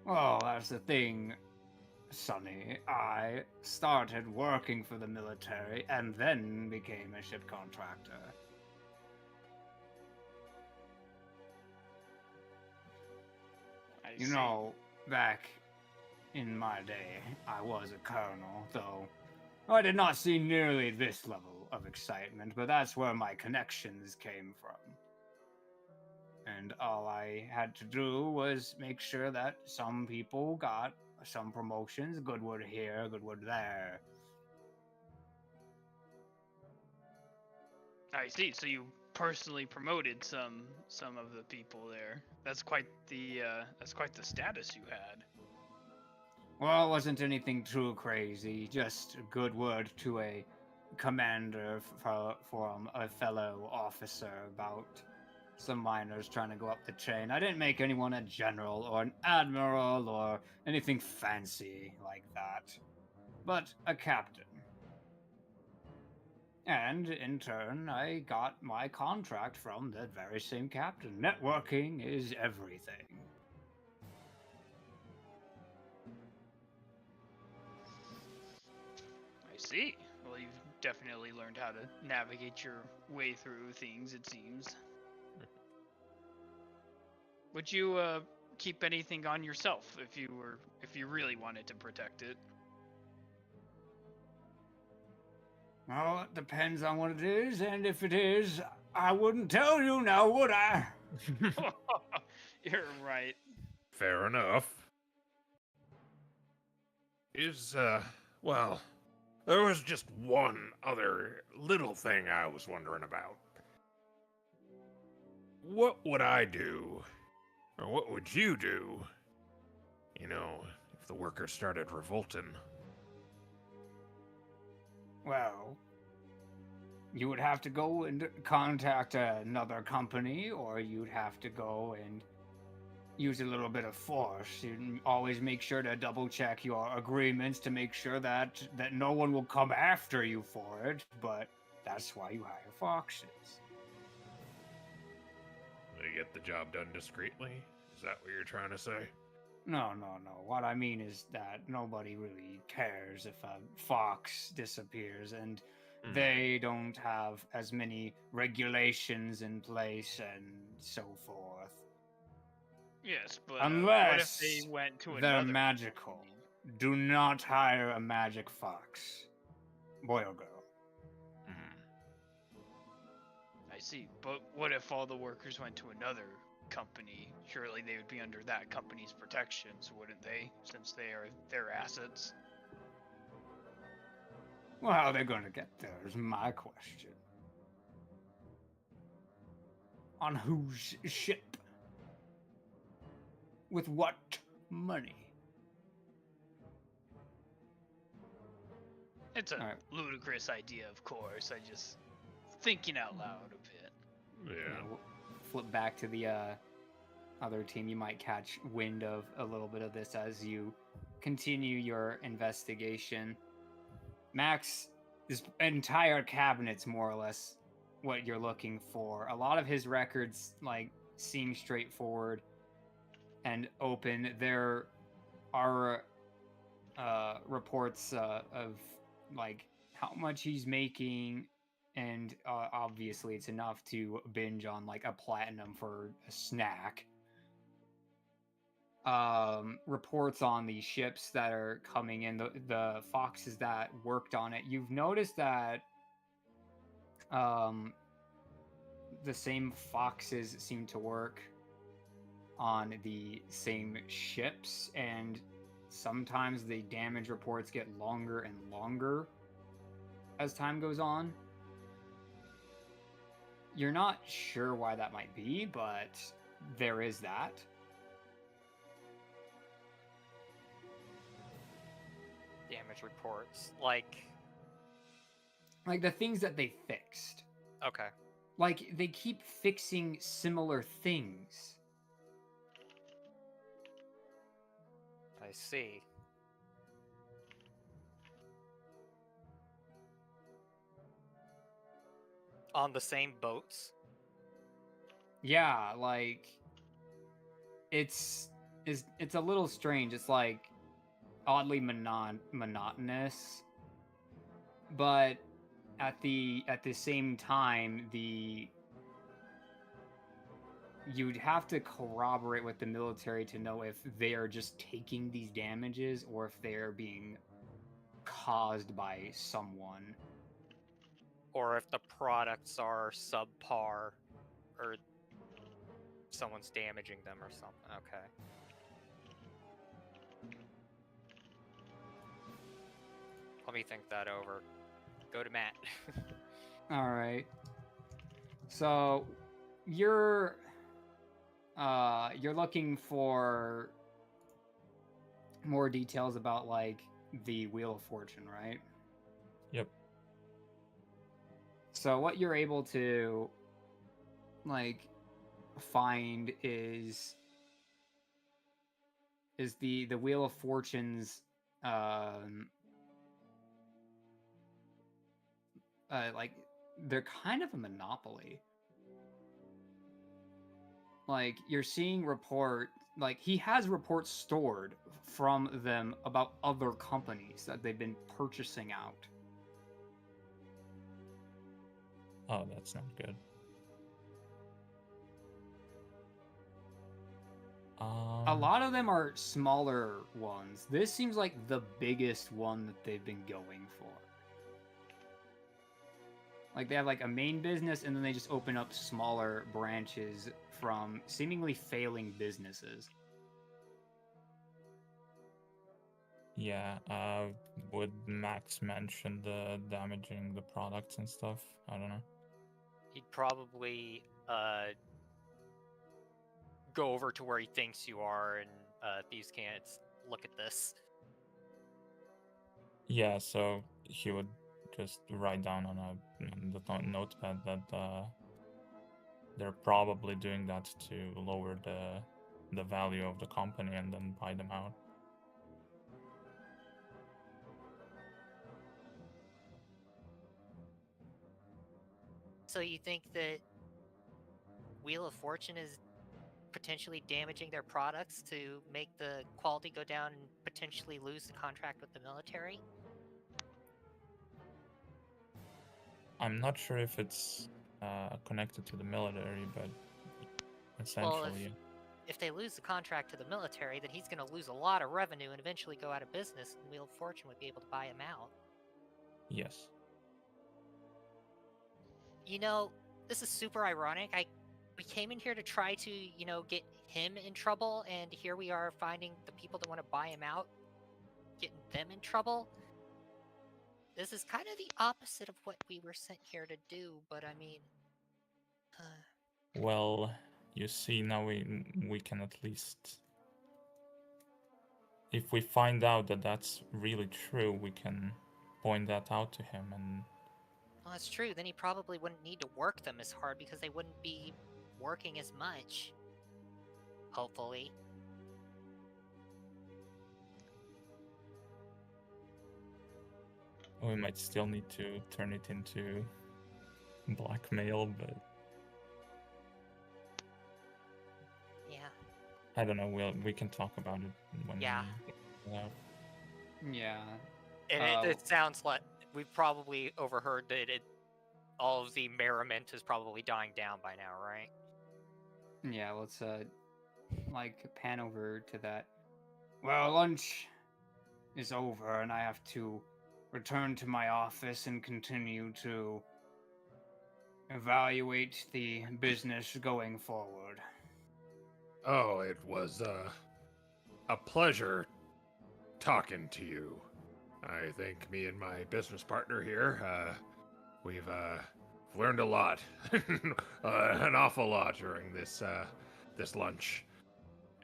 Well, that's the thing, Sonny. I started working for the military and then became a ship contractor. I You see. know, back in my day, I was a colonel, though I did not see nearly this level of excitement, but that's where my connections came from. And all I had to do was make sure that some people got some promotions, Goodwood here, Goodwood there. I see. So you personally promoted some of the people there. That's quite the status you had. Well, it wasn't anything too crazy, just a good word to a commander from a fellow officer about some miners trying to go up the chain. I didn't make anyone a general or an admiral or anything fancy like that, but a captain. And in turn, I got my contract from the very same captain. Networking is everything. I see. Well, you've definitely learned how to navigate your way through things, it seems. Would you keep anything on yourself if you really wanted to protect it? Well, it depends on what it is, and if it is, I wouldn't tell you now, would I? You're right. Fair enough. Well, there was just one other little thing I was wondering about. What would I do, or what would you do, if the workers started revolting? Well, you would have to go and contact another company, or you'd have to go and use a little bit of force. You always make sure to double check your agreements to make sure that no one will come after you for it, but that's why you hire foxes. They get the job done discreetly? Is that what you're trying to say? No. What I mean is that nobody really cares if a fox disappears, and they don't have as many regulations in place and so forth. Yes, but Unless what if they went to they're another magical. company? Do not hire a magic fox. Boy or girl. I see. But what if all the workers went to another company? Surely they would be under that company's protections, wouldn't they? Since they are their assets. Well, how are they going to get there is my question. On whose ship? With what money? It's a Alright. ludicrous idea, of course. I just thinking out loud a bit. Yeah. We'll flip back to the other team. You might catch wind of a little bit of this as you continue your investigation. Max, this entire cabinet's more or less what you're looking for. A lot of his records seem straightforward and open. There are reports of how much he's making and obviously it's enough to binge on like a platinum for a snack. Reports on the ships that are coming in, the foxes that worked on it. You've noticed that the same foxes seem to work on the same ships, and sometimes the damage reports get longer and longer as time goes on. You're not sure why that might be, but there is that. Damage reports. Like the things that they fixed. Okay. Like, they keep fixing similar things. I see. On the same boats? Yeah, like it's a little strange. It's like oddly monotonous, but at the same time, you'd have to corroborate with the military to know if they are just taking these damages or if they are being caused by someone. Or if the products are subpar, or someone's damaging them or something. Okay. Let me think that over. Go to Matt. All right. So you're looking for more details about like the Wheel of Fortune, right? Yep. So what you're able to like find is the Wheel of Fortune's like they're kind of a monopoly. Like you're seeing like he has reports stored from them about other companies that they've been purchasing out. Oh, that's not good. A lot of them are smaller ones. This seems like the biggest one that they've been going for. Like they have like a main business and then they just open up smaller branches from seemingly failing businesses. Yeah, would Max mention the damaging the products and stuff? I don't know. He'd probably go over to where he thinks you are, and thieves can't look at this. Yeah, so he would just write down on the notepad that they're probably doing that to lower the value of the company and then buy them out. So you think that Wheel of Fortune is potentially damaging their products to make the quality go down and potentially lose the contract with the military? I'm not sure if it's connected to the military, but Well, essentially, if they lose the contract to the military, then he's going to lose a lot of revenue and eventually go out of business, and Wheel of Fortune would be able to buy him out. yes. You know, this is super ironic. We came in here to try to, get him in trouble, and here we are finding the people that want to buy him out, getting them in trouble. This is kind of the opposite of what we were sent here to do, but I mean... Well, you see, now we can at least... If we find out that that's really true, we can point that out to him and... Well, that's true. Then he probably wouldn't need to work them as hard because they wouldn't be working as much. Hopefully. We might still need to turn it into blackmail, but... Yeah. I don't know, we can talk about it when Yeah. we... Yeah. And it sounds like we've probably overheard that all of the merriment is probably dying down by now, right? Yeah, let's like pan over to that. Well, lunch is over, and I have to return to my office and continue to evaluate the business going forward. Oh, it was a pleasure talking to you. I think me and my business partner here, we've learned a lot, an awful lot during this this lunch.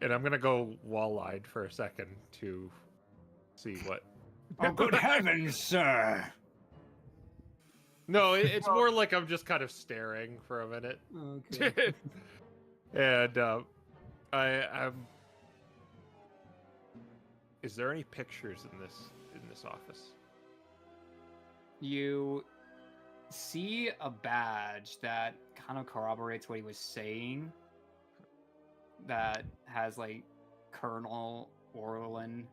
And I'm gonna go wall-eyed for a second to see what. Oh, good heavens, sir! No, it's more like I'm just kind of staring for a minute. Okay. And I'm. Is there any pictures in this office? You see a badge that kind of corroborates what he was saying. That has like Colonel Orlin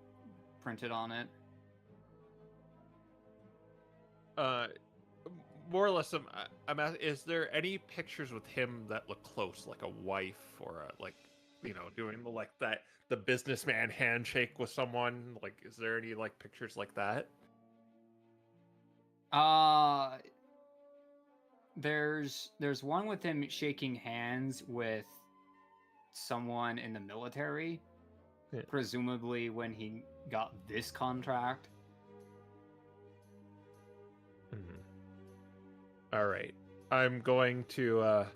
printed on it. More or less, I'm asking, is there any pictures with him that look close, like a wife or doing like that, the businessman handshake with someone? Like, is there any like pictures like that? There's one with him shaking hands with someone in the military, presumably when he got this contract. All right, I'm going to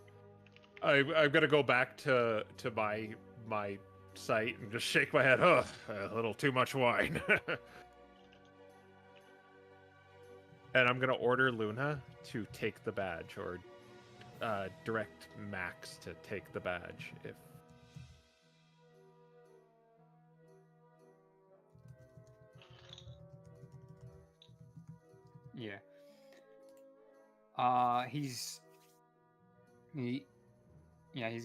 I'm gonna go back to my site and just shake my head. Oh, a little too much wine. And I'm gonna order Luna to take the badge, or direct Max to take the badge if. Yeah. He's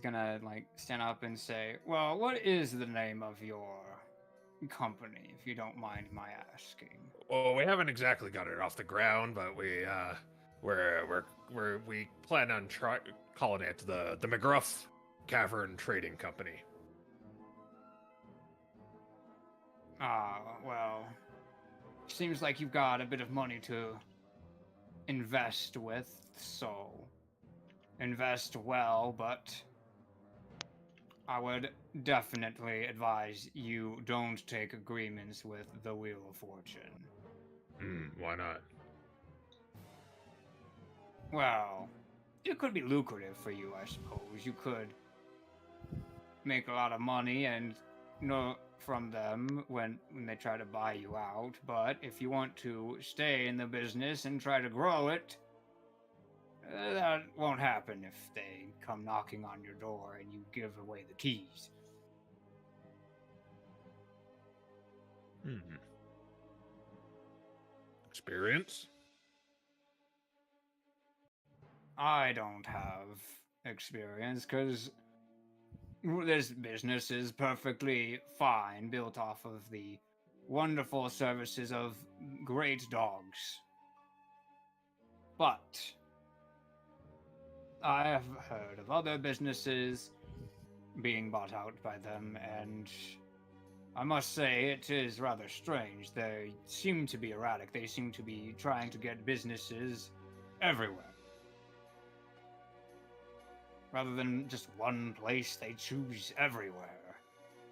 gonna like stand up and say, "Well, what is the name of your company, if you don't mind my asking?" Well, we haven't exactly got it off the ground, but we plan on calling it the McGruff Cavern Trading Company. Well, seems like you've got a bit of money to invest with, so invest well, but I would definitely advise you don't take agreements with the Wheel of Fortune. Why not? Well, it could be lucrative for you, I suppose. You could make a lot of money and from them when they try to buy you out, but if you want to stay in the business and try to grow it, that won't happen if they come knocking on your door and you give away the keys. Experience? I don't have experience because this business is perfectly fine, built off of the wonderful services of great dogs. But I have heard of other businesses being bought out by them, and I must say it is rather strange. They seem to be erratic. They seem to be trying to get businesses everywhere. Rather than just one place, they choose everywhere.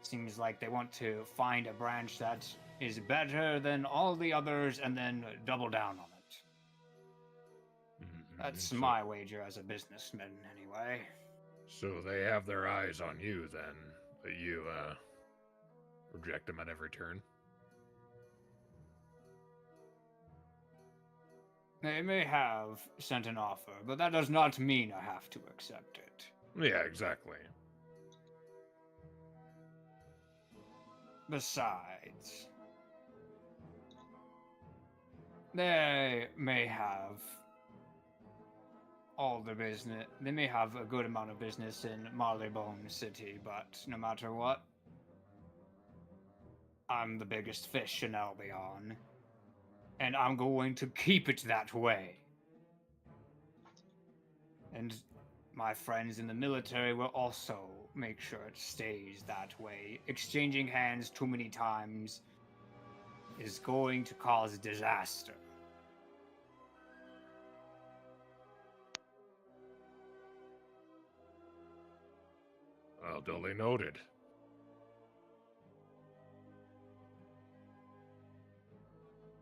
Seems like they want to find a branch that is better than all the others and then double down on it. That's my wager as a businessman, anyway. So they have their eyes on you, then, but you reject them at every turn? They may have sent an offer, but that does not mean I have to accept it. Yeah, exactly. Besides, they may have they may have a good amount of business in Marleybone City, but no matter what, I'm the biggest fish in Albion, and I'm going to keep it that way. And my friends in the military will also make sure it stays that way. Exchanging hands too many times is going to cause disaster. Well, duly noted.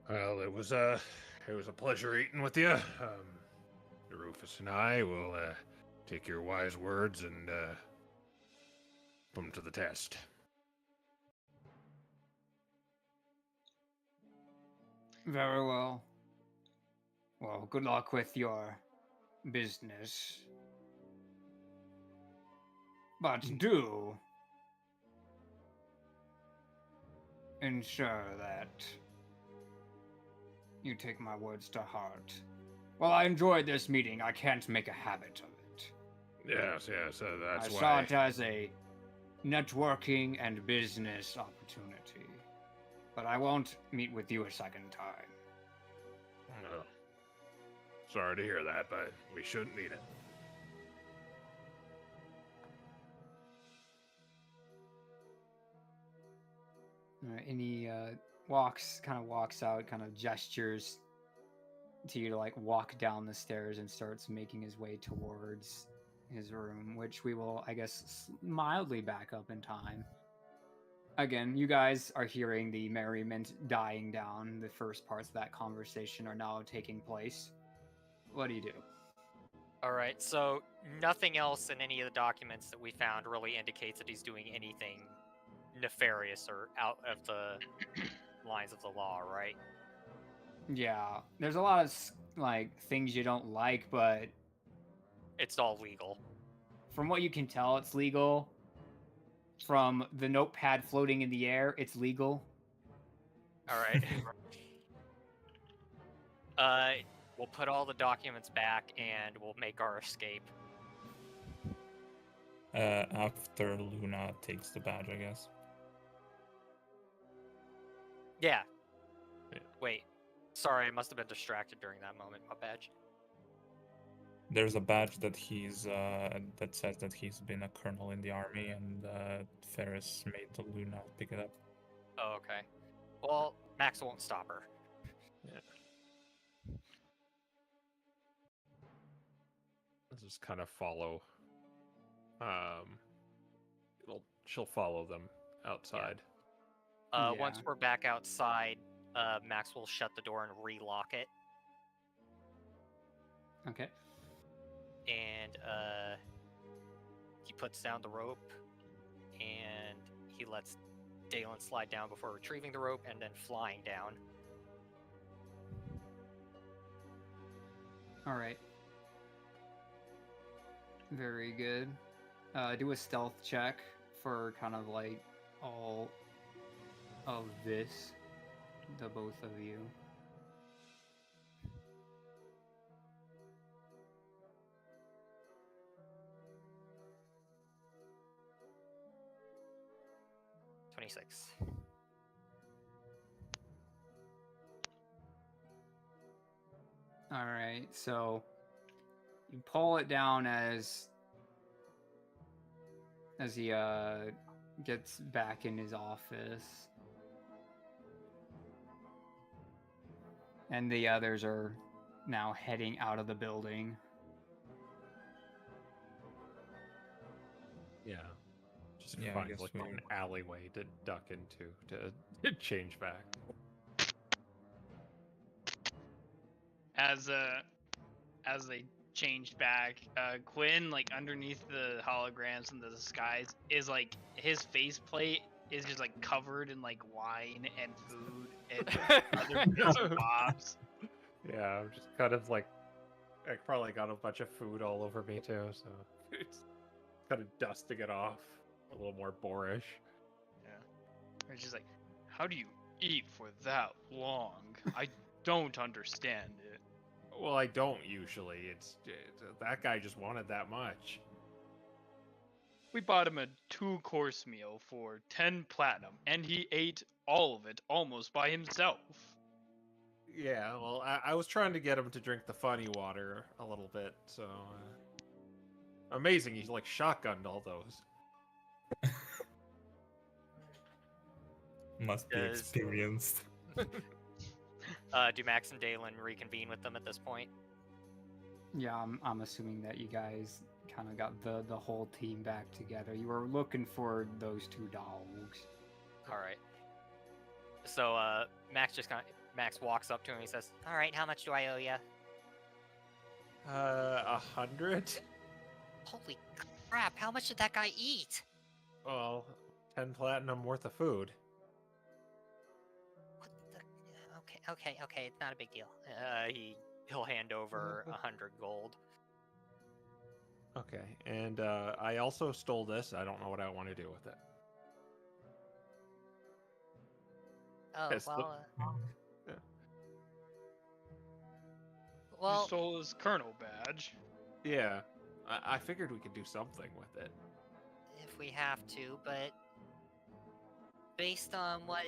Well, it was a pleasure eating with you. Rufus and I will take your wise words and put them to the test. Very well. Well, good luck with your business. But do ensure that you take my words to heart. While I enjoyed this meeting, I can't make a habit of it. Yes, that's I why. saw it as a networking and business opportunity. But I won't meet with you a second time. Well, sorry to hear that, but we shouldn't need it. And he walks out, kind of gestures to you to like walk down the stairs and starts making his way towards his room, which we will, I guess, mildly back up in time. Again, you guys are hearing the merriment dying down. The first parts of that conversation are now taking place. What do you do? All right, so nothing else in any of the documents that we found really indicates that he's doing anything nefarious or out of the lines of the law, right? Yeah, there's a lot of like things you don't like, but It's all legal. from what you can tell, it's legal. From the notepad floating in the air, it's legal. All right. We'll put all the documents back and we'll make our escape. After Luna takes the badge, I guess. Yeah. Yeah. Wait. Sorry, I must have been distracted during that moment. My badge. There's a badge that he's that says that he's been a colonel in the army, and Ferris made the Luna pick it up. Oh, okay. Well, Max won't stop her. Let's just kind of follow. She'll follow them outside. Once we're back outside, Max will shut the door and relock it. Okay. And he puts down the rope and he lets Dalen slide down before retrieving the rope and then flying down. All right. Very good. Do a stealth check for kind of like all of this, the both of you. "26. All right, so you pull it down as he gets back in his office, and the others are now heading out of the building. Yeah. Just Yeah, I find guess like we- an alleyway to duck into to change back. As they change back, Quinn, like underneath the holograms and the disguise, is like his faceplate is just like covered in like wine and food and other bits and bobs. Yeah, I'm just kind of like, I probably got a bunch of food all over me too, so it's kind of dusting it off, a little more boorish. Yeah, it's just like, how do you eat for that long? I don't understand it. Well, I don't usually. It's that guy just wanted that much. We bought him a 2-course meal for 10 platinum, and he ate all of it almost by himself. Yeah, well, I was trying to get him to drink the funny water a little bit, so Amazing, he's like shotgunned all those. Must be Does- experienced. Do Max and Dalen reconvene with them at this point? Yeah, I'm assuming that you guys kind of got the whole team back together. You were looking for those two dogs. All right. So Max walks up to him. He says, All right, how much do I owe you? 100? Holy crap! How much did that guy eat? Well, 10 platinum worth of food. What the? Okay. Not a big deal. he'll hand over 100 gold. Okay, and I also stole this. I don't know what I want to do with it. Oh Yes, well. Yeah. You Well, stole his colonel badge. Yeah, I figured we could do something with it. if we have to, but based on what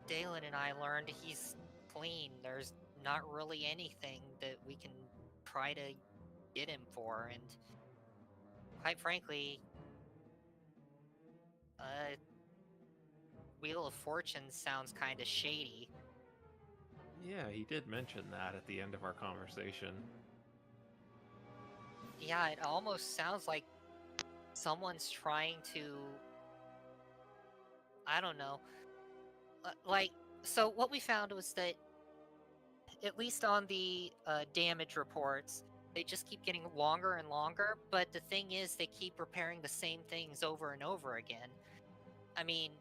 Dalen and I learned, he's clean. There's not really anything that we can try to get him for, and quite frankly, Wheel of Fortune sounds kind of shady. Yeah, he did mention that at the end of our conversation. Yeah, it almost sounds like someone's trying to, I don't know. So what we found was that, at least on the damage reports, they just keep getting longer and longer, but the thing is, they keep repairing the same things over and over again. I mean,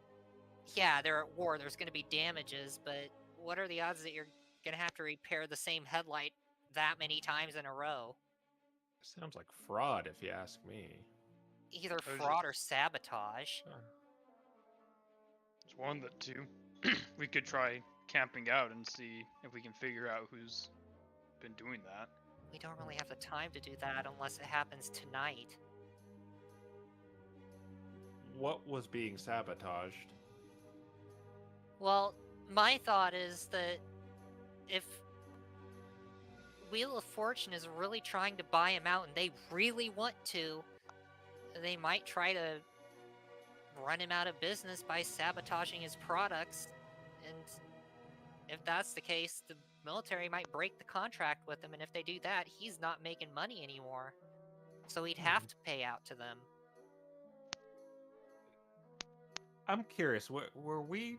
yeah, they're at war, there's going to be damages, but what are the odds that you're going to have to repair the same headlight that many times in a row? Sounds like fraud, if you ask me. Either Or is fraud or sabotage. It's one of the two. We could try camping out and see if we can figure out who's been doing that. We don't really have the time to do that unless it happens tonight. What was being sabotaged? Well, my thought is that if Wheel of Fortune is really trying to buy him out and they really want to, they might try to run him out of business by sabotaging his products. And if that's the case, the military might break the contract with him, and if they do that, he's not making money anymore. So he'd have to pay out to them. I'm curious. Were we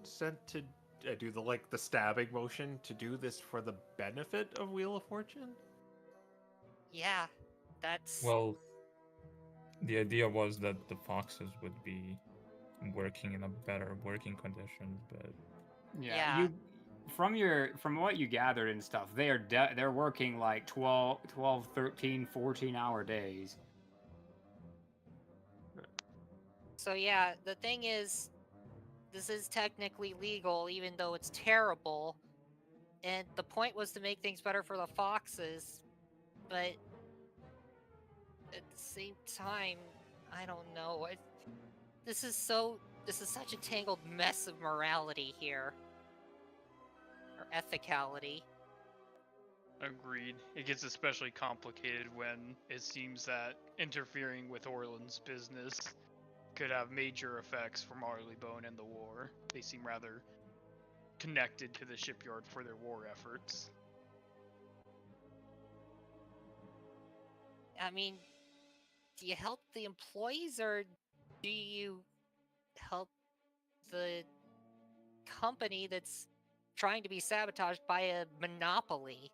sent to do the stabbing motion to do this for the benefit of Wheel of Fortune? Yeah, that's... Well, the idea was that the foxes would be working in a better working conditions, but Yeah. You from what you gathered and stuff, they're working like 12, 13, 14-hour days. So yeah, the thing is, this is technically legal, even though it's terrible. And the point was to make things better for the foxes, but at the same time, I don't know. This is such a tangled mess of morality here. Or ethicality. Agreed. It gets especially complicated when it seems that interfering with Orland's business could have major effects for Marleybone and the war. They seem rather connected to the shipyard for their war efforts. I mean, do you help the employees or do you help the company that's trying to be sabotaged by a monopoly?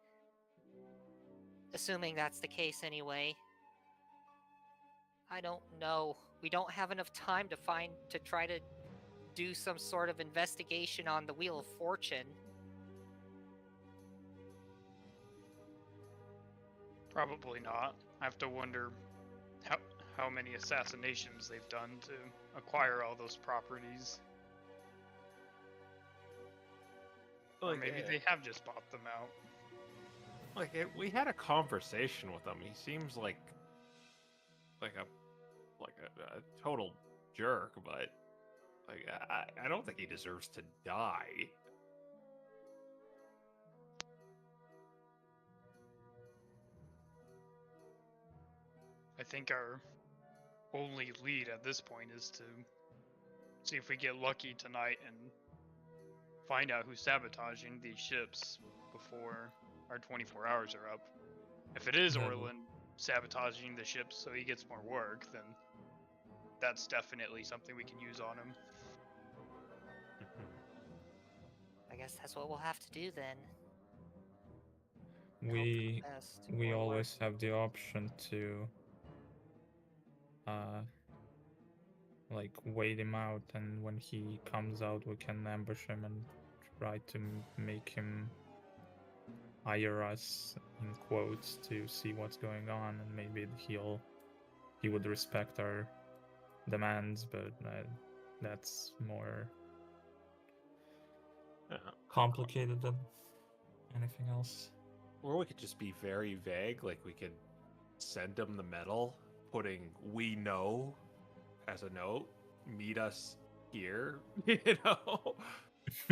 Assuming that's the case anyway. I don't know. We don't have enough time to try to do some sort of investigation on the Wheel of Fortune. Probably not. I have to wonder how many assassinations they've done to acquire all those properties. Or maybe they have just bought them out. We had a conversation with him. He seems like a total jerk, but I don't think he deserves to die. I think our only lead at this point is to see if we get lucky tonight and find out who's sabotaging these ships before our 24 hours are up. If it is Yeah. Orlin sabotaging the ships so he gets more work, then that's definitely something we can use on him. I guess that's what we'll have to do then. We Best, we or always have the option to like wait him out, and when he comes out we can ambush him and try to make him hire us in quotes to see what's going on, and maybe he would respect our demands, but that's more complicated than anything else. Or we could just be very vague, like we could send him the medal, putting "we know" as a note, meet us here, you know?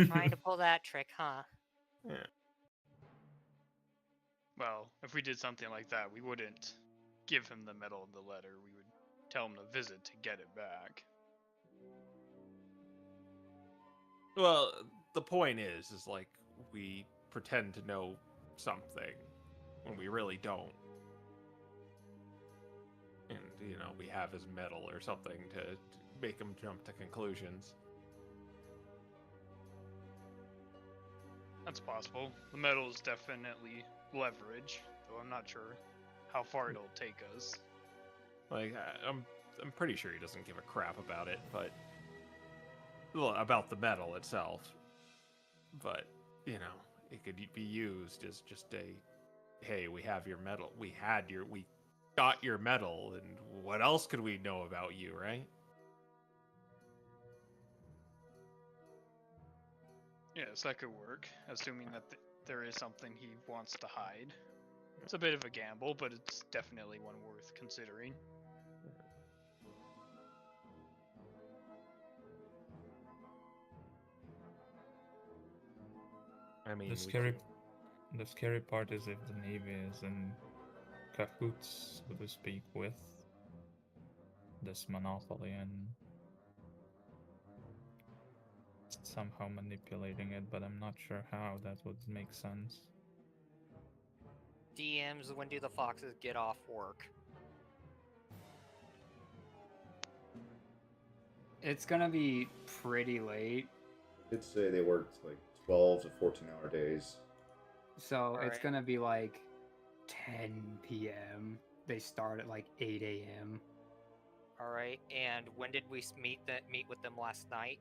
trying to pull that trick, huh? Yeah. Well, if we did something like that, we wouldn't give him the medal in the letter. We would tell him to visit to get it back. Well, the point is like we pretend to know something when we really don't. And, you know, we have his medal or something to make him jump to conclusions. That's possible. The medal is definitely leverage, though I'm not sure how far it'll take us. Like, I'm pretty sure he doesn't give a crap about it, but... Well, about the medal itself. But, you know, it could be used as just a... Hey, we have your medal. We got your medal, and what else could we know about you, right? Yes, that could work, assuming that there is something he wants to hide. It's a bit of a gamble, but it's definitely one worth considering. I mean, The scary part is if the Navy is in cahoots, so to speak, with this monopoly and somehow manipulating it, but I'm not sure how that would make sense. DMs, when do the foxes get off work? It's gonna be pretty late, I'd say they worked like 12 to 14-hour days. so it's Alright. gonna be like 10 p.m. They start at like 8 a.m. All right, and when did we meet with them last night?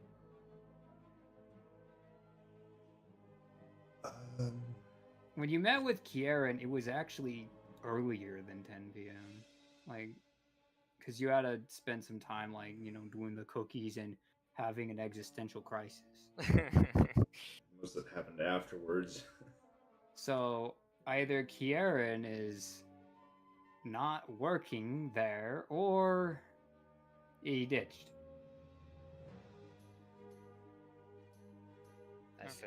When you met with Kieran, it was actually earlier than 10 p.m. Like, because you had to spend some time, like, you know, doing the cookies and having an existential crisis. Most that happened afterwards. So either Kieran is not working there, or he ditched. I see.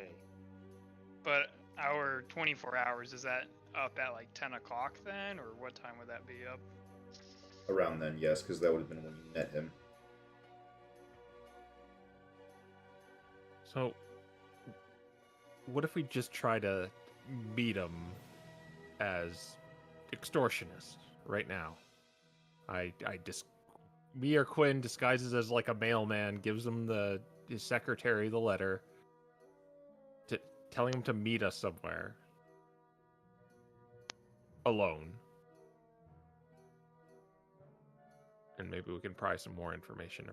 But our 24 hours, is that up at like 10 o'clock then, or what time would that be up? Around then, yes, because that would have been when you met him. So, what if we just try to meet him as extortionists right now? Me or Quinn disguises as like a mailman, gives him his secretary the letter, telling him to meet us somewhere alone, and maybe we can pry some more information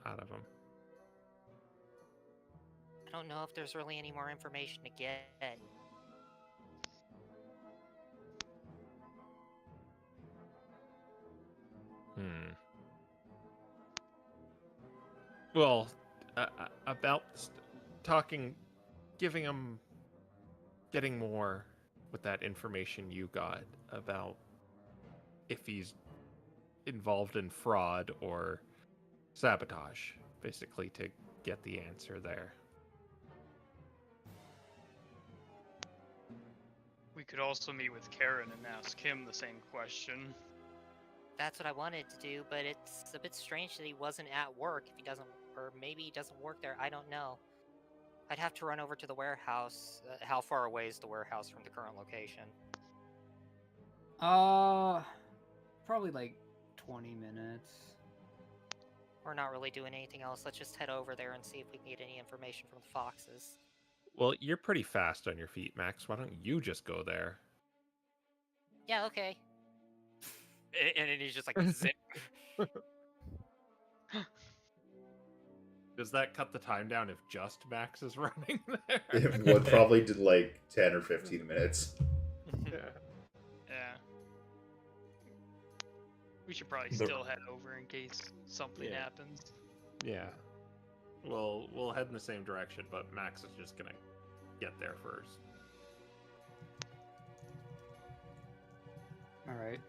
out of him. I don't know if there's really any more information to get. Well, about talking, getting more with that information you got about if he's involved in fraud or sabotage, basically, to get the answer there. We could also meet with Karen and ask him the same question. That's what I wanted to do, but it's a bit strange that he wasn't at work if he doesn't, or maybe he doesn't work there. I don't know. I'd have to run over to the warehouse. How far away is the warehouse from the current location? Probably like 20 minutes. We're not really doing anything else. Let's just head over there and see if we can get any information from the foxes. Well, you're pretty fast on your feet, Max. Why don't you just go there? Yeah, okay. And then he's just like, zip. Does that cut the time down if just Max is running there? It would probably did like 10 or 15 minutes. Yeah. Yeah. We should probably still head over in case something happens. Yeah. We'll head in the same direction, but Max is just gonna get there first. All right.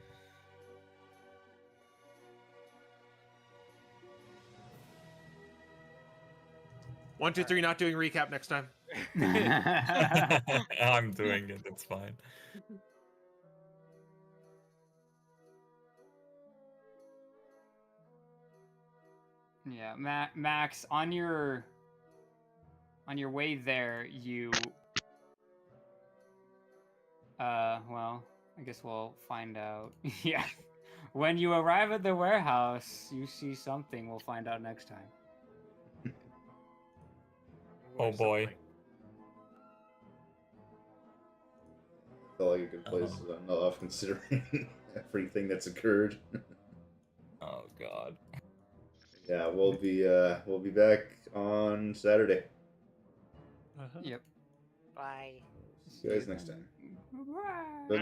One, two, three. Not doing recap next time. I'm doing it. It's fine. Yeah, Max, on your way there, you well, I guess we'll find out. Yeah. When you arrive at the warehouse, you see something. We'll find out next time. Oh boy. Felt like a good place to run off considering everything that's occurred. Oh god. Yeah, we'll be back on Saturday. Yep. Bye. See you guys next time. Bye. Bye-bye.